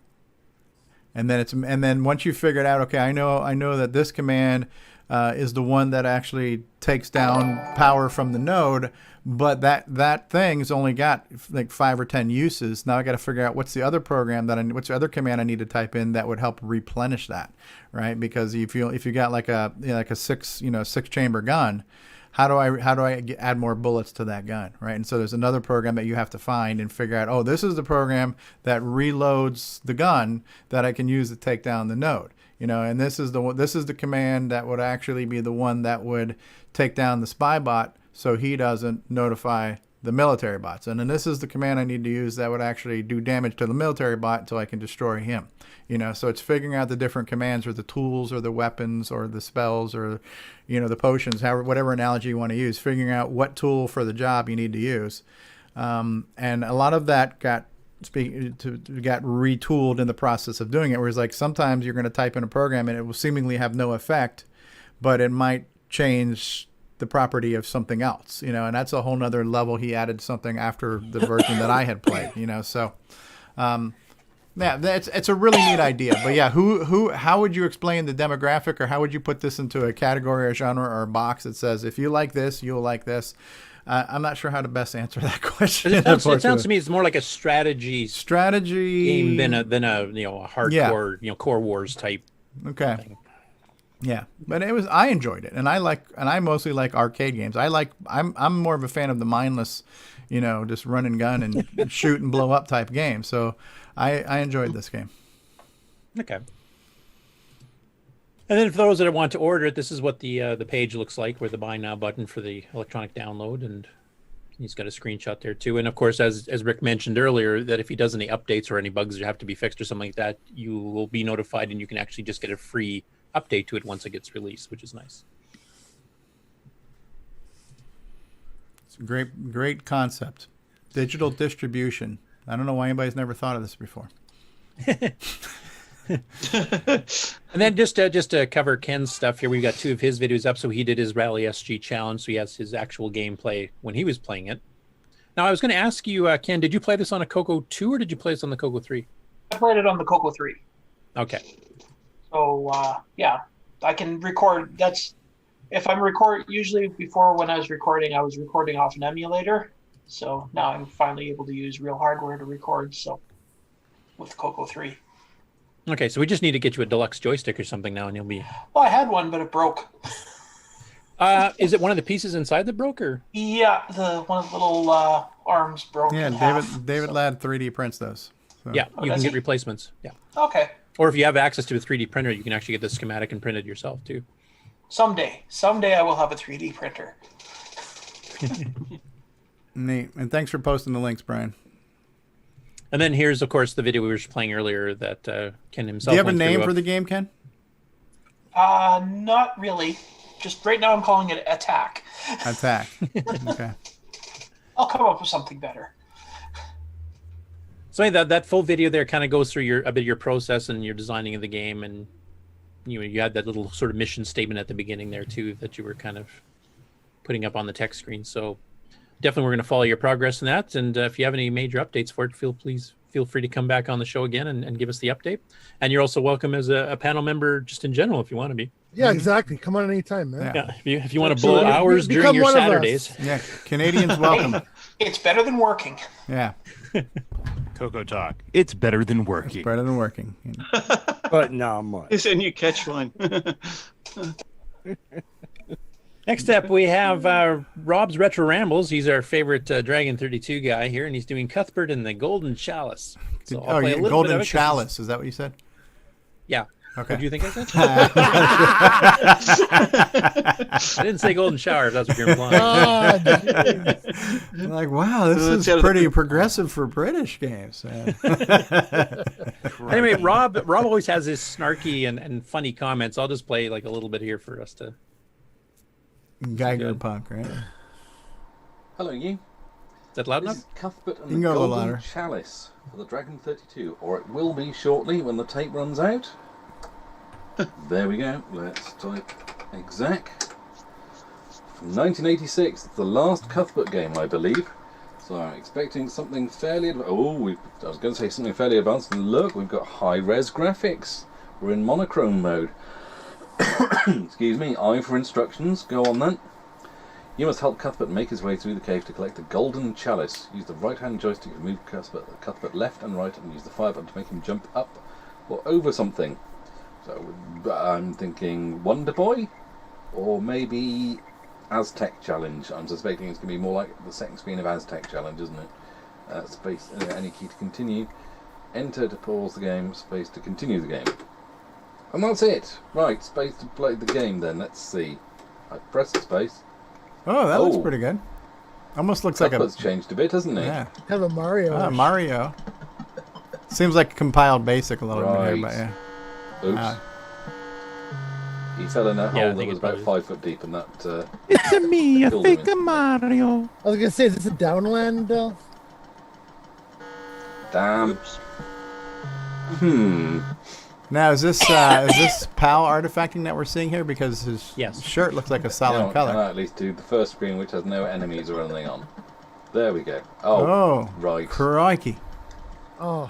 And then once you figure it out, okay, I know that this command is the one that actually takes down power from the node, but that thing's only got like 5 or 10 uses. Now I got to figure out what's the other what's the other command I need to type in that would help replenish that, right? Because if you got like a 6 chamber gun, how do I add more bullets to that gun, right? And so there's another program that you have to find and figure out, oh, this is the program that reloads the gun that I can use to take down the node. And this is the command that would actually be the one that would take down the spy bot so he doesn't notify the military bots. And then this is the command I need to use that would actually do damage to the military bot until I can destroy him. So it's figuring out the different commands or the tools or the weapons or the spells or, the potions, whatever analogy you want to use, figuring out what tool for the job you need to use. And a lot of that got retooled in the process of doing it, whereas like sometimes you're going to type in a program and it will seemingly have no effect, but it might change the property of something else, and that's a whole nother level. He added something after the version that I had played, so yeah, it's a really neat idea. But yeah, how would you explain the demographic, or how would you put this into a category or genre or a box that says if you like this, you'll like this? I'm not sure how to best answer that question. It sounds to me it's more like a strategy game than a hardcore Core Wars type. Okay. Thing. Yeah, but I enjoyed it, and I mostly like arcade games. I'm more of a fan of the mindless, just run and gun and shoot and blow up type game. So I enjoyed this game. Okay. And then for those that want to order it, this is what the page looks like, with the buy now button for the electronic download, and he's got a screenshot there too. And of course, as Rick mentioned earlier, that if he does any updates or any bugs that have to be fixed or something like that, you will be notified, and you can actually just get a free update to it once it gets released, which is nice. It's a great concept. Digital distribution. I don't know why anybody's never thought of this before. And then just to cover Ken's stuff here, we've got 2 of his videos up. So he did his Rally SG challenge, so he has his actual gameplay when he was playing it. Now I was going to ask you, Ken, did you play this on a CoCo 2 or did you play this on the CoCo 3? I played it on the CoCo 3. Okay. So yeah, I can record. Usually before, when I was recording off an emulator. So now I'm finally able to use real hardware to record. So with CoCo 3. Okay, so we just need to get you a deluxe joystick or something now, and you'll be. Well, I had one, but it broke. Is it one of the pieces inside that broke, or? Yeah, one of the little arms broke. Yeah, in half, David Ladd 3D prints those. So. Yeah, you can get replacements. Yeah. Okay. Or if you have access to a 3D printer, you can actually get the schematic and print it yourself too. Someday I will have a 3D printer. Neat. And thanks for posting the links, Brian. And then here's, of course, the video we were just playing earlier that Ken himself. Do you have a name for the game, Ken? Not really. Just right now I'm calling it Attack. Attack. Okay. I'll come up with something better. So that full video there kind of goes through a bit of your process and your designing of the game, and you had that little sort of mission statement at the beginning there too that you were kind of putting up on the text screen. So definitely we're going to follow your progress in that, and if you have any major updates for it, please feel free to come back on the show again and give us the update. And you're also welcome as a panel member just in general if you want to be. Yeah, exactly. Come on anytime, man. Yeah, if you want to blow hours during your Saturdays. Yeah, Canadians welcome. Hey, it's better than working. Yeah. CoCoTALK. It's better than working. It's better than working. But not much. It's a new catchline. Next up, we have Rob's Retro Rambles. He's our favorite Dragon 32 guy here, and he's doing Cuthbert and the Golden Chalice. So I'll play a little Golden bit of it, Chalice. Is that what you said? Yeah. Okay. What do you think I said? I didn't say golden shower, if that's what you're implying. Like, wow, this is pretty progressive for British games. Anyway, Rob always has his snarky and funny comments. I'll just play like a little bit here for us to. Geiger punk, right? Hello, you. Is that loud enough? This is Cuthbert and You can the go a little Golden louder. Chalice for the Dragon 32, or it will be shortly when the tape runs out. There we go. Let's type exact. From 1986, it's the last Cuthbert game, I believe. So I'm expecting something fairly I was going to say something fairly advanced, and look, we've got high-res graphics. We're in monochrome mode. Excuse me, I for instructions, go on then. You must help Cuthbert make his way through the cave to collect the golden chalice. Use the right-hand joystick to move Cuthbert left and right, and use the fire button to make him jump up or over something. So I'm thinking Wonder Boy, or maybe Aztec Challenge. I'm suspecting it's going to be more like the second screen of Aztec Challenge, isn't it? Space, any key to continue. Enter to pause the game, space to continue the game. And that's it. Right, space to play the game then. Let's see. I press the space. Oh, that looks pretty good. Almost looks like Cuthbert's changed a bit, hasn't it? Yeah. Kind of a Mario. Mario. Seems like compiled basic a little bit here, but yeah. Oops. He fell in a hole that was about 5 foot deep, and that. It's me, I killed think him. I'm Mario. I was gonna say, is this a downland, Bill? Damn. Now, is this PAL artifacting that we're seeing here? Because his shirt looks like a solid color. Can I at least do the first screen, which has no enemies or anything on? There we go. Oh, right. Crikey. Oh,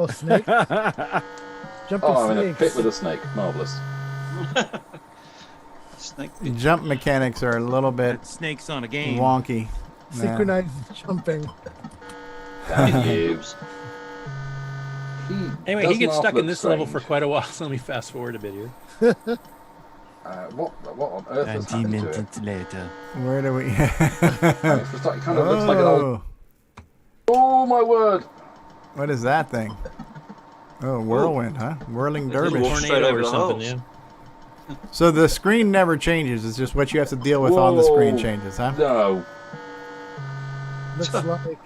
snake. Jumping I'm in a snakes. pit with a snake. Marvelous. Jump mechanics are a little bit snakes on a game. Wonky. Synchronized jumping. Damn you. Anyway, he gets stuck in this level for quite a while, so let me fast forward a bit here. What on earth has happened to it? later. Where do we... It kind of looks like an old... Oh, my word! What is that thing? Oh, whirlwind, huh? Whirling dervish. Tornado or something, yeah. So the screen never changes. It's just what you have to deal with on the screen changes, huh? No. Looks like...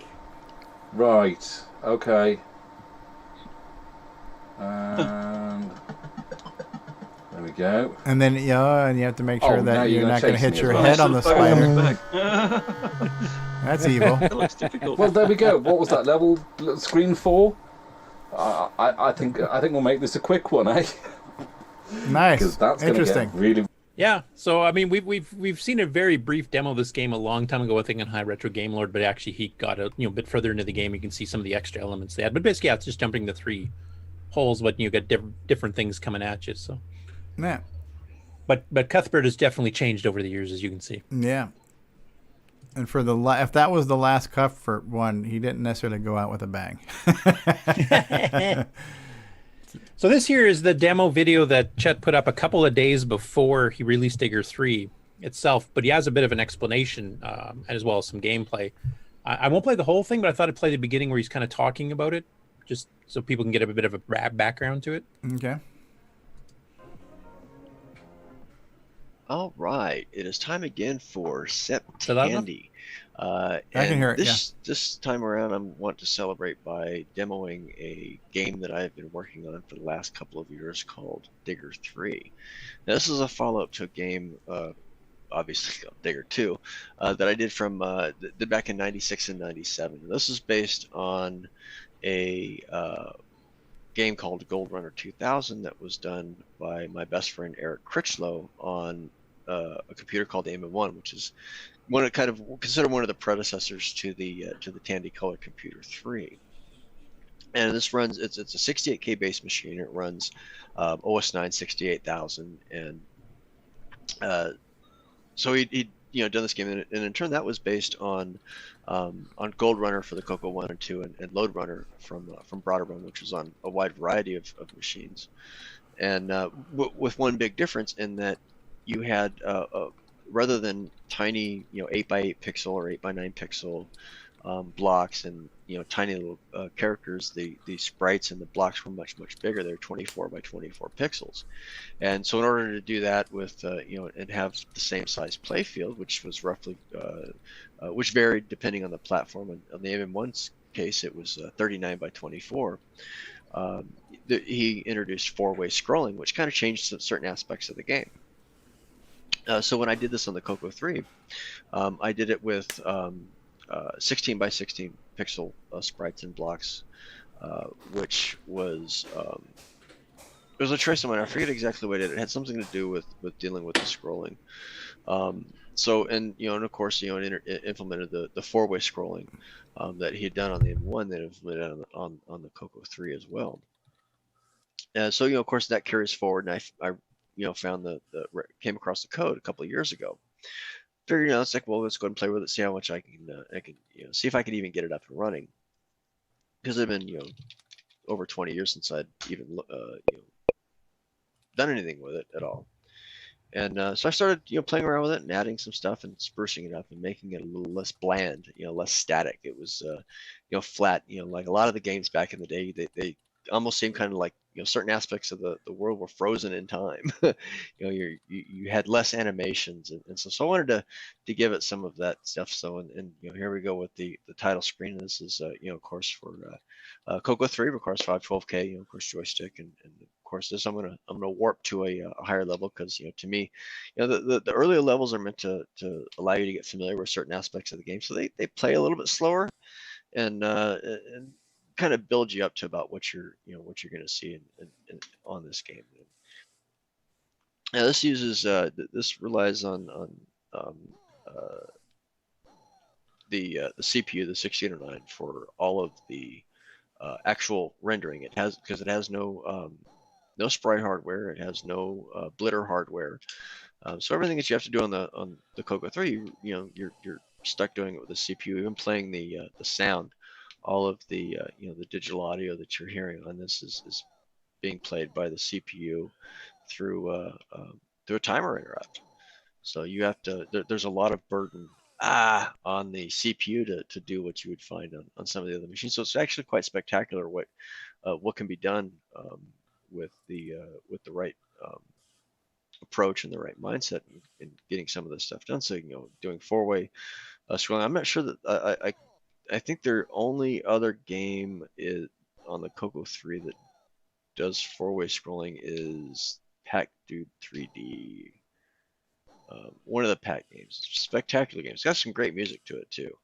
Right. Okay. And... There we go. And then, and you have to make sure now that you're not going to chase hit me your as well. head on the spider. That's evil. That looks difficult. Well, there we go. What was that level? Screen 4? I think we'll make this a quick one, eh? Nice. 'Cause that's gonna Interesting. get really. Yeah, so I mean, we've seen a very brief demo of this game a long time ago, I think, on High Retro Game Lord, but actually he got a bit further into the game. You can see some of the extra elements they had, but basically, it's just jumping the 3 holes, but you got different things coming at you. So, yeah. But Cuthbert has definitely changed over the years, as you can see. Yeah. And for if that was the last Cuthbert one, he didn't necessarily go out with a bang. So this here is the demo video that Chet put up a couple of days before he released Digger 3 itself, but he has a bit of an explanation as well as some gameplay. I won't play the whole thing, but I thought I'd play the beginning where he's kind of talking about it, just so people can get a bit of a background to it. Okay. All right, it is time again for that enough? Septandy. I can hear it, This time around, I want to celebrate by demoing a game that I've been working on for the last couple of years called Digger 3. Now, this is a follow-up to a game, obviously called Digger 2, that I did from back in '96 and '97. This is based on a game called Gold Runner 2000 that was done by my best friend Eric Critchlow on a computer called AIM-1, which is considered one of the predecessors to the Tandy Color Computer 3. And this runs, it's a 68K base machine. It runs OS 9 68000, and so he'd done this game, and in turn that was based on Gold Runner for the CoCo 1 and 2, and Load Runner from Broader Run, which was on a wide variety of machines, and with one big difference in that you had rather than tiny 8x8 pixel or 8x9 pixel blocks and tiny little characters, the sprites and the blocks were much bigger. They're 24 by 24 pixels, and so in order to do that with and have the same size playfield, which was roughly which varied depending on the platform. And on the AIM-1's case, it was 39 by 24. He introduced four-way scrolling, which kind of changed certain aspects of the game. So when I did this on the CoCo 3, I did it with 16 by 16 pixel sprites and blocks, which was it was a choice of mine. I forget exactly what it had something to do with dealing with the scrolling. So, and of course, it implemented the four-way scrolling that he had done on the M1 that implemented on the CoCo 3 as well. So, of course, that carries forward, and I found came across the code a couple of years ago. Figured, it's like, well, let's go ahead and play with it, see how much I can see if I can even get it up and running. Because it's been, over 20 years since I'd even, done anything with it at all. And so I started, playing around with it and adding some stuff and sprucing it up and making it a little less bland, less static. It was, flat. Like a lot of the games back in the day, they almost seemed kind of like, certain aspects of the world were frozen in time. You had less animations, and so I wanted to give it some of that stuff. So and here we go with the title screen. This is of course for CoCo 3, of course 512K, of course joystick, and of course this I'm gonna warp to a higher level because to me, the earlier levels are meant to allow you to get familiar with certain aspects of the game. So they play a little bit slower, and kind of build you up to about what you're going to see on this game. Now this uses this relies on the CPU, the 1609, for all of the actual rendering. It has because it has no sprite hardware, it has no blitter hardware. So everything that you have to do on the CoCo 3, you're stuck doing it with the CPU. Even playing the sound. All of the the digital audio that you're hearing on this is being played by the CPU through a timer interrupt. So you have to. There's a lot of burden on the CPU to do what you would find on some of the other machines. So it's actually quite spectacular what can be done with the right approach and the right mindset in getting some of this stuff done. So doing four-way scrolling. I'm not sure that I think their only other game is on the CoCo 3 that does four-way scrolling is Pac Dude 3D. One of the Pac games. Spectacular game. It's got some great music to it too.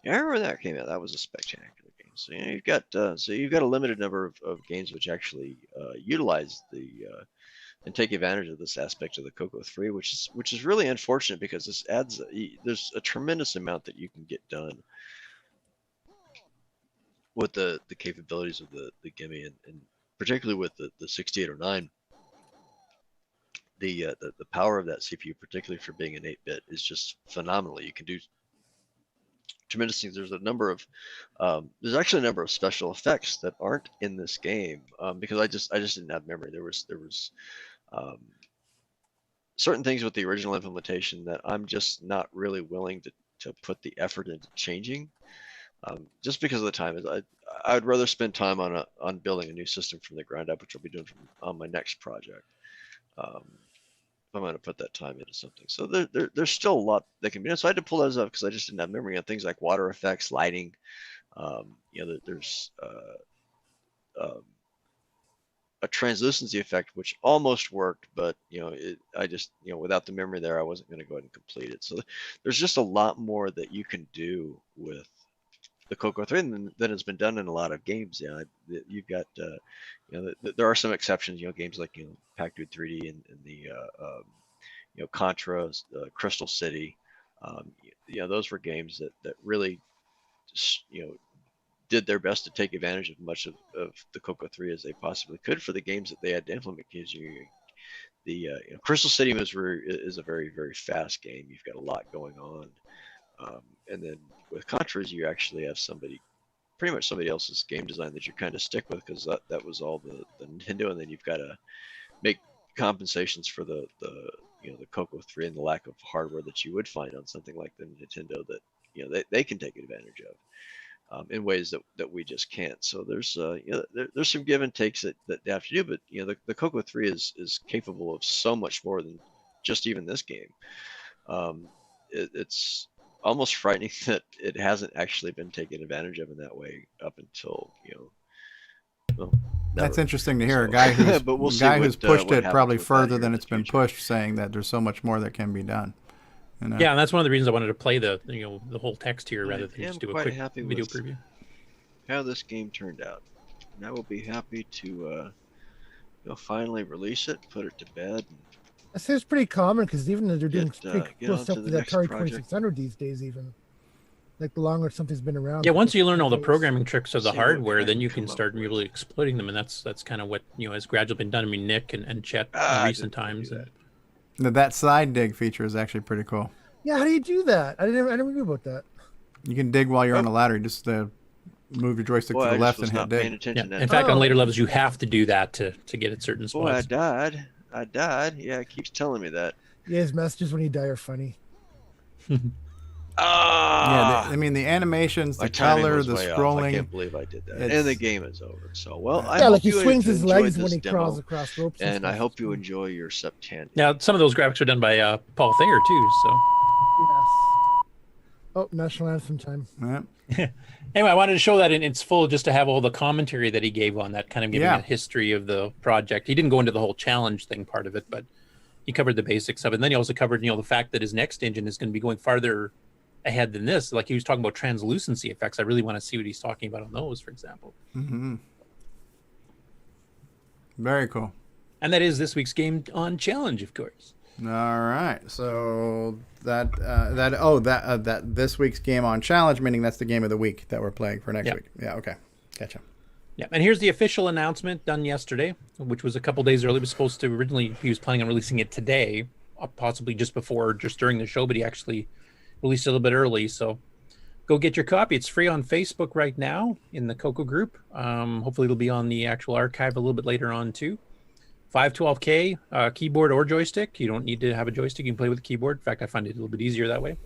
Yeah, I remember that came out. That was a spectacular game. So you've got a limited number of games which actually utilize the and take advantage of this aspect of the CoCo 3, which is really unfortunate because this adds there's a tremendous amount that you can get done with the capabilities of the GameON, and particularly with the 6809. The power of that CPU, particularly for being an 8-bit, is just phenomenal. You can do tremendous things. There's there's actually a number of special effects that aren't in this game because I just didn't have memory. There was certain things with the original implementation that I'm just not really willing to put the effort into changing, just because of the time. I'd rather spend time on building a new system from the ground up, which I'll be doing on my next project. If I'm going to put that time into something, so there's still a lot that can be done. So I had to pull those up because I just didn't have memory on things like water effects, lighting. There's a translucency effect which almost worked, but I just without the memory there, I wasn't going to go ahead and complete it. So there's just a lot more that you can do with the CoCo 3 than has been done in a lot of games. You've got there are some exceptions. Games like Pac Dude 3D and the Contra, Crystal City. Those were games that really did their best to take advantage of much of the CoCo 3 as they possibly could for the games that they had to implement. The Crystal City is a very, very fast game. You've got a lot going on, and then with Contras you actually have pretty much somebody else's game design that you kind of stick with because that was all the Nintendo, and then you've got to make compensations for the CoCo 3 and the lack of hardware that you would find on something like the Nintendo that they can take advantage of. In ways that we just can't. So there's there's some give and takes that they have to do, but the CoCo 3 is capable of so much more than just even this game. It's almost frightening that it hasn't actually been taken advantage of in that way up until That's interesting to hear. A guy who's pushed it probably further than it's been pushed, saying that there's so much more that can be done. Yeah, and that's one of the reasons I wanted to play the whole text here rather than just do a quick video preview. How this game turned out, and I will be happy to finally release it, put it to bed. That seems pretty common because even they're doing pretty get cool on stuff to with the that next Atari project. 2600 these days. Even like the longer something's been around. Yeah, once you learn all the programming tricks of the See what hardware, I then can you can come up start really exploiting them, and that's kind of what has gradually been done. I mean, Nick and Chet in recent times. That side dig feature is actually pretty cool. Yeah, how do you do that? I never knew about that. You can dig while you're on the ladder. You just move your joystick Boy, to I the just left was and hit not dig. paying attention Yeah. to In fact, on later levels, you have to do that to get at certain Boy, I spots. died. Yeah, it keeps telling me that. Yeah, his messages when you die are funny. Ah! Yeah, I mean the animations, My the timing color, was the way off. scrolling. I can't believe I did that. It's- And the game is over. So, well, I Yeah, hope like he you swings his enjoyed legs this when he demo, crawls across ropes. and I stuff. hope you enjoy your Septania. Now, some of those graphics are done by Paul Thayer too. So Yes. Oh, national anthem time. anyway, I wanted to show that in its full, just to have all the commentary that he gave on that, kind of giving Yeah. a history of the project. He didn't go into the whole challenge thing part of it, but he covered the basics of it. And then he also covered, the fact that his next engine is going to be going farther ahead than this. Like he was talking about translucency effects. I really want to see what he's talking about on those, for example. Mm-hmm. Very cool. And that is this week's GameON challenge, of course. All right, so that this week's GameON challenge, meaning that's the game of the week that we're playing for next Yeah. week. Yeah, okay, gotcha. Yeah, and here's the official announcement done yesterday, which was a couple days early. It was supposed to originally, he was planning on releasing it today, possibly just before or just during the show, but he actually released it a little bit early. So go get your copy. It's free on Facebook right now in the CoCo group. Hopefully it'll be on the actual archive a little bit later on too. 512K keyboard or joystick. You don't need to have a joystick. You can play with a keyboard. In fact, I find it a little bit easier that way.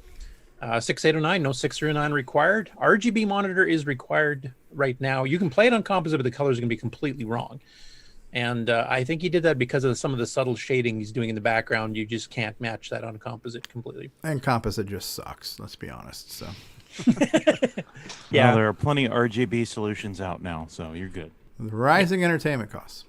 6809, no 609 required. RGB monitor is required right now. You can play it on composite, but the colors are going to be completely wrong. And I think he did that because of some of the subtle shading he's doing in the background. You just can't match that on composite completely. And composite just sucks. Let's be honest. So. Yeah. Well, there are plenty of RGB solutions out now, so you're good. Rising entertainment costs.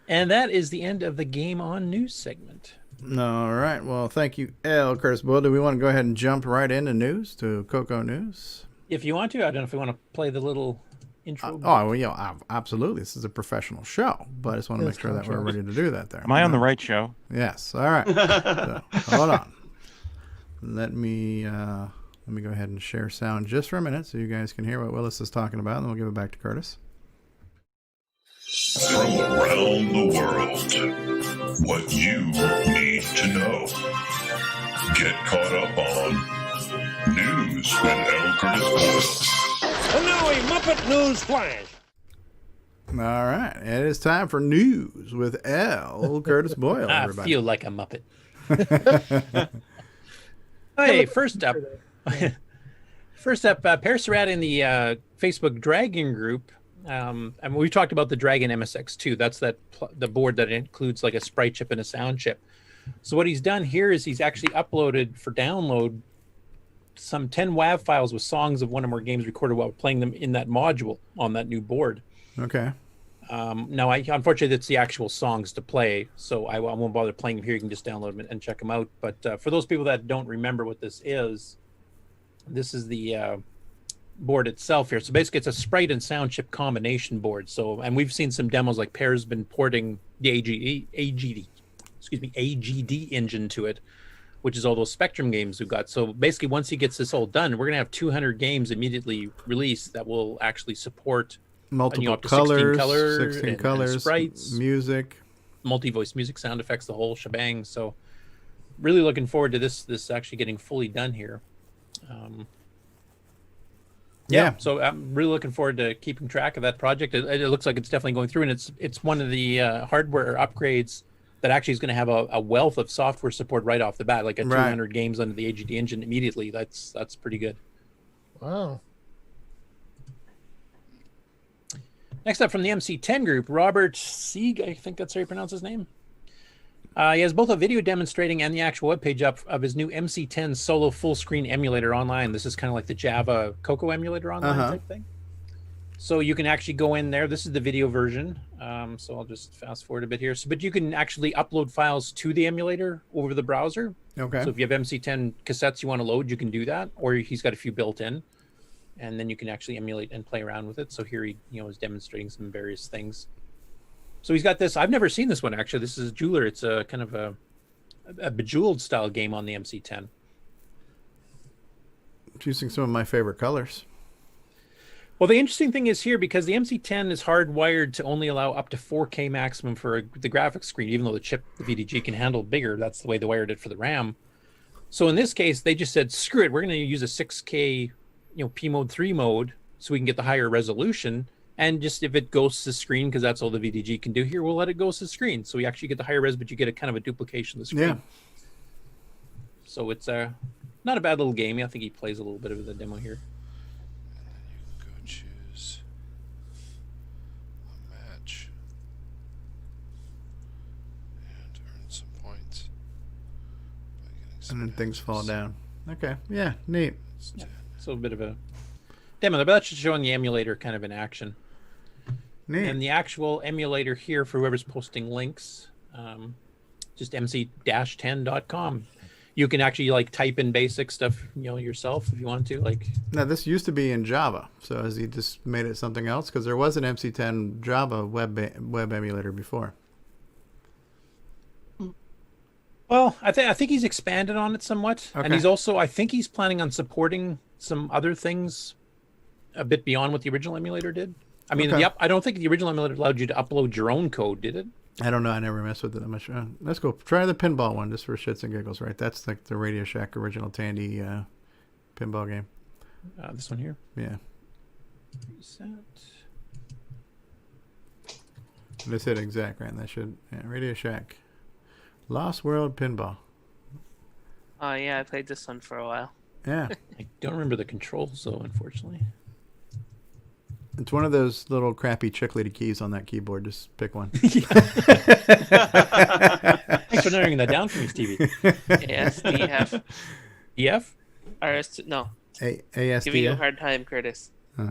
And that is the end of the GameON news segment. All right. Well, thank you, L. Curtis Boyle. Do we want to go ahead and jump right into news, to CoCo News? If you want to, I don't know if you want to play the little intro. Well, yeah, absolutely. This is a professional show, but I just want to make sure that we're ready to do that there. Am I on the right show? Yes. All right. So, hold on. Let me go ahead and share sound just for a minute so you guys can hear what Willis is talking about, and then we'll give it back to Curtis. From around the world, what you need to know. Get caught up on News with L. Curtis Boyle. And now a Muppet News Flash. All right. It is time for news with L. Curtis Boyle, I everybody. feel like a Muppet. Hey, first up, Paris Rat in the Facebook Dragon group. And we talked about the Dragon MSX2. That's the board that includes like a sprite chip and a sound chip. So what he's done here is he's actually uploaded for download some 10 WAV files with songs of one or more games recorded while playing them in that module on that new board. Okay. Now, unfortunately, it's the actual songs to play, so I won't bother playing them here. You can just download them and check them out. But for those people that don't remember what this is the board itself here. So basically, it's a sprite and sound chip combination board. So, and we've seen some demos, like Pear's been porting the AGD engine to it, which is all those Spectrum games we've got. So basically, once he gets this all done, we're gonna have 200 games immediately released that will actually support multiple up to colors, 16 16 colors, and sprites, music, multi-voice music, sound effects, the whole shebang. So really looking forward to this actually getting fully done here. So I'm really looking forward to keeping track of that project. It looks like it's definitely going through, and it's one of the hardware upgrades that actually is going to have a wealth of software support right off the bat, like 200 games under the AGD engine immediately. That's pretty good. Wow. Next up from the MC10 group, Robert Sieg, I think that's how you pronounce his name. He has both a video demonstrating and the actual webpage up of his new MC10 solo full screen emulator online. This is kind of like the Java CoCo emulator online type thing. So you can actually go in there. This is the video version. So I'll just fast forward a bit here. But you can actually upload files to the emulator over the browser. Okay. So if you have MC10 cassettes you want to load, you can do that. Or he's got a few built in. And then you can actually emulate and play around with it. So here he is demonstrating some various things. So he's got this. I've never seen this one actually. This is Jeweler. It's a kind of a Bejeweled style game on the MC10. It's using some of my favorite colors. Well, the interesting thing is here, because the MC10 is hardwired to only allow up to 4K maximum for the graphics screen, even though the chip, the VDG, can handle bigger. That's the way they wired it for the RAM. So in this case, they just said, screw it, we're going to use a 6K, P mode 3 mode, so we can get the higher resolution. And just if it ghosts the screen, because that's all the VDG can do here, we'll let it ghost the screen. So we actually get the higher res, but you get a kind of a duplication of the screen. Yeah. So it's not a bad little game. I think he plays a little bit of the demo here. Choose a match and earn some points by getting some And then things fall down. Okay. Yeah, neat. Yeah. So a bit of a demo there, but that's just showing the emulator kind of in action. Neat. And the actual emulator here, for whoever's posting links, just mc-10.com. You can actually type in basic stuff, yourself if you want to. Now this used to be in Java, so has he just made it something else? Because there was an MC10 Java web emulator before. Well, I think he's expanded on it somewhat, Okay. and he's also, I think he's planning on supporting some other things a bit beyond what the original emulator did. I mean, Okay. I don't think the original emulator allowed you to upload your own code, did it? I don't know. I never messed with it that much. Let's go try the pinball one just for shits and giggles, right? That's like the Radio Shack original Tandy pinball game. This one here. Yeah. Reset. Let's hit exact, right? That should. Yeah, Radio Shack. Lost World Pinball. Oh yeah, I played this one for a while. Yeah. I don't remember the controls though, unfortunately. It's one of those little crappy chick lady keys on that keyboard. Just pick one. Thanks for narrowing that down for me, Stevie. ASDF. EF? RS no. ASDF. Giving you a hard time, Curtis. Huh.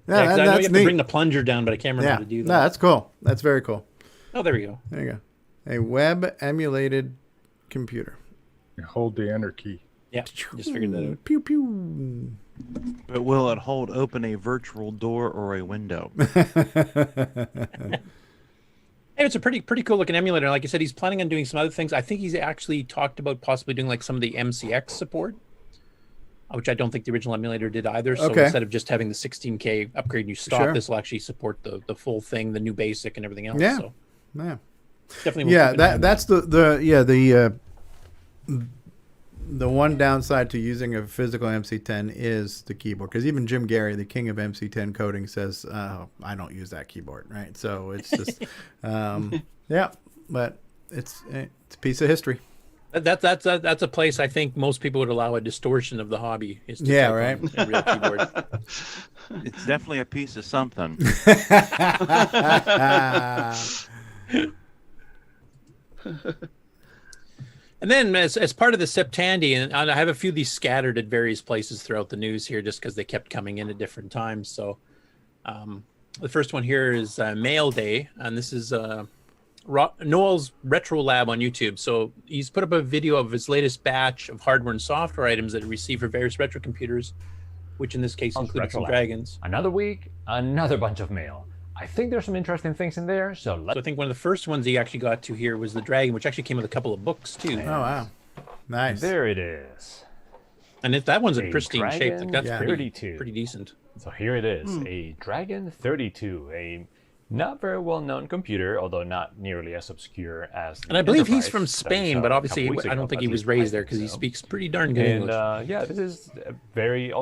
Yeah, 'cause I know that's you have neat. to bring the plunger down, but I can't remember Yeah. how to do that. No, that's cool. That's very cool. Oh, there we go. There you go. A web emulated computer. You hold the enter key. Yeah, just figured that out. Pew pew. But will it hold open a virtual door or a window? Hey, it's a pretty cool looking emulator. Like I said, he's planning on doing some other things. I think he's actually talked about possibly doing some of the MCX support, which I don't think the original emulator did either. So Okay. instead of just having the 16K upgrade and you stop, Sure. this will actually support the full thing, the new basic and everything else. Yeah. So Yeah. definitely. Yeah, that's the one downside to using a physical MC10 is the keyboard, because even Jim Gary, the king of MC10 coding, says I don't use that keyboard, right? So it's just yeah, but it's a piece of history. That's a place I think most people would allow a distortion of the hobby. Is to Yeah, type right. on a real keyboard. It's definitely a piece of something. And then as part of the Septandy, and I have a few of these scattered at various places throughout the news here just because they kept coming in at different times. So the first one here is Mail Day, and this is Noel's Retro Lab on YouTube. So he's put up a video of his latest batch of hardware and software items that he received for various retro computers, which in this case included some Retro Lab. dragons. Another week, another bunch of mail. I think there's some interesting things in there, so So I think one of the first ones he actually got to here was the dragon, which actually came with a couple of books too. Oh wow, nice. There it is. And that one's in A pristine shape. Dragon That's 32. pretty decent. So here it is, a Dragon 32, a not very well-known computer, although not nearly as obscure as the And I believe he's Enterprise from that we Spain, saw but a obviously couple weeks I don't ago, think at he was least raised I there think because he so. speaks pretty darn good And English. yeah, this is a very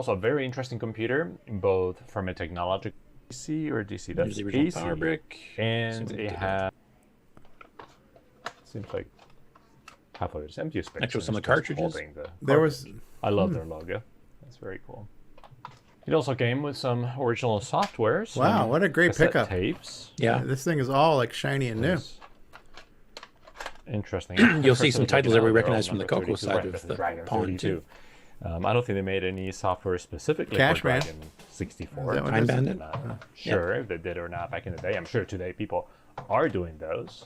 interesting computer, both from a technological PC or DC. That's There's the original PC, power brick. and So it has seems like half of it's empty space. Actually, and some of it's the just cartridges. holding the There was- cartridge. I love their logo. That's very cool. It also came with some original software. Some Wow, what a great cassette pickup. Tapes. Yeah. This thing is all like shiny and new. Interesting. You'll see First some look titles at that we it, recognize they're from the all CoCo number side 32, of right, the Dragon pond, 32. I don't think they made any software specifically Cash for Man. Dragon 64. Is that what I'm it is? not sure if they did or not back in the day. I'm sure today people are doing those.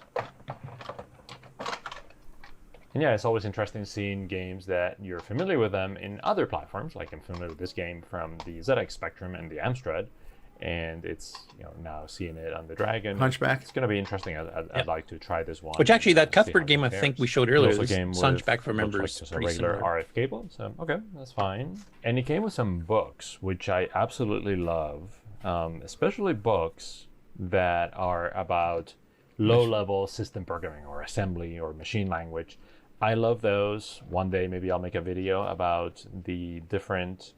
And yeah, it's always interesting seeing games that you're familiar with them in other platforms. Like I'm familiar with this game from the ZX Spectrum and the Amstrad. and it's now seeing it on the Dragon. Hunchback. It's going to be interesting. I'd like to try this one. Which actually, that see how Cuthbert it game I compares. think we showed earlier, Also this came with Hunchback for looks members, like just a pretty regular similar. RF cable. So okay, that's fine. And it came with some books, which I absolutely love, especially books that are about low-level system programming or assembly or machine language. I love those. One day maybe I'll make a video about the different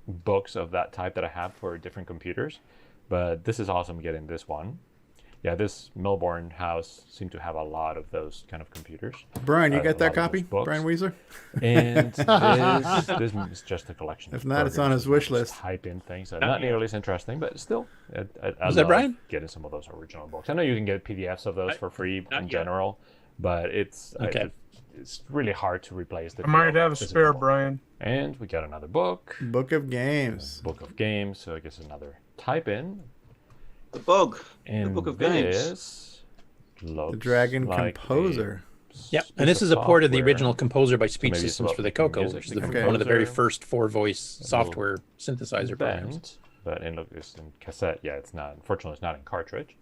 books of that type that I have for different computers. But this is awesome getting this one. Yeah, this Melbourne house seemed to have a lot of those kind of computers. Brian, you got that copy? Brian Weasler? And this is just a collection. If not, it's on his wish list. Type in things. Not nearly as interesting, but still. I Was that Brian? Getting some of those original books. I know you can get PDFs of those for free in general, but it's really hard to replace the. I might have a physical spare, book. Brian. And we got another book. Book of Games. Book of Games. So I guess another type in. The Bog. And The Book of Games. This looks The Dragon like Composer. Yep, and this is a port of the original Composer by Speech maybe it's Systems about for the making CoCo, music, which is the one of the very composer. first 4-voice software synthesizer programs. Bent, but it's in cassette. Yeah, it's not. Unfortunately, it's not in cartridge.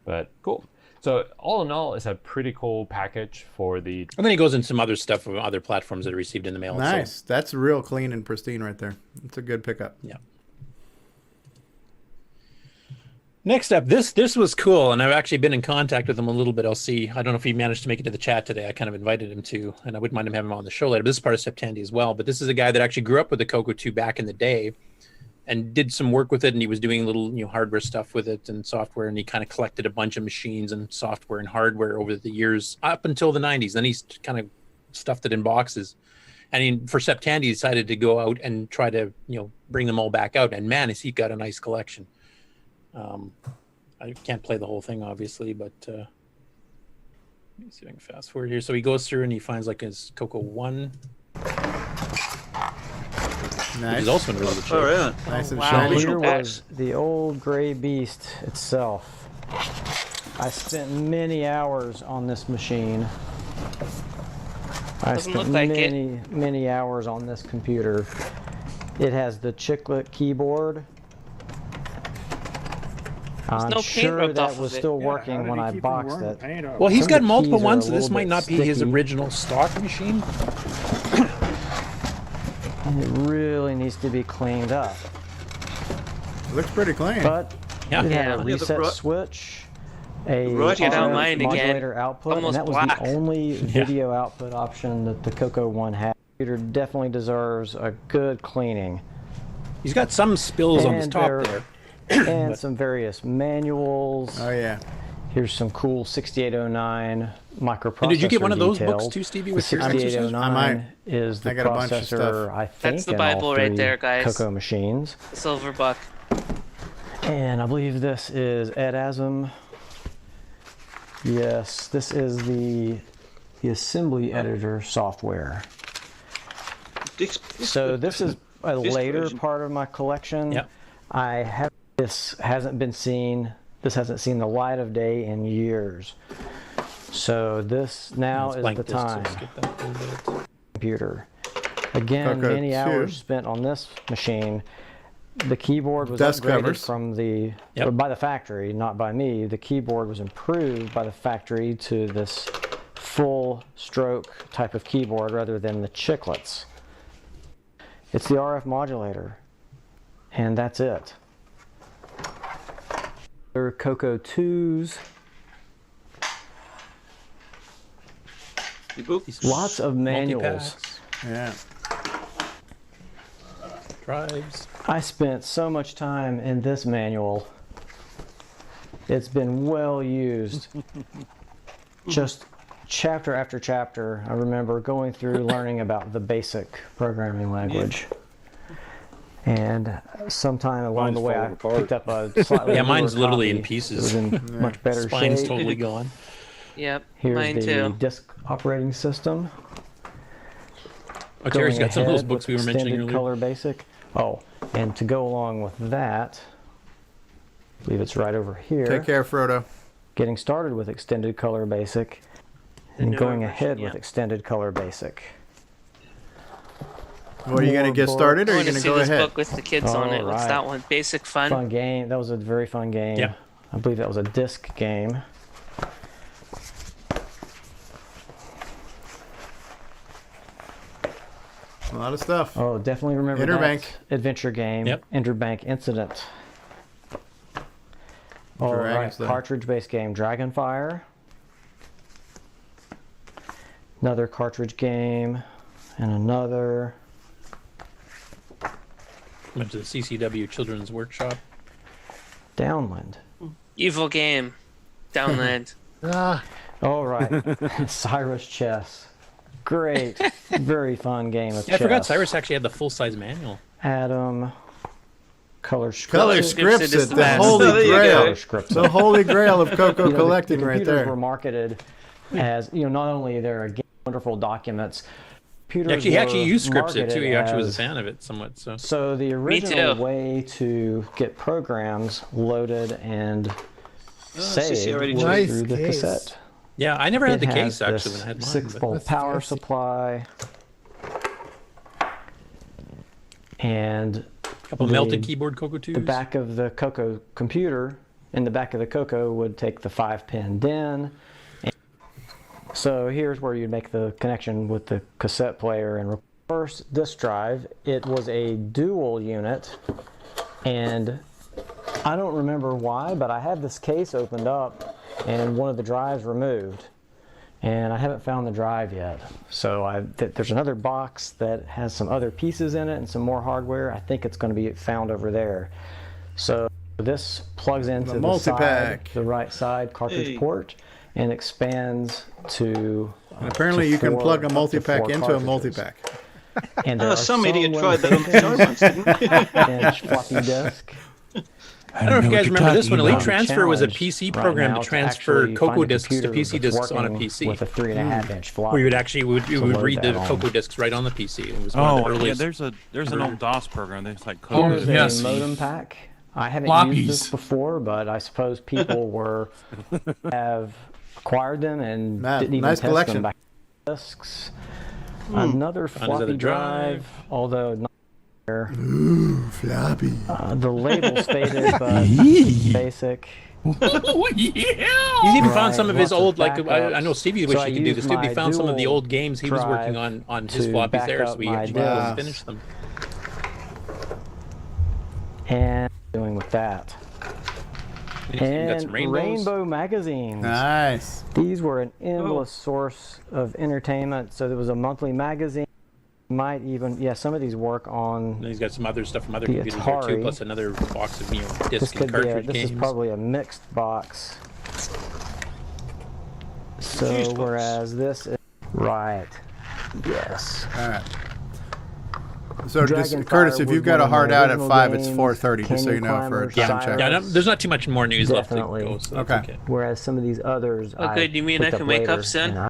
But cool. So all in all, it's a pretty cool package for the. And then he goes into some other stuff from other platforms that are received in the mail. Nice. That's real clean and pristine right there. It's a good pickup. Yeah. Next up, this was cool, and I've actually been in contact with him a little bit. I'll see. I don't know if he managed to make it to the chat today. I kind of invited him to, and I wouldn't mind him having him on the show later. But this is part of Septandy as well. But this is a guy that actually grew up with the CoCo 2 back in the day, and did some work with it, and he was doing little hardware stuff with it and software, and he kind of collected a bunch of machines and software and hardware over the years up until the 90s. Then he's kind of stuffed it in boxes, and for Septandy he decided to go out and try to bring them all back out. And man, has he got a nice collection. I can't play the whole thing obviously, but let me see if I can fast forward here. So he goes through and he finds like his CoCo 1. Nice. Which is also in really good shape. Oh, yeah. Nice and Wow. shiny. Here was the old gray beast itself. I spent many hours on this machine. I Doesn't spent look like many hours on this computer. It has the chiclet keyboard. There's I'm no paint sure rubbed that off was of it. still Yeah, working how did when he I keep boxed wearing it. paint off? Well, he's Some got of the multiple keys are ones, a so this little might bit not be his sticky. original stock machine. And it really needs to be cleaned up. Looks pretty clean. But Yeah. it had Yeah. a reset switch, a Right, don't RF mind again. modulator output, and Almost that was black. the only video output option that the CoCo 1 had. The computer definitely deserves a good cleaning. He's got some spills on his And top there- there. And some various manuals. Oh, yeah. Here's some cool 6809 microprocessor And did you get one of those details. books too, Stevie, The with your exercise? 6809 is the I got a bunch of processor, stuff. I think, That's the in all Bible right three there, guys. CoCo machines. The silver buck. And I believe this is Edasm. Yes, this is the assembly editor software. So this is a later part of my collection. Yep. This hasn't seen the light of day in years. So this now Let's is blank the this to time. skip that a little bit. Computer. Again, CoCo many 2. hours spent on this machine. The keyboard was Dust upgraded covers. from by the factory, not by me. The keyboard was improved by the factory to this full stroke type of keyboard rather than the chiclets. It's the RF modulator, and that's it. There are CoCo 2s. Lots of manuals. Multi-packs, Yeah. drives. I spent so much time in this manual. It's been well used. Just chapter after chapter, I remember going through learning about the basic programming language. And sometime along the way, I picked up a slightly Yeah, mine's newer literally in copy. pieces. It was in much better Spine's shape. totally gone. Yep, Here's mine the too. disk operating system. Oh, Terry's Going got some of those ahead books with we were mentioning Extended earlier. Color Basic. Oh, and to go along with that, I believe it's right over here. Take care, Frodo. Getting started with Extended Color Basic and newer going version, ahead yeah. with Extended Color Basic. Well, are you going to get started, or I are you want to going to see go this ahead? book with the kids on it. What's Alright. that one? Basic Fun. Fun game. That was a very fun game. Yeah. I believe that was a disc game. A lot of stuff. Oh, definitely remember Interbank. that adventure game. Yep. Interbank Incident. All right, Dragon's Den. cartridge-based game, Dragonfire. Another cartridge game, and another. Went to the CCW Children's Workshop. Downland. Evil game. Downland. All right, Cyrus Chess. Great, very fun game of Yeah, I chess. forgot Cyrus actually had the full-size manual. Adam. Color Scripts. Color Scripts it, the best. holy There you grail. go. Scripts The it. holy grail of CoCo The collecting right computers there. were marketed as, not only they're wonderful documents. Computers He actually were used Scripts it too. He marketed actually was a as- fan of it somewhat. So the original way to get programs loaded and saved already was did. through the Nice case. cassette. Yeah, I never had the It case has actually this when I had mine. 6-volt That's power fancy. supply and Couple melted keyboard CoCo The 2s. back of the CoCo computer, in the back of the CoCo, would take the 5-pin DIN. So here's where you'd make the connection with the cassette player and first disk drive. It was a dual unit, and I don't remember why, but I had this case opened up and one of the drives removed, and I haven't found the drive yet. So there's another box that has some other pieces in it and some more hardware. I think it's going to be found over there. So this plugs into the multi-pack. side, the right side cartridge port, and expands to. And apparently to you can four- plug a up to multi-pack 4 into a cartridges. multi-pack. And there are some idiot tried that on the show limitations. once, didn't 8-inch floppy disk. I don't know if you guys remember this one. Elite about. Transfer was a Challenge PC right program now to to transfer actually find CoCo a discs to computer PC that's discs on a working PC. with a 3.5-inch floppy. Where you would actually would to would load read the that on. CoCo discs right on the PC. It was one of the Oh, yeah, earliest. there's an old DOS program. There's like Here's a modem pack. I haven't used this Floppies. before, but I suppose people have acquired them and Nice- didn't even nice test collection. them back. Discs. Another Found his other floppy drive, although not there. Ooh, floppy. The label's faded, but basic. Oh yeah! He's even found some of his Lots old, like backups. I know Stevie So wished I he could do used this too. But he my found some of the dual old games he was working drive on his to floppies back there, so up we my actually discs. finished them. And doing with that. You got And some rainbows. Rainbow magazines. Nice. These were an endless source of entertainment. So there was a monthly magazine. Might even, some of these work on. And he's got some other stuff from other the computers there too, Atari. plus another box of This disc and could be cartridge this games. is probably a mixed box. So whereas this is right. Yes. All right. So just, Dragonfire Curtis, if was you've got one a of my hard out at original 5, it's games. 4:30, just so you Canyon know, for a Climber, time check. Yeah, no, there's not too much more news Definitely. left to go, so that's okay. Whereas some of these others, Oh, good. You mean I picked can wake later, up soon? and I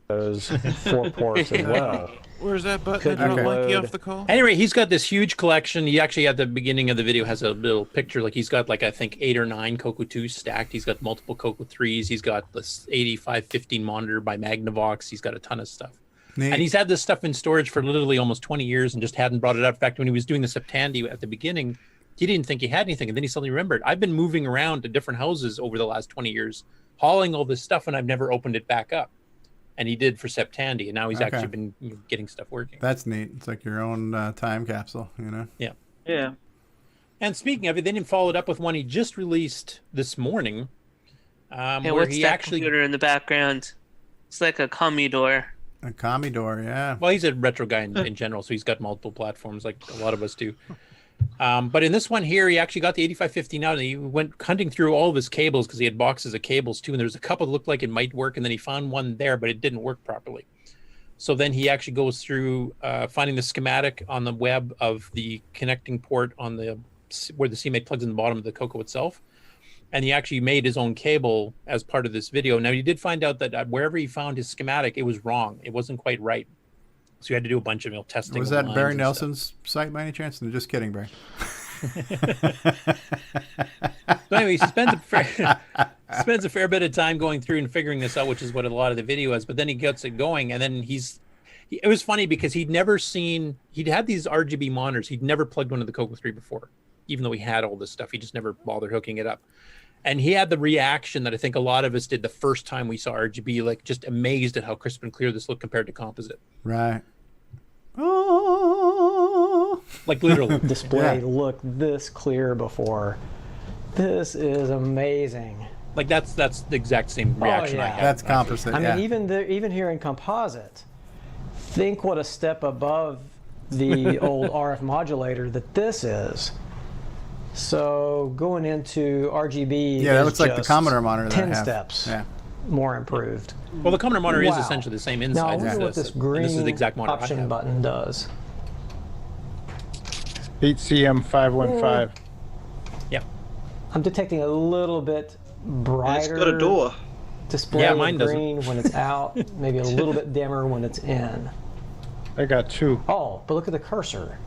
those 4 ports as well. Where's that button Could that don't reload. like you off the call? Anyway, he's got this huge collection. He actually at the beginning of the video has a little picture, like he's got like I think 8 or 9 CoCo 2s stacked. He's got multiple CoCo 3s. He's got this 8515 monitor by Magnavox. He's got a ton of stuff. Neat. And he's had this stuff in storage for literally almost 20 years and just hadn't brought it up. In fact, when he was doing the Septandi at the beginning, he didn't think he had anything. And then he suddenly remembered, I've been moving around to different houses over the last 20 years, hauling all this stuff, and I've never opened it back up. And he did for Septandi, and now he's Okay. actually been getting stuff working. That's neat. It's like your own time capsule, you know? Yeah. Yeah. And speaking of it, then he followed up with one he just released this morning, Hey, where what's he that actually. computer in the background? It's like a Commodore. A Commodore, yeah. Well, he's a retro guy in general, so he's got multiple platforms like a lot of us do. But in this one here, he actually got the 8515 out, and he went hunting through all of his cables because he had boxes of cables too. And there was a couple that looked like it might work, and then he found one there, but it didn't work properly. So then he actually goes through finding the schematic on the web of the connecting port on the where the CMake plugs in the bottom of the CoCo itself. And he actually made his own cable as part of this video. Now, he did find out that wherever he found his schematic, it was wrong. It wasn't quite right. So he had to do a bunch of testing. Was of that lines Barry and Nelson's site by any chance? No, just kidding, Barry. So anyway, he spends a fair bit of time going through and figuring this out, which is what a lot of the video is. But then he gets it going, and then he It was funny because he'd had these RGB monitors. He'd never plugged one of the CoCo 3 before, even though he had all this stuff. He just never bothered hooking it up. And he had the reaction that I think a lot of us did the first time we saw RGB, like just amazed at how crisp and clear this looked compared to composite. Right. Oh. Like literally. Display looked this clear before. This is amazing. Like that's the exact same reaction I had. That's composite. I mean, even here in composite, think what a step above the old RF modulator that this is. So going into RGB, yeah, that looks like the Commodore monitor. 10 steps. Yeah. More improved. Well, the Commodore monitor is essentially the same inside. Now, I wonder what this green this is the exact monitor option button does. Beat CM515. Yeah. I'm detecting a little bit brighter. It's got a door. Display yeah, mine green doesn't. when it's out, maybe a little bit dimmer when it's in. I got 2. Oh, but look at the cursor.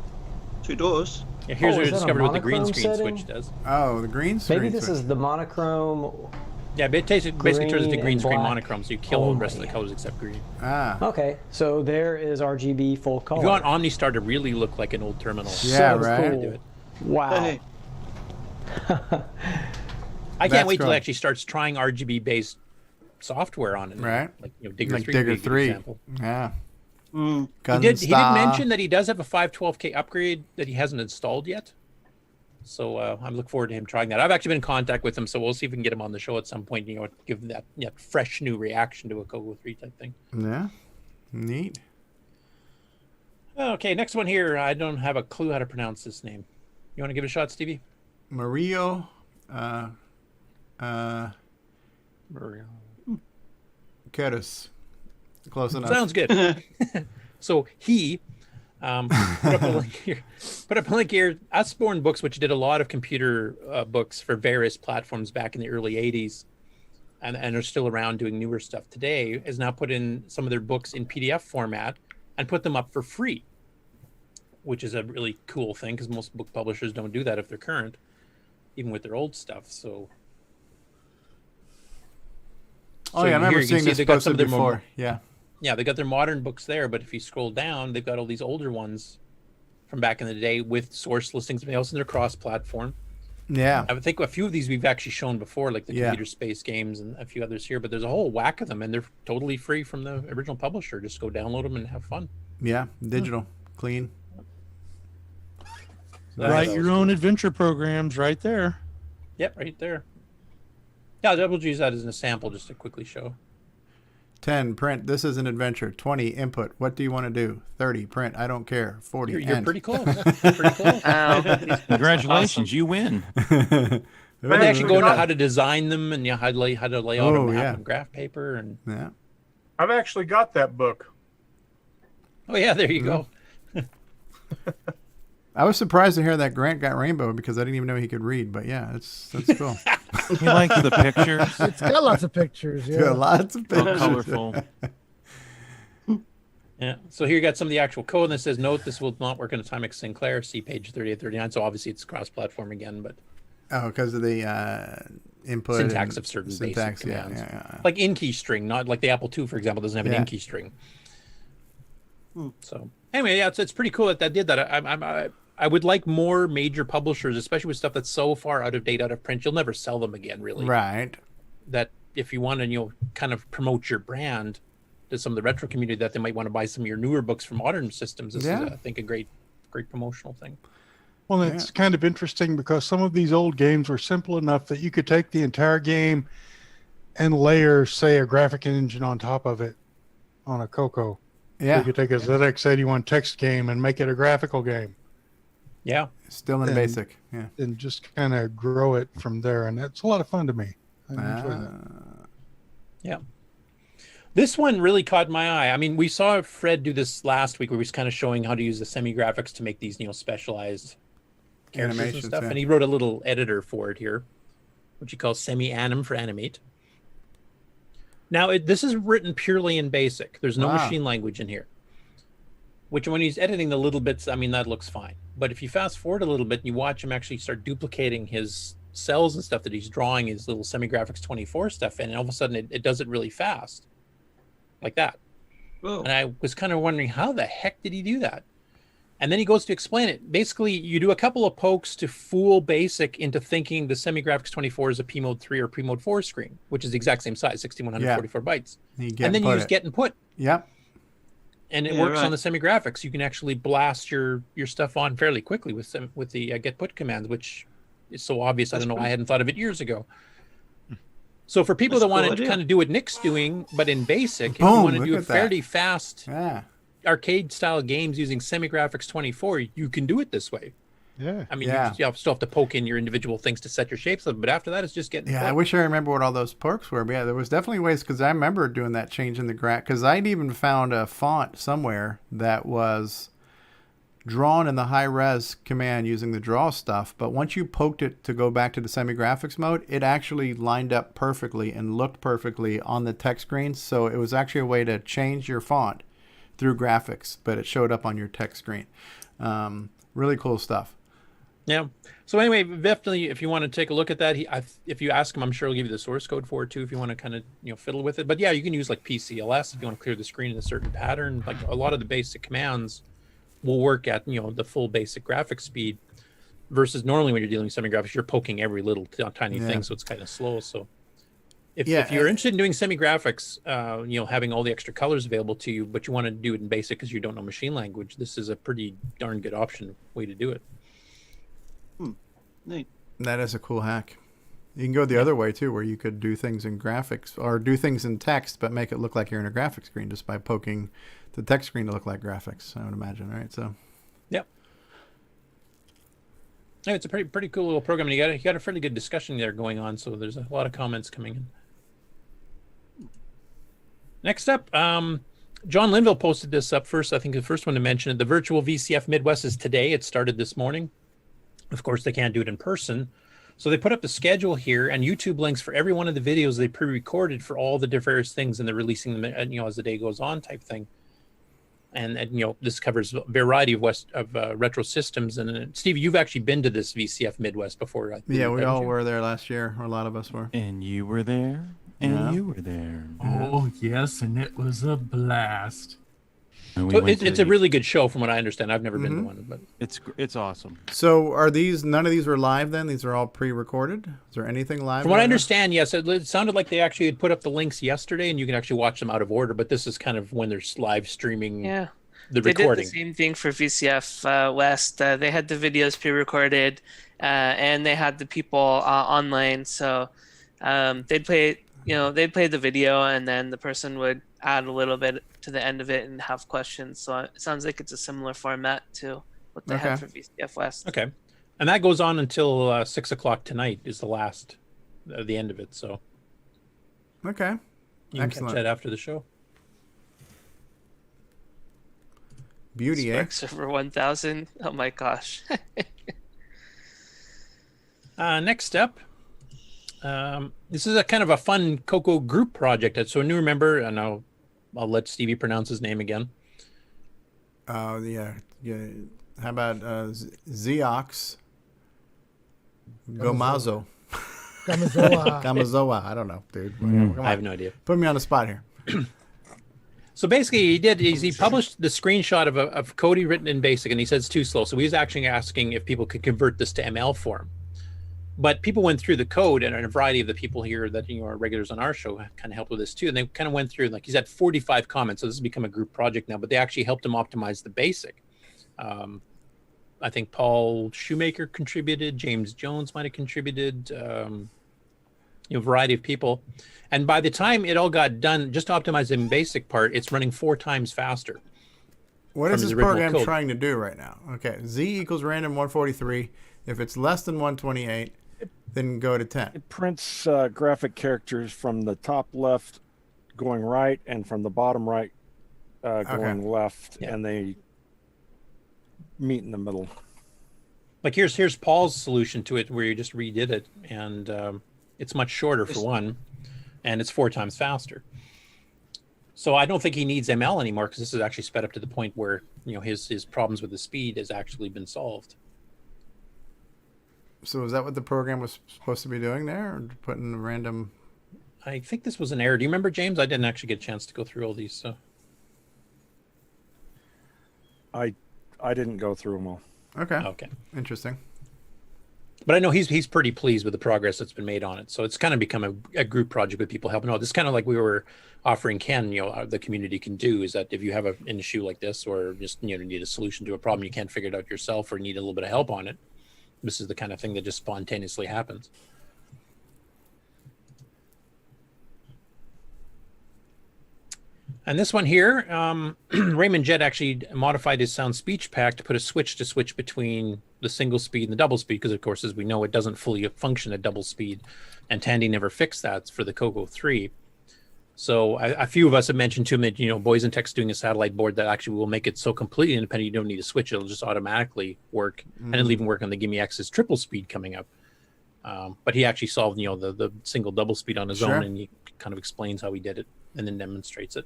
2 doors. Yeah, here's where is we that a discovered what the green monochrome screen setting? switch does. Oh, the green screen Maybe this switch. is the monochrome. Yeah, but it basically turns into green and screen black monochrome, so you kill all the rest of the only. colors except green. Ah. Okay, so there is RGB full color. If you want OmniStar to really look like an old terminal, Yeah, so right. Cool. Do it. Wow. Hey. I can't That's wait till cool. it actually starts trying RGB based software on it. Right. Like Digger Like 3. Digger would be a good 3. example. Yeah. Mm. He did mention that he does have a 512K upgrade that he hasn't installed yet. So I look forward to him trying that. I've actually been in contact with him, so we'll see if we can get him on the show at some point. Give him that fresh new reaction to a CoCo 3 type thing. Yeah. Neat. Okay, next one here. I don't have a clue how to pronounce this name. You want to give it a shot, Stevie? Mario. Curtis. Close enough. Sounds good. So he put up a link here. Usborne Books, which did a lot of computer books for various platforms back in the early 80s and are still around doing newer stuff today, has now put in some of their books in PDF format and put them up for free, which is a really cool thing because most book publishers don't do that if they're current, even with their old stuff. So Oh, yeah, I remember seeing this posted before. Yeah. Yeah, they got their modern books there, but if you scroll down, they've got all these older ones from back in the day with source listings and else, and they're cross-platform. Yeah. I would think a few of these we've actually shown before, like the computer space games and a few others here, but there's a whole whack of them, and they're totally free from the original publisher. Just go download them and have fun. Yeah, digital, clean. Write your own adventure programs right there. Yep, right there. Yeah, I'll use that as a sample just to quickly show. 10, print, this is an adventure. 20, input, what do you want to do? 30, print, I don't care. 40, You're end. pretty close. Pretty close. Congratulations, you win. But they actually go into how to design them and how to lay out a map and graph paper and yeah. I've actually got that book. Oh yeah, there you go. I was surprised to hear that Grant got Rainbow because I didn't even know he could read, but yeah, that's cool. You like the pictures? It's got lots of pictures. Yeah, lots of pictures. Colorful. Yeah. So here you got some of the actual code that says, note, this will not work on a Timex Sinclair. See page 3839. So obviously it's cross-platform again, but Oh, because of the input syntax and of certain syntax, basic commands. yeah. Like in-key string, not like the Apple II, for example, doesn't have an in-key string. So anyway, yeah, it's pretty cool that did that. I would like more major publishers, especially with stuff that's so far out of date, out of print, you'll never sell them again, really. Right. That if you want to, kind of promote your brand to some of the retro community, that they might want to buy some of your newer books from modern systems. This is, I think, a great promotional thing. Well, it's kind of interesting because some of these old games were simple enough that you could take the entire game and layer, say, a graphic engine on top of it on a CoCo. Yeah. So you could take a ZX81 text game and make it a graphical game. Yeah. Still in basic. Yeah. And just kind of grow it from there. And it's a lot of fun to me. I enjoy that. Yeah. This one really caught my eye. I mean, we saw Fred do this last week where he was kind of showing how to use the semi-graphics to make these, specialized characters and stuff. yeah. And he wrote a little editor for it here, which he calls semi-anim for animate. Now, this is written purely in BASIC. There's no machine language in here. Which, when he's editing the little bits, I mean, that looks fine. But if you fast forward a little bit and you watch him actually start duplicating his cells and stuff that he's drawing, his little semi-graphics 24 stuff in, and all of a sudden it does it really fast. Like that. And I was kind of wondering, how the heck did he do that? And then he goes to explain it. Basically, you do a couple of pokes to fool BASIC into thinking the SemiGraphics 24 is a P Mode 3 or P Mode 4 screen, which is the exact same size, 6144 bytes. And then you use get and put. Yep. And it works on the SemiGraphics. You can actually blast your stuff on fairly quickly with the get put commands, which is so obvious. I don't know why I hadn't thought of it years ago. So for people that want to kind of do what Nick's doing, but in BASIC, if you want to do a fairly fast arcade style games using SemiGraphics 24, you can do it this way. Yeah. I mean, you still have to poke in your individual things to set your shapes up, but after that, it's just getting. Yeah, I wish I remember what all those perks were. But yeah, there was definitely ways, because I remember doing that change in the graph. Because I'd even found a font somewhere that was drawn in the high res command using the draw stuff, but once you poked it to go back to the semi-graphics mode, it actually lined up perfectly and looked perfectly on the text screen. So it was actually a way to change your font through graphics, but it showed up on your text screen. Really cool stuff. Yeah. So anyway, definitely, if you want to take a look at that, if you ask him, I'm sure he'll give you the source code for it too, if you want to kind of fiddle with it. But yeah, you can use like PCLS if you want to clear the screen in a certain pattern. Like a lot of the basic commands will work at the full basic graphic speed, versus normally when you're dealing with semi-graphics, you're poking every little tiny thing, so it's kind of slow. So if you're interested in doing semi-graphics, having all the extra colors available to you, but you want to do it in basic because you don't know machine language, this is a pretty darn good way to do it. Neat. That is a cool hack. You can go the other way too, where you could do things in graphics or do things in text, but make it look like you're in a graphic screen just by poking the text screen to look like graphics, I would imagine, right? So, yep. Yeah, it's a pretty cool little program. And you got a fairly good discussion there going on, so there's a lot of comments coming in. Next up, John Linville posted this up first. I think the first one to mention it. The virtual VCF Midwest is today. It started this morning. Of course, they can't do it in person. So they put up the schedule here and YouTube links for every one of the videos they pre-recorded for all the various things, and they're releasing them, as the day goes on type thing. And this covers a variety of retro systems. And Steve, you've actually been to this VCF Midwest before. Yeah, we all were there last year, or a lot of us were. And you were there, and you were there. Oh, yes, and it was a blast. So it's a really good show, from what I understand. I've never been to one, but it's awesome. So are none of these were live then? These are all pre-recorded? Is there anything live? From what I understand, yes. It sounded like they actually had put up the links yesterday, and you can actually watch them out of order. But this is kind of when they're live streaming. Yeah, the they recording. did the same thing for VCF West. They had the videos pre-recorded, and they had the people online. So they'd play the video, and then the person would add a little bit to the end of it and have questions. So it sounds like it's a similar format to what they had for VCF West. Okay, and that goes on until 6:00 tonight is the end of it. So okay, you can catch that after the show. Beauty, Spark Server 1000. Oh my gosh. Next up, this is a kind of a fun CoCo group project. So a new member, and I'll let Stevie pronounce his name again. Yeah. How about Zeox Gomazo? Gamazoa. I don't know, dude. I have no idea. Put me on the spot here. So basically, he published the screenshot of Cody written in BASIC, and he said it's too slow. So he was actually asking if people could convert this to ML form. But people went through the code, and a variety of the people here that are regulars on our show kind of helped with this too. And they kind of went through, like he's had 45 comments, so this has become a group project now. But they actually helped him optimize the BASIC. I think Paul Shoemaker contributed, James Jones might have contributed, a variety of people. And by the time it all got done, just optimizing the BASIC part, it's running 4 times faster. What is this program trying to do right now? Okay, Z equals random 143. If it's less than 128, then go to 10. It prints graphic characters from the top left going right and from the bottom right going left, and they meet in the middle. Like here's Paul's solution to it, where you just redid it, and it's much shorter for one, and it's 4 times faster. So I don't think he needs ML anymore, because this is actually sped up to the point where his problems with the speed has actually been solved. So is that what the program was supposed to be doing there, or putting a random? I think this was an error. Do you remember, James? I didn't actually get a chance to go through all these. So I didn't go through them all. Okay. Interesting. But I know he's pretty pleased with the progress that's been made on it. So it's kind of become a group project with people helping out. This is kind of like we were offering Ken, the community can do is that if you have an issue like this or just need a solution to a problem, you can't figure it out yourself or need a little bit of help on it. This is the kind of thing that just spontaneously happens. And this one here, Raymond Jett actually modified his sound speech pack to put a switch to switch between the single speed and the double speed, because of course, as we know, it doesn't fully function at double speed, and Tandy never fixed that for the CoCo 3. So a few of us have mentioned to him that, Boys in Tech's doing a satellite board that actually will make it so completely independent you don't need to switch. It'll just automatically work, and it'll even work on the Gimme X's triple speed coming up. But he actually solved, the single double speed on his own, and he kind of explains how he did it and then demonstrates it.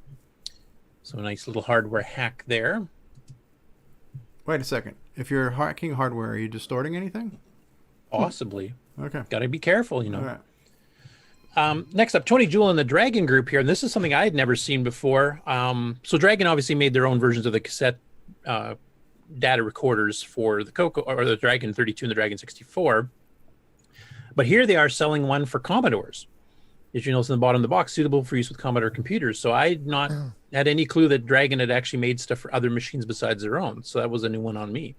So a nice little hardware hack there. Wait a second. If you're hacking hardware, are you distorting anything? Possibly. Okay. Got to be careful, All right. Next up, Tony Jewell and the Dragon Group here, and this is something I had never seen before. So Dragon obviously made their own versions of the cassette data recorders for the CoCo, or the Dragon 32 and the Dragon 64. But here they are selling one for Commodores. As you notice in the bottom of the box, suitable for use with Commodore computers. So I had not had any clue that Dragon had actually made stuff for other machines besides their own. So that was a new one on me.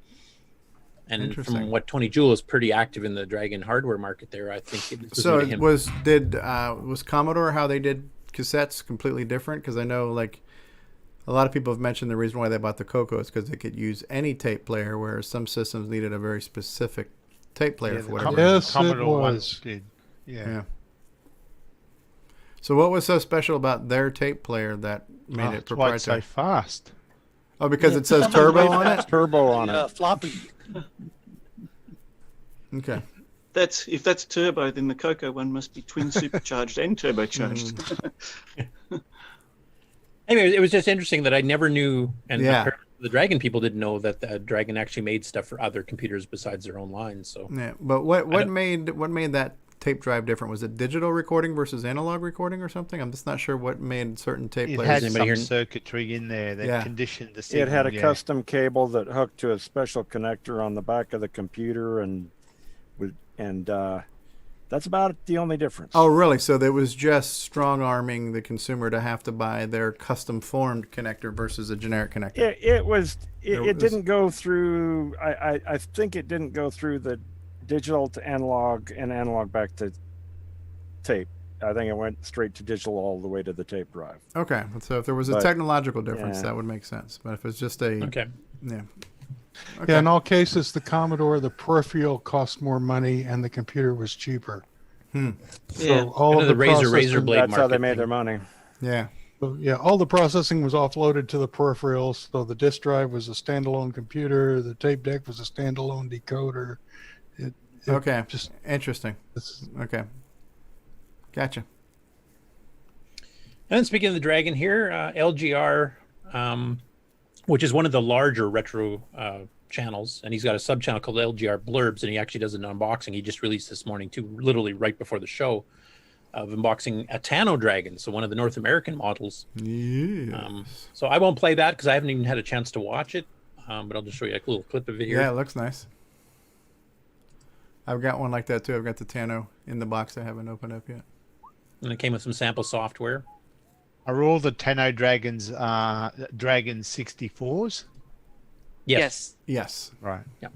And from what Tony Jewell is pretty active in the Dragon hardware market there, I think it was So new to him. was Commodore, how they did cassettes, completely different? Because I know a lot of people have mentioned the reason why they bought the CoCo is because they could use any tape player, whereas some systems needed a very specific tape player for whatever. Yes, Commodore it one was. did. Yeah. So what was so special about their tape player that made it proprietary? It's so fast. Oh, because it says turbo on it? Turbo on it. Floppy. Okay. If that's turbo, then the CoCo one must be twin supercharged and turbocharged. Anyway, it was just interesting that I never knew, and the Dragon people didn't know that the Dragon actually made stuff for other computers besides their own lines. So Yeah, but what made that tape drive different? Was it digital recording versus analog recording or something? I'm just not sure what made certain tape It players. had some circuitry in there that conditioned the signal. It had a custom cable that hooked to a special connector on the back of the computer, and that's about the only difference. Oh, really? So there was just strong-arming the consumer to have to buy their custom-formed connector versus a generic connector. It didn't go through. I think it didn't go through the digital to analog and analog back to tape. I think it went straight to digital all the way to the tape drive. Okay, so if there was a technological difference, that would make sense. But if it's just a Yeah, in all cases, the Commodore, the peripheral cost more money, and the computer was cheaper. So all of the razor blade. That's how they made their money. Yeah. So, all the processing was offloaded to the peripherals. So the disk drive was a standalone computer. The tape deck was a standalone decoder. Just interesting. Okay. Gotcha. And then speaking of the Dragon here, LGR, which is one of the larger retro channels, and he's got a sub channel called LGR Blurbs, and he actually does an unboxing. He just released this morning too, literally right before the show, of unboxing a Tano Dragon, so one of the North American models. Yes. So I won't play that because I haven't even had a chance to watch it, but I'll just show you a little clip of it here. Yeah, it looks nice. I've got one like that too. I've got the Tano in the box. I haven't opened up yet. And it came with some sample software. Are all the Tano Dragons Dragon 64s? Yes. Right. Yeah.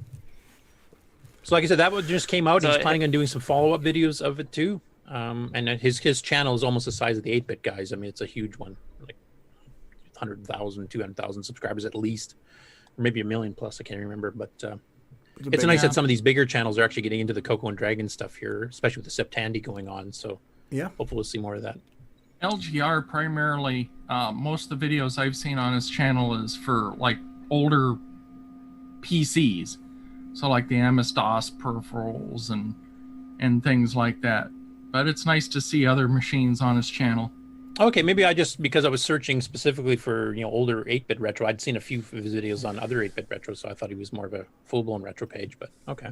So like I said, that one just came out. So he's planning on doing some follow-up videos of it too. And his channel is almost the size of the 8-bit guys. I mean, it's a huge one, like 100,000, 200,000 subscribers at least, or maybe 1 million plus. I can't remember, but it's nice that some of these bigger channels are actually getting into the CoCo and Dragon stuff here, especially with the Septandy going on. So hopefully we'll see more of that. LGR primarily, most of the videos I've seen on his channel is for like older PCs, so like the MS-DOS peripherals and things like that. But it's nice to see other machines on his channel. Okay, maybe because I was searching specifically for older 8-bit retro. I'd seen a few of his videos on other 8-bit retro, so I thought he was more of a full-blown retro page. But okay.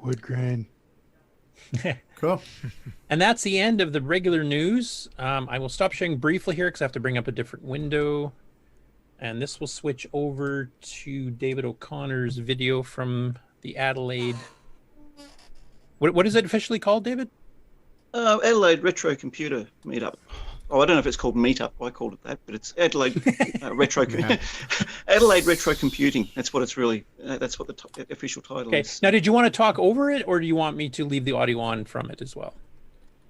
Wood grain. Cool. And that's the end of the regular news. I will stop sharing briefly here because I have to bring up a different window. And this will switch over to David O'Connor's video from the Adalaide. What is it officially called, David? Adalaide Retro Computer Meetup. Oh, I don't know if it's called Meetup. I called it that, but it's Adalaide Retro. Adalaide Retro Computing. That's what it's really. That's what the official title Okay. is. Now, did you want to talk over it, or do you want me to leave the audio on from it as well?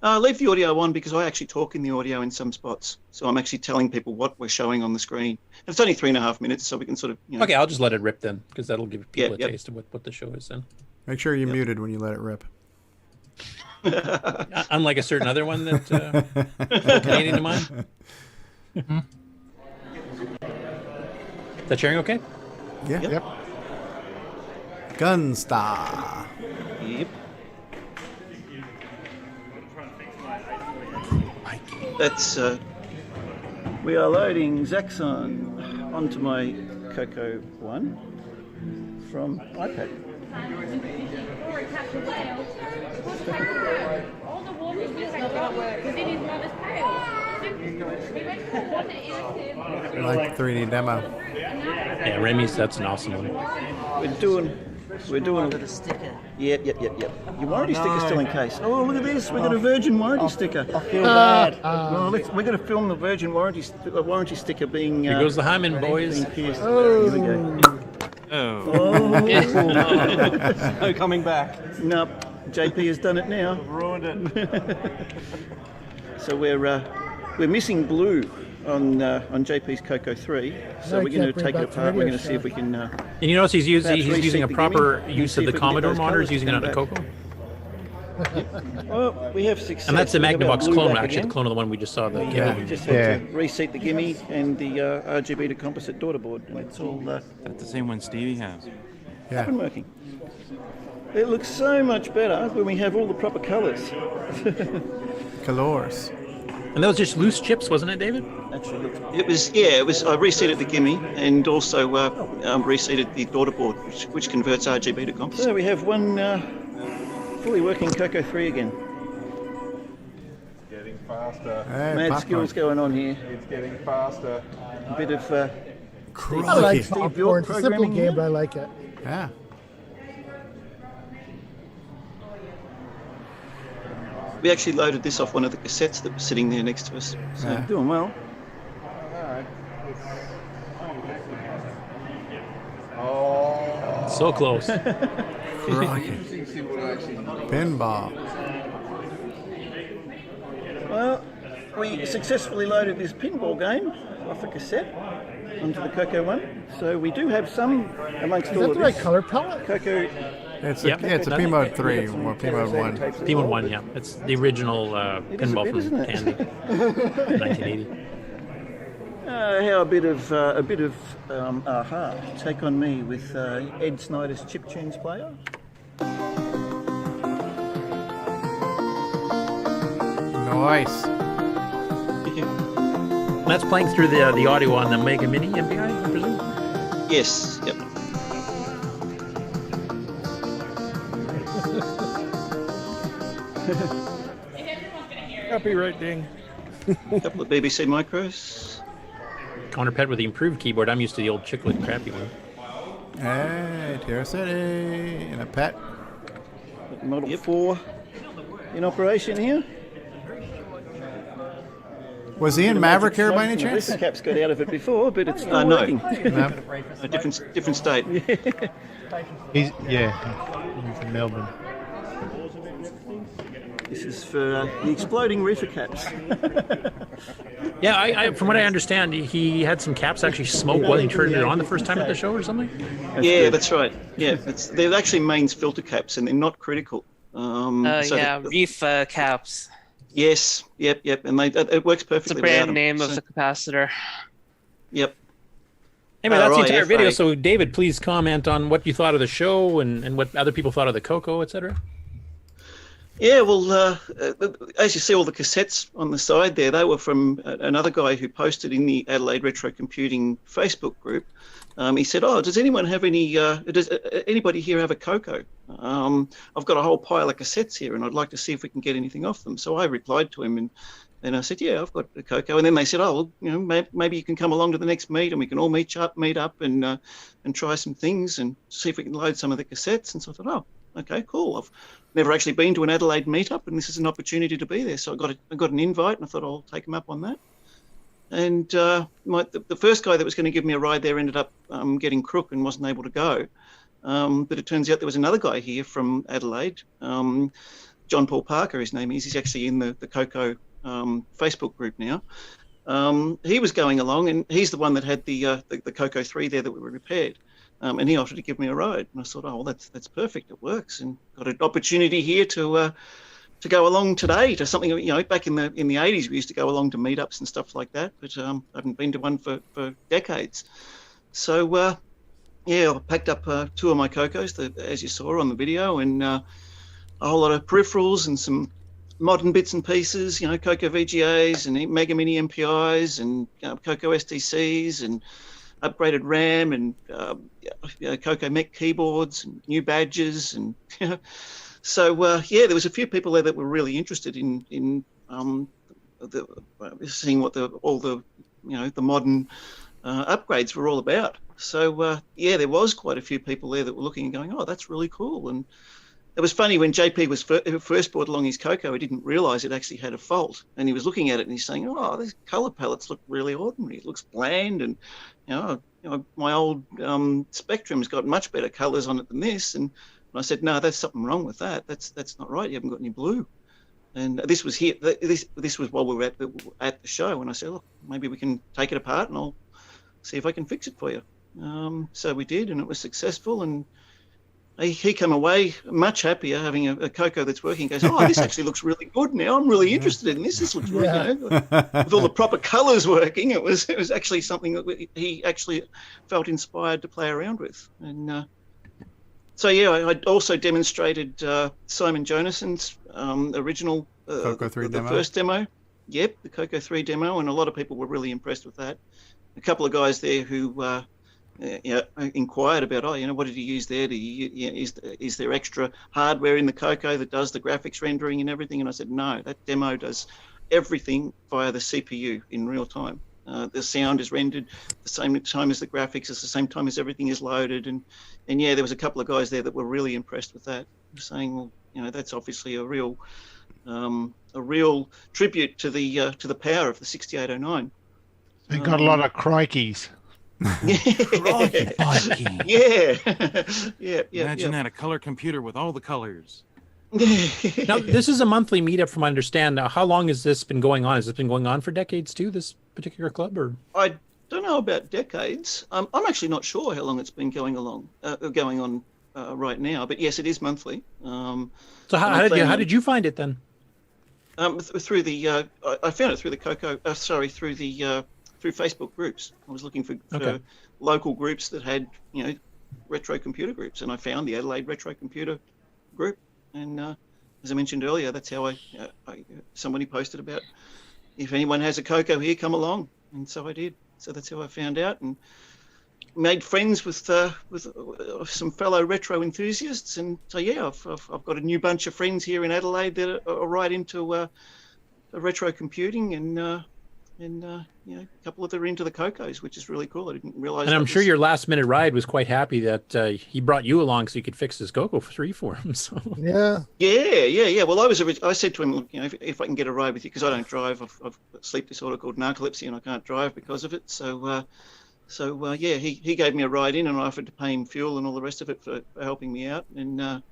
Leave the audio on because I actually talk in the audio in some spots. So I'm actually telling people what we're showing on the screen. And it's only 3.5 minutes, so we can sort of. Okay, I'll just let it rip then, because that'll give people a taste of what the show is then. Make sure you're muted when you let it rip. Unlike a certain other one that Canadian to mine. Mm-hmm. Is that sharing okay? Yeah. Yep. Gunstar. Yep. That's we are loading Zaxxon onto my CoCo One from iPad. Like 3D demo. Yeah, Remy's, that's an awesome one. We're doing the sticker. Yep. Your warranty sticker's still in case. Oh, look at this. We've got a Virgin warranty sticker. I feel bad. Well, we're going to film the Virgin warranty sticker being. Here goes the hymen, boys. Oh. Here we go. Oh. No coming back. Nope. JP has done it now. Ruined it. So we're missing blue on JP's CoCo 3. So we're going to take it apart. We're going to see if we can. And you notice he's using a proper gimme, use of the Commodore monitor. He's using it on the CoCo. Well, we have success. And that's the We have our Magnavox blue clone, back actually, again. the clone of the one we just saw. The Just had to reseat the gimme and the RGB to composite daughter board. It's all That's the same one Stevie has. up and working. It looks so much better when we have all the proper colours. Colors. And that was just loose chips, wasn't it, David? Actually, it was. I reseated the gimme and also reseated the daughter board, which converts RGB to composite. So we have one fully working CoCo 3 again. Getting faster. Hey, Mad popcorn. skills going on here. It's getting faster. A bit of. I like popcorn. It's a simple game, but I like it. Yeah. We actually loaded this off one of the cassettes that was sitting there next to us. So Yeah. doing well. So close. Pinball. Well, we successfully loaded this pinball game off a cassette onto the CoCo One. So we do have some amongst Is all that of the right this. CoCo palette? CoCo. It's a P-Mode 3 or P-Mode 1. P-Mode 1, yeah. It's the original It is a pinball bit, from isn't it? Candy, 1980. How a bit of aha take on me with Ed Snyder's Chiptunes player. Nice. And that's playing through the audio on the Mega Mini MPI, I presume? Yes. Yep. Copyright ding. A couple of BBC micros. Connor Pet with the improved keyboard. I'm used to the old chiclet crappy one. Hey, Terra City and a pet. Model 4 in operation here. Was he in Maverick here by any chance? The cap's got out of it before, but it's still No. working. No. A different state. He's in Melbourne. This is for the exploding reefer caps. Yeah, I from what I understand, he had some caps actually smoke while he turned it on the first time at the show or something. Yeah, that's right. Yeah, they're actually mains filter caps, and they're not critical. Reef caps. Yes, yep, and it works It's perfectly. the brand without name them, of the capacitor. Yep. Anyway, that's the entire video. right. So, David, please comment on what you thought of the show and what other people thought of the CoCo, etc. Yeah, well, as you see, all the cassettes on the side there, they were from another guy who posted in the Adalaide Retro Computing Facebook group. He said, "Oh, does anyone have any? Does anybody here have a CoCo? I've got a whole pile of cassettes here, and I'd like to see if we can get anything off them." So I replied to him, and And I said, yeah, I've got a CoCo. And then they said, oh, well, maybe you can come along to the next meet and we can all meet up and try some things and see if we can load some of the cassettes. And so I thought, oh, okay, cool. I've never actually been to an Adelaide meetup, and this is an opportunity to be there. So I got an invite, and I thought I'll take him up on that. And the first guy that was going to give me a ride there ended up getting crook and wasn't able to go. But it turns out there was another guy here from Adelaide, John Paul Parker, his name is. He's actually in the CoCo Facebook group now. He was going along, and he's the one that had the CoCo 3 there that we repaired. And he offered to give me a ride, and I thought, oh, well, that's perfect. It works, and got an opportunity here to go along today to something. Back in the 80s, we used to go along to meetups and stuff like that, but I haven't been to one for decades. So I packed up 2 of my CoCos, as you saw on the video, and a whole lot of peripherals and some modern bits and pieces. CoCo VGAs and Mega Mini MPIs and CoCo SDCs and upgraded RAM and CoCo Mech keyboards and new badges and so there was a few people there that were really interested in seeing what all the modern upgrades were all about. So there was quite a few people there that were looking and going, oh, that's really cool. And it was funny when JP was first brought along his CoCo, he didn't realise it actually had a fault, and he was looking at it and he's saying, "Oh, these colour palettes look really ordinary. It looks bland, and my old Spectrum's got much better colours on it than this." And I said, "No, there's something wrong with that. That's not right. You haven't got any blue." And this was here. This was while we were at the show, and I said, "Look, maybe we can take it apart, and I'll see if I can fix it for you." So we did, and it was successful, and he came away much happier having a CoCo that's working. He goes, oh, this actually looks really good now. I'm really interested in this. This looks really, with all the proper colours working. It was actually something that he actually felt inspired to play around with. And I also demonstrated Simon Jonason's original CoCo 3 demo. The first demo. Yep, the CoCo 3 demo, and a lot of people were really impressed with that. A couple of guys there who inquired about, what did he use there? Is there extra hardware in the CoCo that does the graphics rendering and everything? And I said, no, that demo does everything via the CPU in real time. The sound is rendered the same time as the graphics, it's the same time as everything is loaded. And there was a couple of guys there that were really impressed with that, saying, well, that's obviously a real tribute to the power of the 6809. They got a lot of crikeys. Imagine that, a color computer with all the colors. Now, this is a monthly meetup from what I understand. Now, how long has this been going on? Has it been going on for decades too, this particular club? Or I don't know about decades. I'm actually not sure how long it's been going on right now, but yes, it is monthly. So how did you find it then? Through the I found it through the CoCo, through Facebook groups. I was looking for local groups that had, retro computer groups, and I found the Adelaide Retro Computer group. And as I mentioned earlier, that's how somebody posted about, if anyone has a CoCo here, come along. And so I did. So that's how I found out, and made friends with some fellow retro enthusiasts. And so I've got a new bunch of friends here in Adelaide that are right into retro computing, and a couple of them are into the CoCos, which is really cool. I didn't realize. And I'm sure your last minute ride was quite happy that he brought you along so you could fix his CoCo 3 for him. So yeah. Well, I said to him, look, if I can get a ride with you, because I don't drive. I've got a sleep disorder called narcolepsy, and I can't drive because of it. So he gave me a ride in, and I offered to pay him fuel and all the rest of it for helping me out. And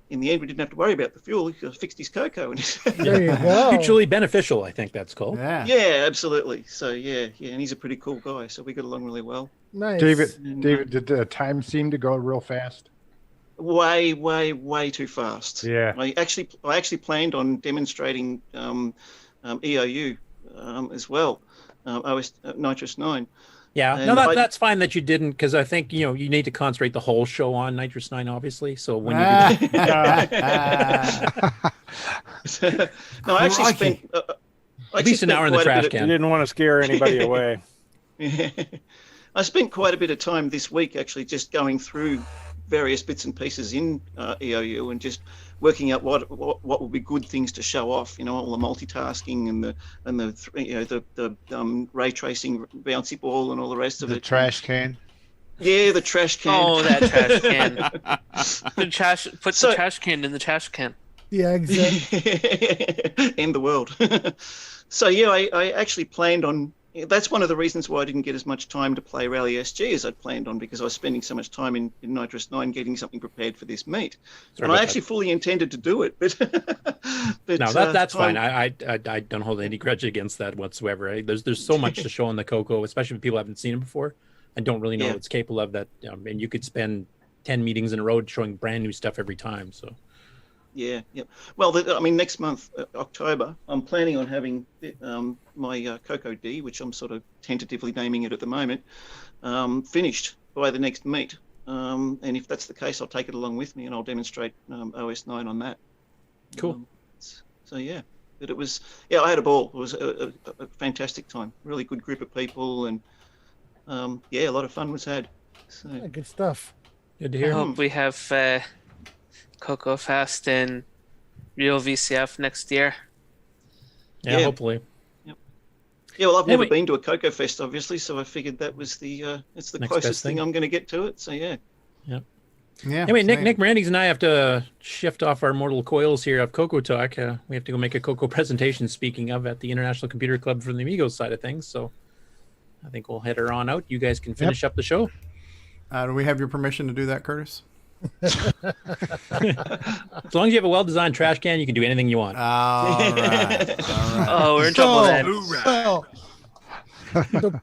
in the end, we didn't have to worry about the fuel. He fixed his CoCo. There you go. Mutually beneficial, I think that's called. Yeah, absolutely. So and he's a pretty cool guy. So we got along really well. Nice. David, did the time seem to go real fast? Way too fast. Yeah. I actually planned on demonstrating EOU as well. Nitrous 9. Yeah, and that's fine that you didn't, because I think you need to concentrate the whole show on Nitrous 9, obviously. So when you do no, I actually spent at least an hour in the trash can. You didn't want to scare anybody away. I spent quite a bit of time this week actually just going through various bits and pieces in EOU and just working out what would be good things to show off. You know, all the multitasking and the ray tracing bouncy ball and all the rest of it. The trash can. Yeah, the trash can. Oh, that trash can. The trash. Put the trash can in the trash can. Yeah, exactly. End the world. So yeah, I actually planned on. That's one of the reasons why I didn't get as much time to play Rally SG as I'd planned on, because I was spending so much time in Nitrous 9 getting something prepared for this meet. Sorry and about I actually fully intended to do it, but no, that's fine. I don't hold any grudge against that whatsoever. There's so much to show on the CoCo, especially if people haven't seen it before and don't really know what it's capable of. That and you could spend 10 meetings in a row showing brand new stuff every time. So. Yeah. Well, next month, October, I'm planning on having my CoCo D, which I'm sort of tentatively naming it at the moment, finished by the next meet. And if that's the case, I'll take it along with me and I'll demonstrate OS 9 on that. Cool. So yeah, but it was, I had a ball. It was a fantastic time. Really good group of people, and a lot of fun was had. So. Yeah, good stuff. Good to hear. I hope we have CoCo Fest and Real VCF next year. Yeah, hopefully. Yep. Yeah, well, I've never been to a CoCo Fest, obviously, so I figured that was it's the closest thing I'm going to get to it. So yeah. Yep. Yeah. Anyway, Nick Randings and I have to shift off our mortal coils here of CoCoTALK. We have to go make a CoCo presentation, speaking of, at the International Computer Club from the Amigos side of things. So I think we'll head her on out. You guys can finish up the show. Do we have your permission to do that, Curtis? As long as you have a well-designed trash can, you can do anything you want. All right. Oh, we're in trouble then.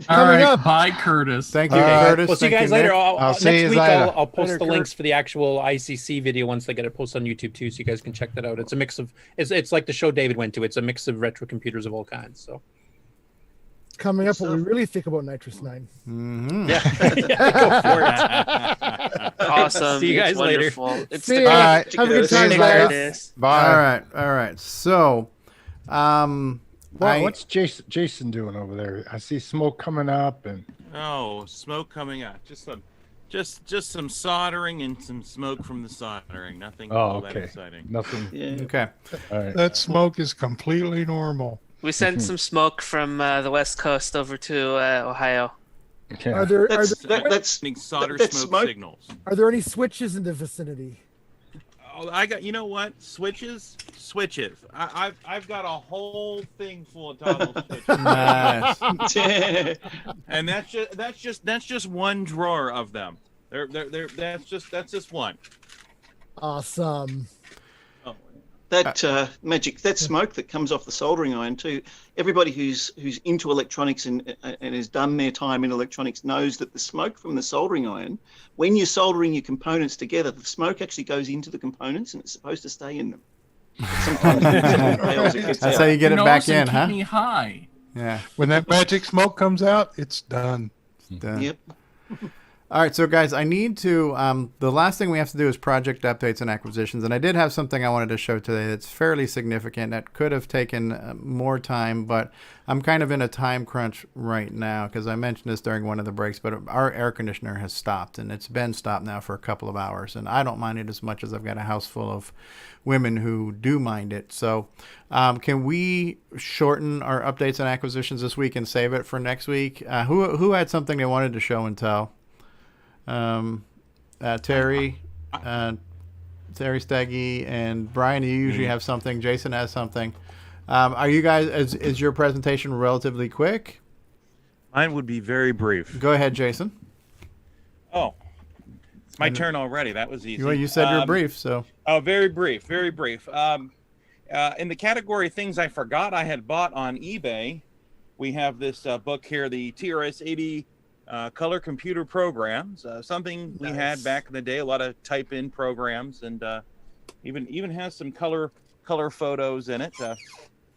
All right, bye, Curtis. Thank you, Curtis. We'll see you guys Nick. later. I'll see next you week, later. I'll post the links for the actual ICC video once they get it posted on YouTube too, so you guys can check that out. It's a mix of it's like the show David went to. It's a mix of retro computers of all kinds. So. Coming up, what we really think about Nitrous 9. Mm-hmm. Go for it. Awesome. See you guys It's later. wonderful. It's See the ya. best. Have a good See you time, later. guys. Bye. All right. So, What's Jason doing over there? I see smoke coming up, and Oh, smoke coming out. Just some soldering and some smoke from the soldering. Nothing all that exciting. Nothing. Yeah. Okay. All right. That smoke is completely normal. We sent some smoke from the West Coast over to Ohio. Yeah. Are there Solder that's smoke smoke. signals. are there any switches in the vicinity? Oh, I got. You know what? Switches. I've got a whole thing full of toggle switches. Nice. And that's just one drawer of them. That's just one. Awesome. That that smoke that comes off the soldering iron too. Everybody who's into electronics and has done their time in electronics knows that the smoke from the soldering iron, when you're soldering your components together, the smoke actually goes into the components and it's supposed to stay in them. Sometimes it fails, it gets That's out. how you get it back in, keep huh? me high. Yeah. When that magic smoke comes out, it's done. Done. Yep. All right, so guys, I need to. The last thing we have to do is project updates and acquisitions, and I did have something I wanted to show today that's fairly significant. That could have taken more time, but I'm kind of in a time crunch right now because I mentioned this during one of the breaks. But our air conditioner has stopped, and it's been stopped now for a couple of hours, and I don't mind it as much as I've got a house full of women who do mind it. So, can we shorten our updates and acquisitions this week and save it for next week? Who had something they wanted to show and tell? Terry Steggy and Brian, you usually have something. Jason has something. Are you guys, is your presentation relatively quick? Mine would be very brief. Go ahead, Jason. Oh, it's my turn already. That was easy. Well, you said you're brief, so. Oh, very brief, very brief. In the category things I forgot I had bought on eBay, we have this book here, the TRS-80 color computer programs, something we had back in the day, a lot of type-in programs, and even has some color photos in it. It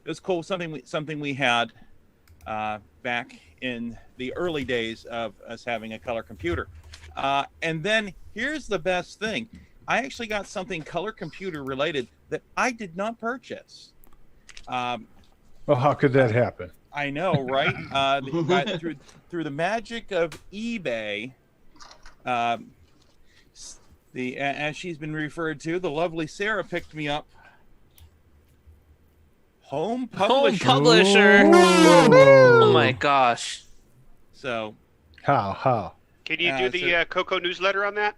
was cool, something we had back in the early days of us having a color computer. And then here's the best thing. I actually got something color computer related that I did not purchase. Well, how could that happen? I know, right? Through the magic of eBay, As she's been referred to, the lovely Sarah picked me up. Home publisher. Oh my gosh. So. How? Can you do the CoCo newsletter on that?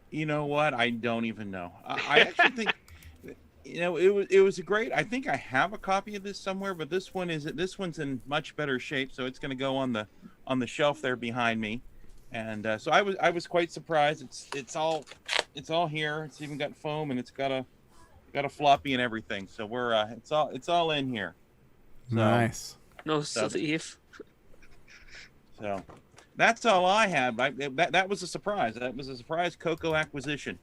You know what? I don't even know. I actually think, it was a great. I think I have a copy of this somewhere, but this one's in much better shape, so it's going to go on the shelf there behind me. And so I was quite surprised. It's all here. It's even got foam, and it's got a floppy and everything. So we're it's all in here. So, nice. No sleeve. So that's all I had. That was a surprise. That was a surprise CoCo acquisition.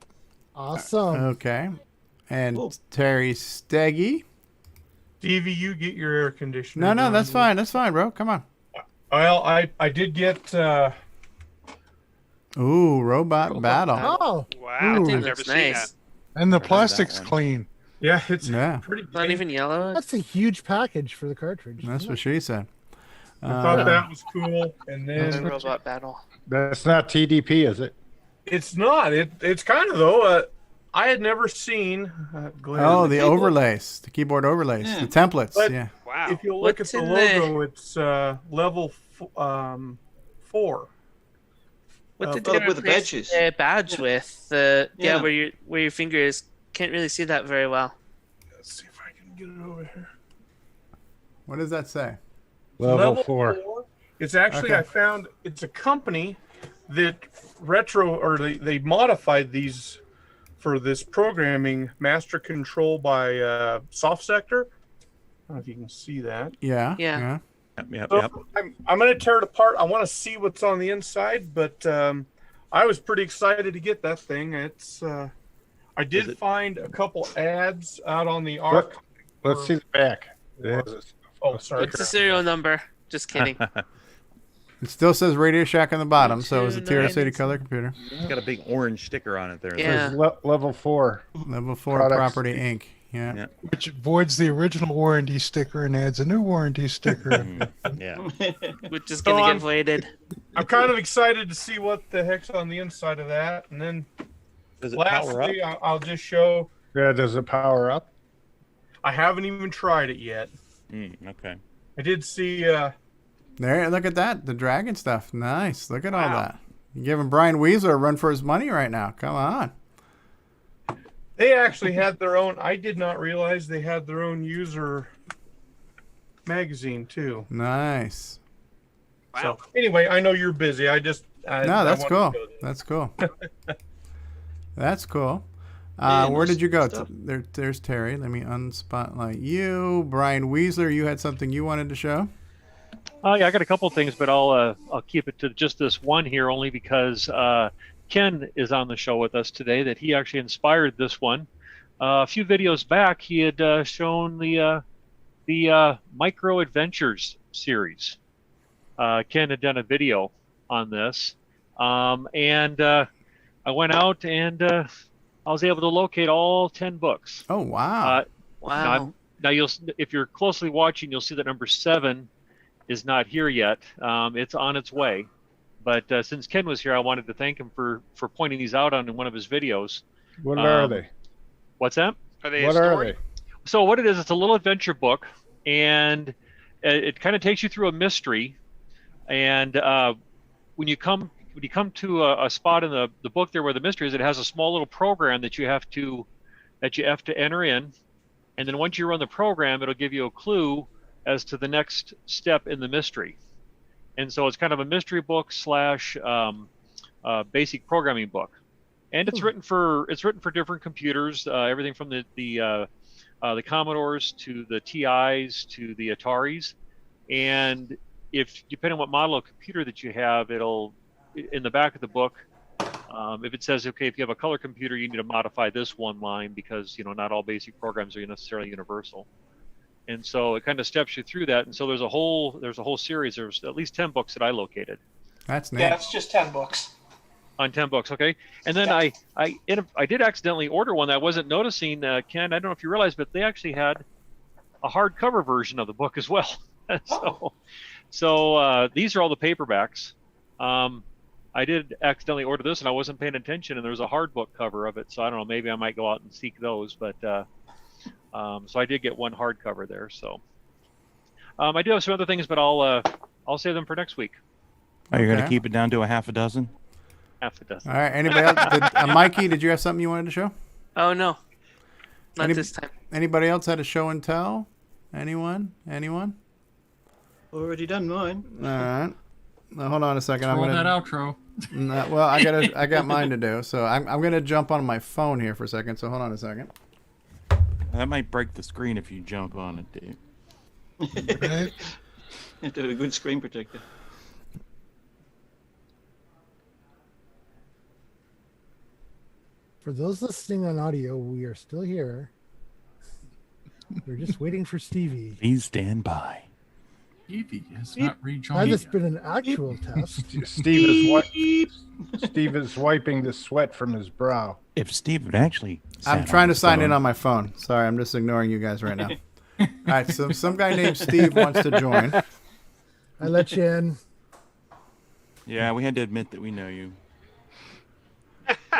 Awesome. Okay. And Terry Steggy. Stevie, you get your air conditioner. No, that's fine. That's fine, bro. Come on. Well, I did get. Ooh, robot battle. Oh, wow! Ooh. I've never seen that. And the plastic's clean. Yeah, it's pretty. Not even yellow. That's a huge package for the cartridge. That's what she said. I thought that was cool, and then robot battle. That's not TDP, is it? It's not. It's kind of though. I had never seen. The overlays, the keyboard overlays, the templates. But yeah. Wow. If you look at the logo, it's level 4. What did with they the replace badges? the badge with? Where Yeah. your finger is. Can't really see that very well. Let's see if I can get it over here. What does that say? Level 4. It's actually, Okay. I found it's a company that they modified these for this programming, Master Control by Soft Sector. I don't know if you can see that. Yeah. Yeah. Yep. So I'm going to tear it apart. I want to see what's on the inside, but I was pretty excited to get that thing. It's I did find a couple ads out on the arc. Let's see the back. Oh, sorry. What's the serial number? Just kidding. It still says Radio Shack on the bottom, so it's a TRS-80 color computer. It's got a big orange sticker on it there. Yeah. Level 4. Level 4 Products. Property Inc. Yeah. Which voids the original warranty sticker and adds a new warranty sticker. Yeah. Which is gonna get voided. I'm kind of excited to see what the heck's on the inside of that, and then Does it power up? lastly, I'll just show. Yeah, does it power up? I haven't even tried it yet. Okay. I did see. There, look at that. The dragon stuff. Nice. Look at all that. You're giving Brian Weasler a run for his money right now. Come on. They actually had their own. I did not realize they had their own user magazine too. Nice. So anyway, I know you're busy. No, That's cool. That's cool. That's cool. Where did you go? There's Terry. Let me unspotlight you. Brian Weasler, you had something you wanted to show? Yeah, I got a couple things, but I'll keep it to just this one here, only because Ken is on the show with us today. That he actually inspired this one. A few videos back, he had shown the Micro Adventures series. Ken had done a video on this, and I went out and I was able to locate all 10 books. Oh wow! Wow. Now if you're closely watching, you'll see that number 7 is not here yet. It's on its way. But since Ken was here, I wanted to thank him for pointing these out on one of his videos. What are they? What's that? Are they What a are story? they? So what it is, it's a little adventure book, and it kind of takes you through a mystery. And when you come to a spot in the book there where the mystery is, it has a small little program that you have to enter in, and then once you run the program, it'll give you a clue as to the next step in the mystery. And so it's kind of a mystery book / basic programming book, and it's written for different computers, everything from the Commodores to the TIs to the Ataris, and if depending on what model of computer that you have, it'll in the back of the book. If it says, okay, if you have a color computer, you need to modify this one line because not all basic programs are necessarily universal. And so it kind of steps you through that. And so there's a whole series. There's at least 10 books that I located. That's neat. Yeah, it's just 10 books. On 10 books, okay. And then I did accidentally order one that I wasn't noticing, Ken. I don't know if you realized, but they actually had a hardcover version of the book as well. So these are all the paperbacks. I I did accidentally order this, and I wasn't paying attention, and there was a hard book cover of it. So I don't know. Maybe I might go out and seek those. But so I did get one hardcover there. So I do have some other things, but I'll save them for next week. Are you going to Okay. keep it down to a half a dozen? Half a dozen. All right. Anybody else? Mikey, did you have something you wanted to show? Oh no, not this time. Anybody else had a show and tell? Anyone? Already done mine. All right. Now, hold on a second. Roll that outro. Well, I got mine to do. So I'm gonna jump on my phone here for a second. So hold on a second. That might break the screen if you jump on it, Dave. Right. You have to have a good screen protector. For those listening on audio, we are still here. We're just waiting for Stevie. Please stand by. Stevie has not Now rejoined. this been an actual test. Steve is wiping the sweat from his brow. If Steve would actually. I'm trying to sign in on my phone. Sorry, I'm just ignoring you guys right now. All right. So some guy named Steve wants to join. I let you in. Yeah, we had to admit that we know you.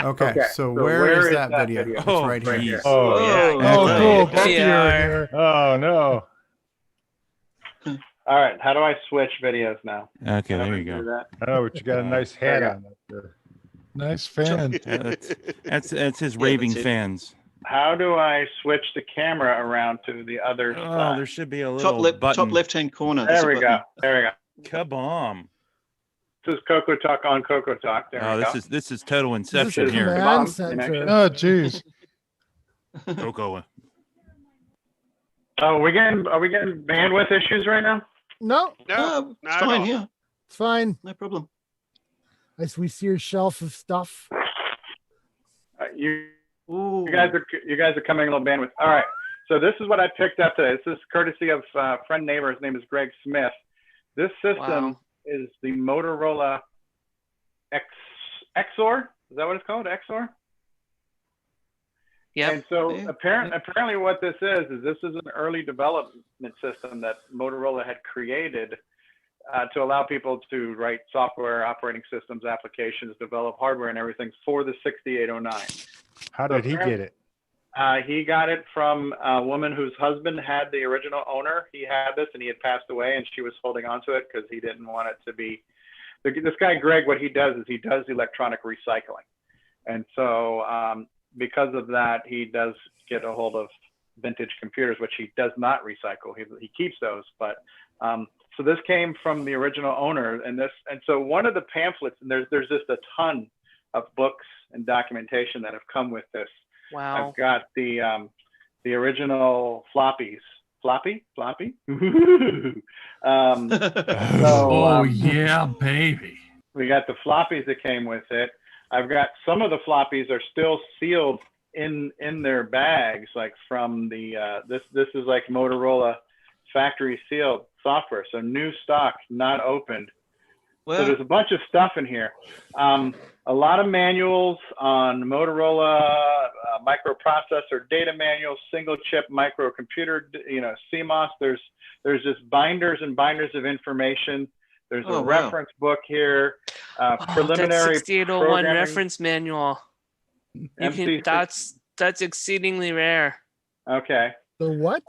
Okay. So where is that video? It's right here. Oh, yeah. cool. Both of you are here. Oh, no. All right, how do I switch videos now? Okay, there you go. Oh, but you got a nice hat on. Nice fan. That's his raving fans. How do I switch the camera around to the other Oh, side? there should be a little button. Top left-hand corner. There we go. There we go. Kabomb. This is CoCoTALK on CoCoTALK. There Oh, we go. this is total inception here. Command center. Oh, jeez. CoCo. Oh, are we getting bandwidth issues right now? No, No, it's not at fine all. here. it's fine. No problem. As we see your shelf of stuff. You guys are coming a little bandwidth. All right. So this is what I picked up today. This is courtesy of friend neighbor. His name is Greg Smith. This system is the Motorola XOR. Is that what it's called? XOR? Yeah. And so apparently what this is an early development system that Motorola had created to allow people to write software, operating systems, applications, develop hardware and everything for the 6809. How did he get it? He got it from a woman whose husband had the original owner. He had this and he had passed away and she was holding on to it because he didn't want it to be. This guy, Greg, what he does is he does electronic recycling. And so because of that, he does get a hold of vintage computers, which he does not recycle. He keeps those. But so this came from the original owner. And so one of the pamphlets, and there's just a ton of books and documentation that have come with this. Wow. I've got the original floppies. Floppy? Yeah, baby. We got the floppies that came with it. I've got some of the floppies are still sealed in their bags, like from the this is like Motorola factory sealed software, so new stock, not opened. So there's a bunch of stuff in here. A lot of manuals on Motorola microprocessor data manuals, single chip microcomputer, CMOS. There's just binders and binders of information. There's a reference book here, preliminary that 6801 reference manual. That's exceedingly rare. Okay. The what?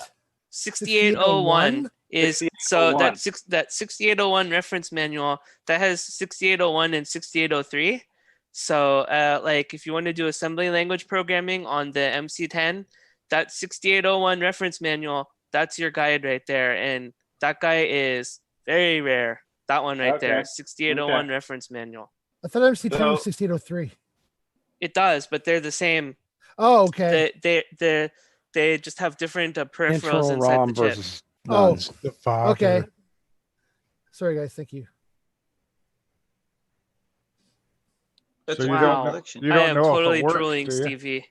6801 is 6801. so that 6801 reference manual that has 6801 and 6803. So like if you want to do assembly language programming on the MC10, that 6801 reference manual, that's your guide right there, and that guy is very rare. That one right there, 6801 reference manual. I thought MC10 was 6803. It does, but they're the same. Oh, okay. They just have different peripherals Internal inside ROM the chip. versus Oh, nuns. okay. Sorry, guys. Thank you. That's So you wow. don't I am know if it totally works, drooling, do you? Stevie.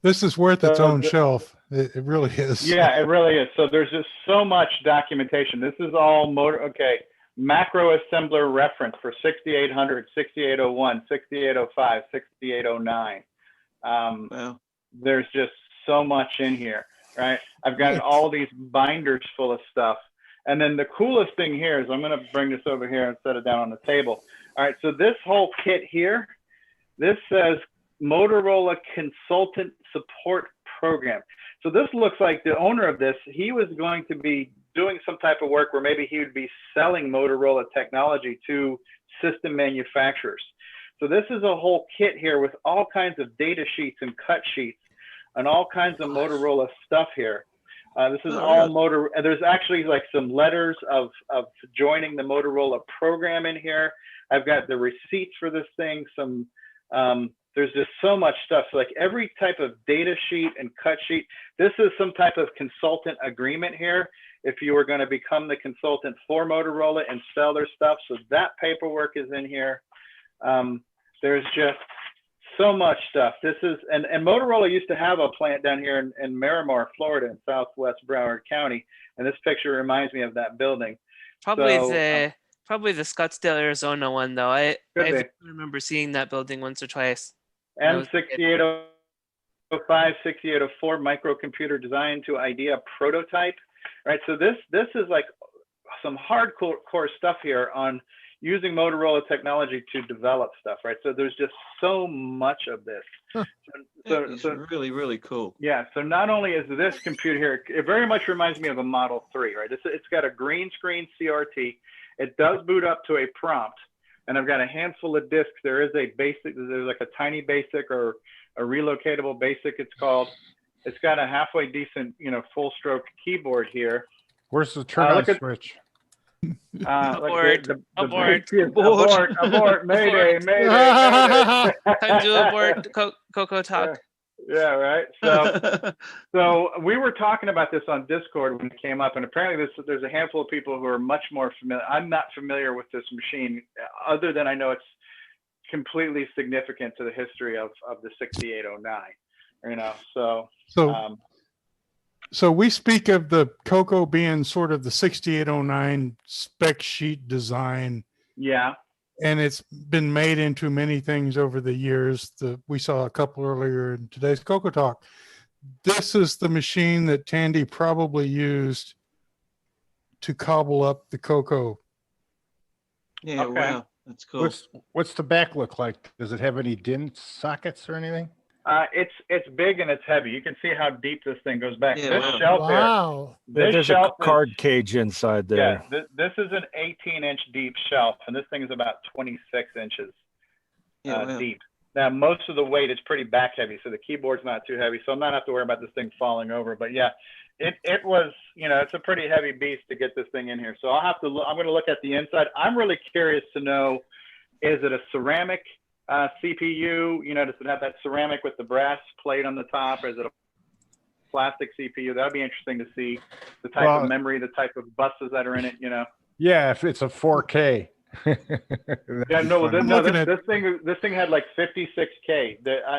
This is worth its So own shelf. It really is. Yeah, it really is. So there's just so much documentation. This is all macro assembler reference for 6800, 6801, 6805, 6809. There's just so much in here, right? I've got all these binders full of stuff. And then the coolest thing here is I'm going to bring this over here and set it down on the table. All right, so this whole kit here, this says Motorola Consultant Support Program. So this looks like the owner of this, he was going to be doing some type of work where maybe he would be selling Motorola technology to system manufacturers. So this is a whole kit here with all kinds of data sheets and cut sheets and all kinds of Motorola stuff here. This is all Motor. There's actually like some letters of joining the Motorola program in here. I've got the receipts for this thing. Some there's just so much stuff. So like every type of data sheet and cut sheet. This is some type of consultant agreement here. If you were going to become the consultant for Motorola and sell their stuff, so that paperwork is in here. There's just so much stuff. This is, and Motorola used to have a plant down here in Miramar, Florida, in Southwest Broward County, and this picture reminds me of that building. Probably So, probably the Scottsdale, Arizona one though. I Could be. remember seeing that building once or twice. M6805, 6804 microcomputer design to idea prototype. Right. So this is like some hardcore stuff here on using Motorola technology to develop stuff. Right. So there's just so much of this. It's really, really cool. Yeah. So not only is this computer here, it very much reminds me of a Model 3. Right. It's got a green screen CRT. It does boot up to a prompt. And I've got a handful of disks. There is a basic, there's like a tiny basic or a relocatable basic, it's called. It's got a halfway decent, full stroke keyboard here. Where's the turn on switch? Abort, abort, abort, mayday, mayday. Time to abort CoCoTALK. Yeah, right. So we were talking about this on Discord when it came up, and apparently there's a handful of people who are much more familiar. I'm not familiar with this machine, other than I know it's completely significant to the history of the 6809. So we speak of the CoCo being sort of the 6809 spec sheet design. Yeah. And it's been made into many things over the years. We saw a couple earlier in today's CoCoTALK. This is the machine that Tandy probably used to cobble up the CoCo. Yeah, Okay. wow, that's cool. What's the back look like? Does it have any DIN sockets or anything? It's big and it's heavy. You can see how deep this thing goes back. Yeah, This wow. shelf Wow. there. There's a card cage inside there. Yeah, this is an 18-inch deep shelf, and this thing is about 26 inches Wow. deep. Now, most of the weight is pretty back heavy, so the keyboard's not too heavy, so I'm not have to worry about this thing falling over. But yeah, it was, it's a pretty heavy beast to get this thing in here. So I'm going to look at the inside. I'm really curious to know, is it a ceramic CPU? Does it have that ceramic with the brass plate on the top, or is it a plastic CPU? That'd be interesting to see the type of memory, the type of buses that are in it. Yeah, if it's a 4K. Yeah, no, this thing had like 56K.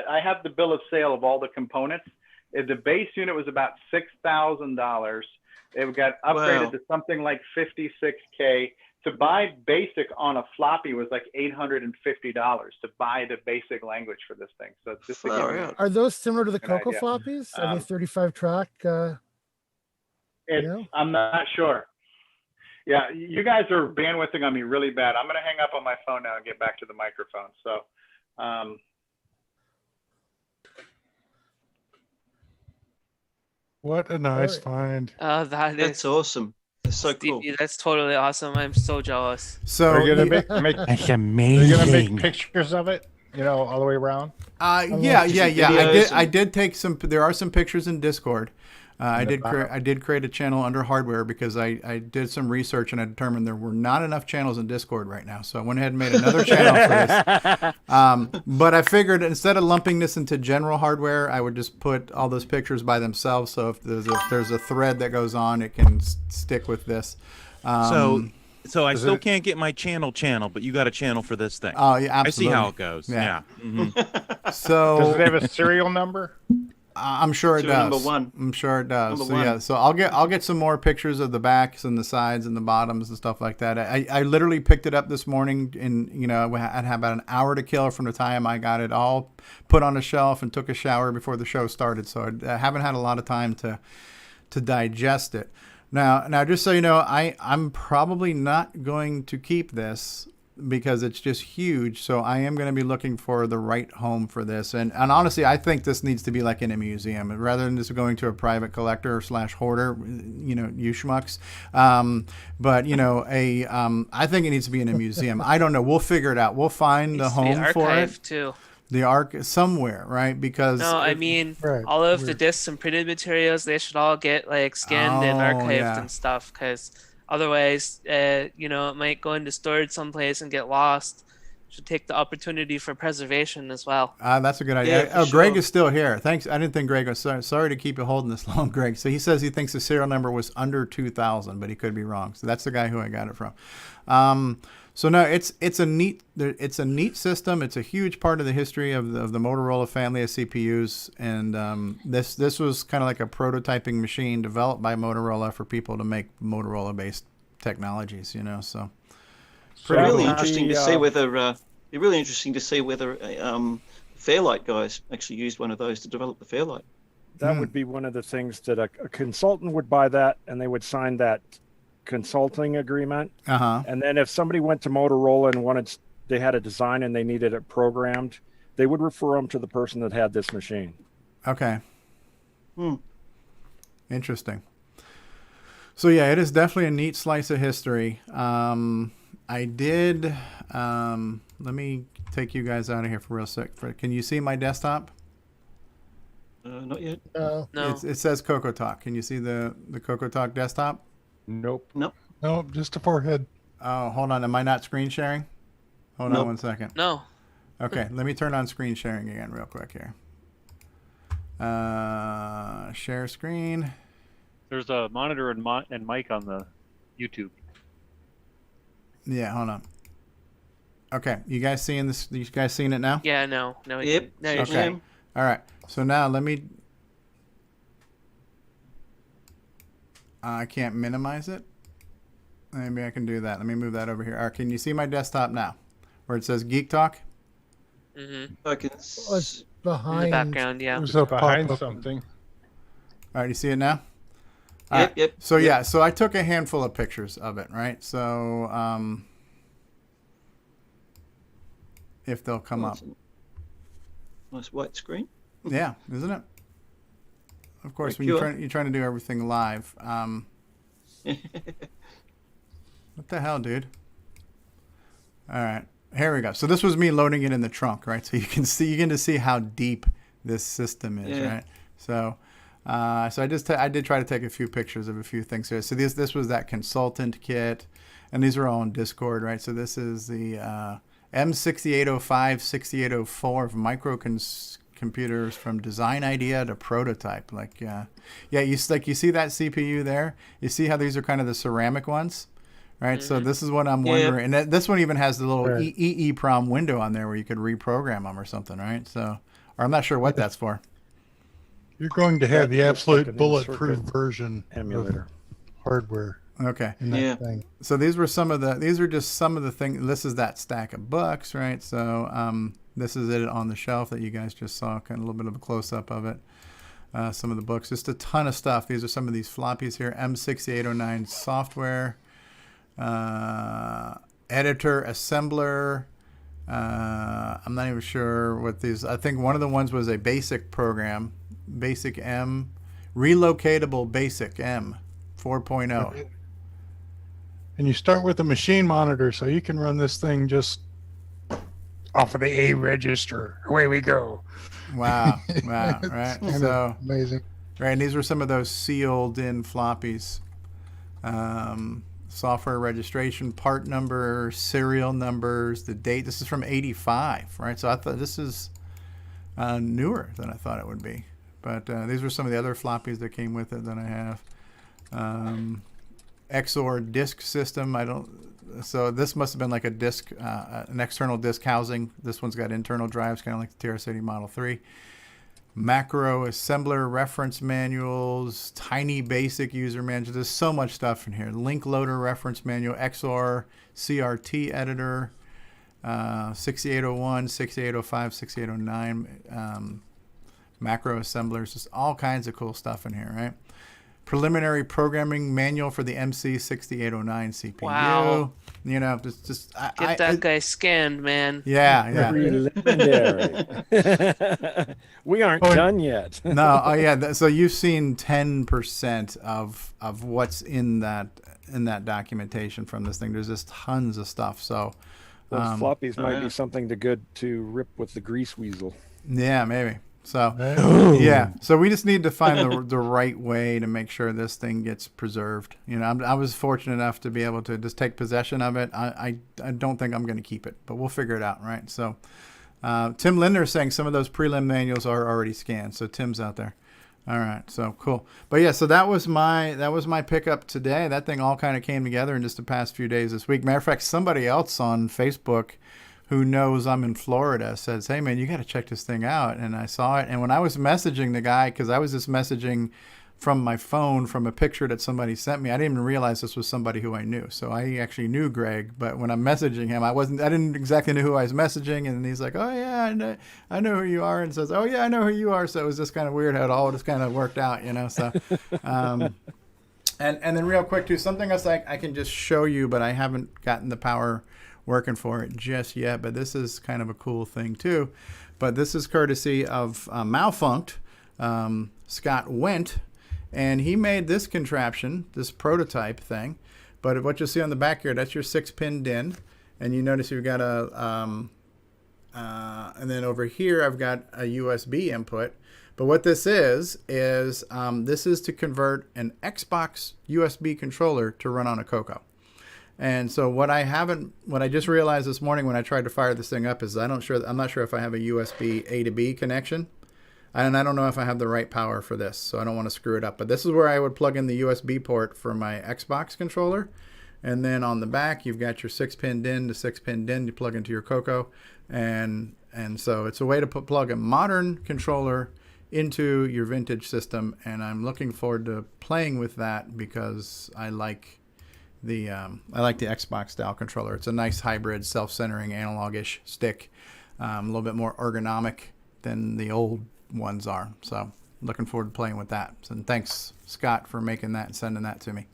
I have the bill of sale of all the components. The base unit was about $6,000. It got upgraded to something like 56K. To buy basic on a floppy was like $850 to buy the basic language for this thing. So it's just Are those similar to the CoCo idea. floppies? Are they 35 track? I'm not sure. Yeah, you guys are bandwidthing on me really bad. I'm going to hang up on my phone now and get back to the microphone. So, What a nice find. Oh, That's awesome. That's so cool. Stevie, that's totally awesome. I'm so jealous. So are you gonna make That's Are amazing. you gonna make pictures of it? All the way around. Yeah. videos I did take some. There are some pictures in Discord. I did create a channel under hardware because I did some research and I determined there were not enough channels in Discord right now. So I went ahead and made another channel for this. But I figured instead of lumping this into general hardware, I would just put all those pictures by themselves. So if there's a thread that goes on, it can stick with this. So I still can't get my channel, but you got a channel for this thing. Oh yeah, absolutely. I see how it goes. Yeah. Mhm. So does it have a serial number? I'm sure it does. Number one. I'm sure it does. Number So yeah, one. so I'll get some more pictures of the backs and the sides and the bottoms and stuff like that. I literally picked it up this morning and I'd have about an hour to kill from the time I got it all put on a shelf and took a shower before the show started. So I haven't had a lot of time to digest it. Now just so you know, I'm probably not going to keep this because it's just huge. So I am going to be looking for the right home for this. And honestly, I think this needs to be like in a museum rather than just going to a private collector / hoarder, you schmucks. But I think it needs to be in a museum. I don't know. We'll figure it out. We'll find the home for it. Too. The arc somewhere, right? Because I mean, all of the discs and printed materials, they should all get like scanned and archived and stuff, because otherwise, it might go into storage someplace and get lost. Should take the opportunity for preservation as well. That's a good idea. Greg is still here. Thanks. I didn't think Greg was sorry to keep you holding this long, Greg. So he says he thinks the serial number was under 2,000, but he could be wrong. So that's the guy who I got it from. So no, it's a neat system. It's a huge part of the history of the Motorola family of CPUs, and this was kind of like a prototyping machine developed by Motorola for people to make Motorola based technologies. So really interesting to see whether Fairlight guys actually used one of those to develop the Fairlight. That would be one of the things that a consultant would buy that, and they would sign that consulting agreement. And then if somebody went to Motorola and they had a design and they needed it programmed, they would refer them to the person that had this machine. Okay. Interesting. So yeah, it is definitely a neat slice of history. I did let me take you guys out of here for real sec. Can you see my desktop? Not yet. No. It says CoCoTALK. Can you see the CoCoTALK desktop? Nope. Nope, just a forehead. Oh, hold on. Am I not screen sharing? Hold on 1 second. No. Okay, let me turn on screen sharing again real quick here. Share screen. There's a monitor and mic on the YouTube. Yeah, hold on. Okay, you guys seeing this? You guys seeing it now? Yeah, no. Yep. Okay. All right. So now let me. I can't minimize it. Maybe I can do that. Let me move that over here. All right, can you see my desktop now, where it says Geek Talk? I can. It's behind in the background. Yeah. It was up behind something. All right, you see it now? Yep. So so I took a handful of pictures of it, right? So if they'll come up. Nice white screen. Yeah, isn't it? Of course, when you're trying to do everything live. What the hell, dude? All right, here we go. So this was me loading it in the trunk, right? So you can see how deep this system is, right? So, I did try to take a few pictures of a few things here. So this was that consultant kit, and these are all on Discord, right? So this is the M6805, 6804 of microcomputers from design idea to prototype. You see that CPU there? You see how these are kind of the ceramic ones? Right, so this is what I'm wondering, and this one even has the little EEPROM window on there where you could reprogram them or something, right? So, or I'm not sure what that's for. You're going to have the absolute bulletproof version emulator of hardware. Okay. In that thing. So these are just some of the things. This is that stack of books, right? So this is it on the shelf that you guys just saw, kind of a little bit of a close up of it. Some of the books, just a ton of stuff. These are some of these floppies here. M6809 software. Editor, assembler. I'm not even sure what these. I think one of the ones was a basic program, Basic M, relocatable Basic M 4.0. And you start with a machine monitor, so you can run this thing just off of the A register. Away we go. Wow, right? So amazing. Right, and these were some of those sealed in floppies. Software registration, part number, serial numbers, the date. This is from 85, right? So I thought this is newer than I thought it would be. But these were some of the other floppies that came with it that I have. XOR disk system. So this must have been like a disk, an external disk housing. This one's got internal drives, kind of like the TRS-80 Model 3. Macro assembler reference manuals, tiny basic user manuals. There's so much stuff in here. Link loader reference manual, XOR CRT editor, 6801, 6805, 6809, macro assemblers, just all kinds of cool stuff in here, right? preliminary programming manual for the MC6809 CPU. Wow. You know, just Get that guy scanned, man. Yeah. Preliminary. We aren't done yet. No, oh yeah. So you've seen 10% of what's in that documentation from this thing. There's just tons of stuff. So those floppies might be something to rip with the grease weasel. Yeah, maybe. So yeah. So we just need to find the right way to make sure this thing gets preserved. You know, I was fortunate enough to be able to just take possession of it. I don't think I'm going to keep it, but we'll figure it out, right? So Tim Linder is saying some of those prelim manuals are already scanned. So Tim's out there. All right, so cool. But yeah, so that was my pickup today. That thing all kind of came together in just the past few days this week. Matter of fact, somebody else on Facebook who knows I'm in Florida says, "Hey man, you got to check this thing out." And I saw it, and when I was messaging the guy, because I was just messaging from my phone from a picture that somebody sent me, I didn't even realize this was somebody who I knew. So I actually knew Greg, but when I'm messaging him, I didn't exactly know who I was messaging, and he's like, "Oh yeah, I know who you are," and says, "Oh yeah, I know who you are." So it was just kind of weird how it all just kind of worked out, you know. So, and then real quick too, something else I can just show you, but I haven't gotten the power working for it just yet. But this is kind of a cool thing too. But this is courtesy of Malfunct, Scott Wendt. And he made this contraption, this prototype thing. But what you'll see on the back here, that's your 6-pin DIN. And you notice you've got and then over here I've got a USB input. But what this is this is to convert an Xbox USB controller to run on a CoCo. And so what I just realized this morning when I tried to fire this thing up is I'm not sure if I have a USB A to B connection. And I don't know if I have the right power for this, so I don't want to screw it up. But this is where I would plug in the USB port for my Xbox controller. And then on the back, you've got your 6-pin DIN to 6-pin DIN you plug into your CoCo. And so it's a way to plug a modern controller into your vintage system. And I'm looking forward to playing with that because I like the Xbox style controller. It's a nice hybrid, self-centering, analog-ish stick. A little bit more ergonomic than the old ones are. So looking forward to playing with that. And thanks, Scott, for making that and sending that to me.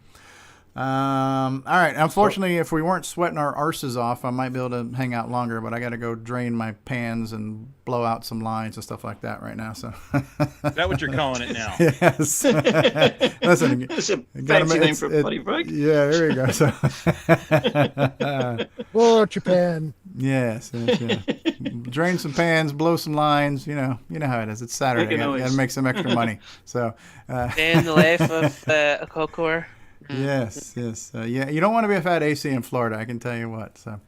All right. Unfortunately, if we weren't sweating our arses off, I might be able to hang out longer, but I got to go drain my pans and blow out some lines and stuff like that right now. So is that what you're calling it now? Yes. Listen, it's a fancy name for a bloody break. Yeah, there you go. So blow out your pan. Yes. Yeah. Drain some pans, blow some lines. You know how it is. It's Saturday. Got to make some extra money. So. In the life of a CoCo. Yes. Yeah, you don't want to be without AC in Florida, I can tell you what. So,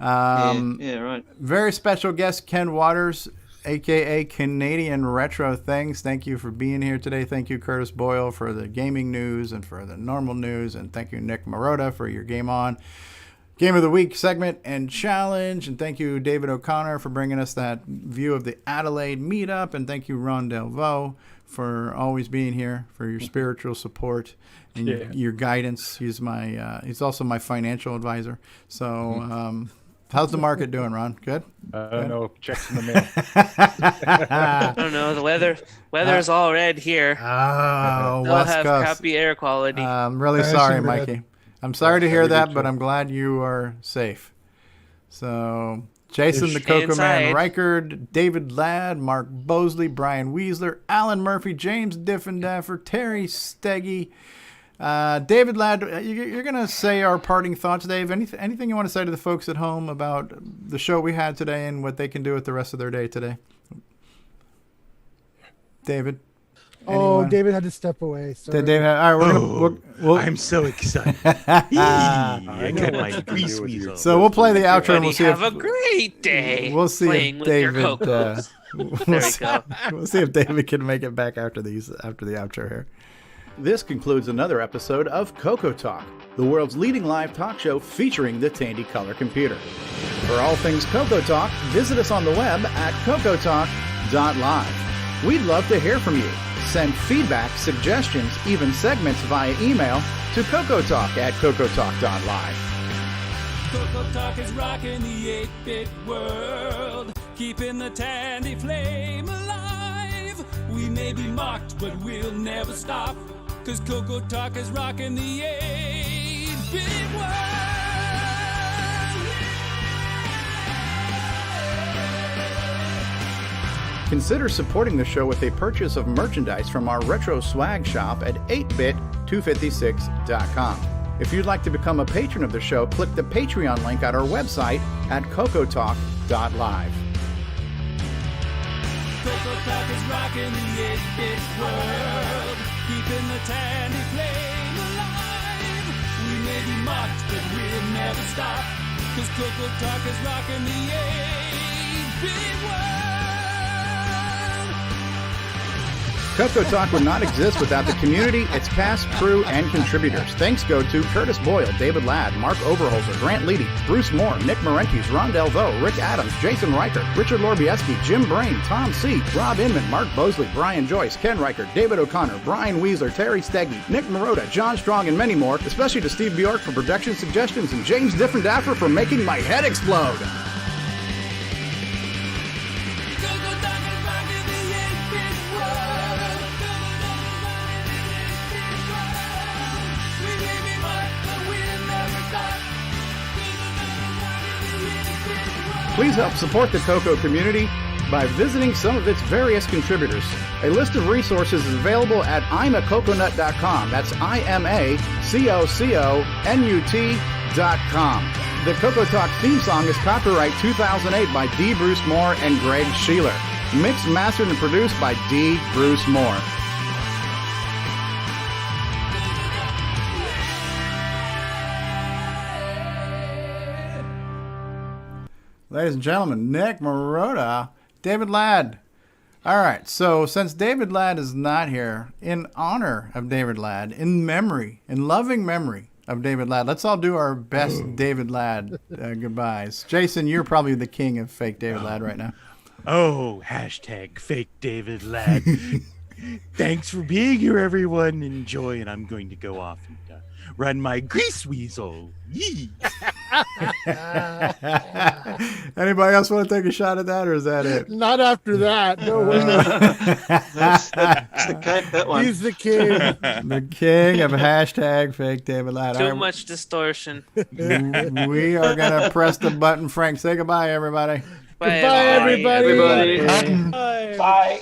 yeah, right. Very special guest, Ken Waters, aka Canadian Retro Things. Thank you for being here today. Thank you, Curtis Boyle, for the gaming news and for the normal news, and thank you, Nick Marotta, for your GameON Game of the Week segment and challenge, and thank you, David O'Connor, for bringing us that view of the Adalaide Meetup, and thank you, Ron Delvaux, for always being here, for your spiritual support and your guidance. He's he's also my financial advisor. So, how's the market doing, Ron? Good? No, checks in the mail. I don't know. The weather's all red here. Oh, they'll West have Coast. crappy air quality. I'm really sorry, Mikey. I'm sorry to hear that, but I'm glad you are safe. So, Jason the CoCo Man Reichard, David Ladd, Mark Bosley, Brian Weasler, Alan Murphy, James Diffendaffer, Terry Steggy, David Ladd. You're going to say our parting thoughts, Dave. Anything you want to say to the folks at home about the show we had today and what they can do with the rest of their day today? David? Oh, David had to step away. Sorry. David, all right, I'm so excited. I got my grease weasel. So we'll play the outro and we'll see have a great day. We'll see playing if with your David. CoCos. We'll see if David can make it back after the outro here. This concludes another episode of CoCoTALK, the world's leading live talk show featuring the Tandy Color Computer. For all things CoCoTALK, visit us on the web at CoCoTALK.live. We'd love to hear from you. Send feedback, suggestions, even segments via email to CoCoTALK@CoCoTALK.live. CoCoTALK is rocking the 8-bit world, keeping the Tandy flame alive. We may be mocked, but we'll never stop. 'cause CoCoTALK is rocking the 8-bit world. Consider supporting the show with a purchase of merchandise from our retro swag shop at 8bit256.com. If you'd like to become a patron of the show, click the Patreon link at our website at CoCoTalk.live. CoCoTALK is rocking the 8-bit world, keeping the tandy flame alive. We may be mocked, but we'll never stop, 'cause CoCoTALK is rocking the 8-bit world. CoCoTALK would not exist without the community, its past, crew, and contributors. Thanks go to Curtis Boyle, David Ladd, Mark Overholzer, Grant Leedy, Bruce Moore, Nick Marentes, Ron Delvaux, Rick Adams, Jason Reicher, Richard Lorbieski, Jim Brain, Tom C., Rob Inman, Mark Bosley, Brian Joyce, Ken Reicher, David O'Connor, Brian Weasler, Terry Steggy, Nick Marotta, John Strong, and many more, especially to Steve Bjork for production suggestions and James Different-Daffer for making my head explode. Please help support the CoCo community by visiting some of its various contributors. A list of resources is available at imacoconut.com. That's IMACOCONUT.com. The CoCoTALK theme song is copyright 2008 by D. Bruce Moore and Greg Sheeler. Mixed, mastered, and produced by D. Bruce Moore. Ladies and gentlemen, Nick Marotta, David Ladd. All right, so since David Ladd is not here, in honor of David Ladd, in memory, in loving memory of David Ladd, let's all do our best David Ladd goodbyes. Jason, you're probably the king of fake David Ladd right now. Oh, hashtag fake David Ladd. Thanks for being here, everyone. Enjoy, and I'm going to go off and run my grease weasel. Yee. Anybody else want to take a shot at that, or is that it? Not after that. No way. That's the king, that one. He's the king. The king of hashtag fake David Ladd. Too much distortion. We are going to press the button. Frank, say goodbye, everybody. Bye, Goodbye, everybody. Bye.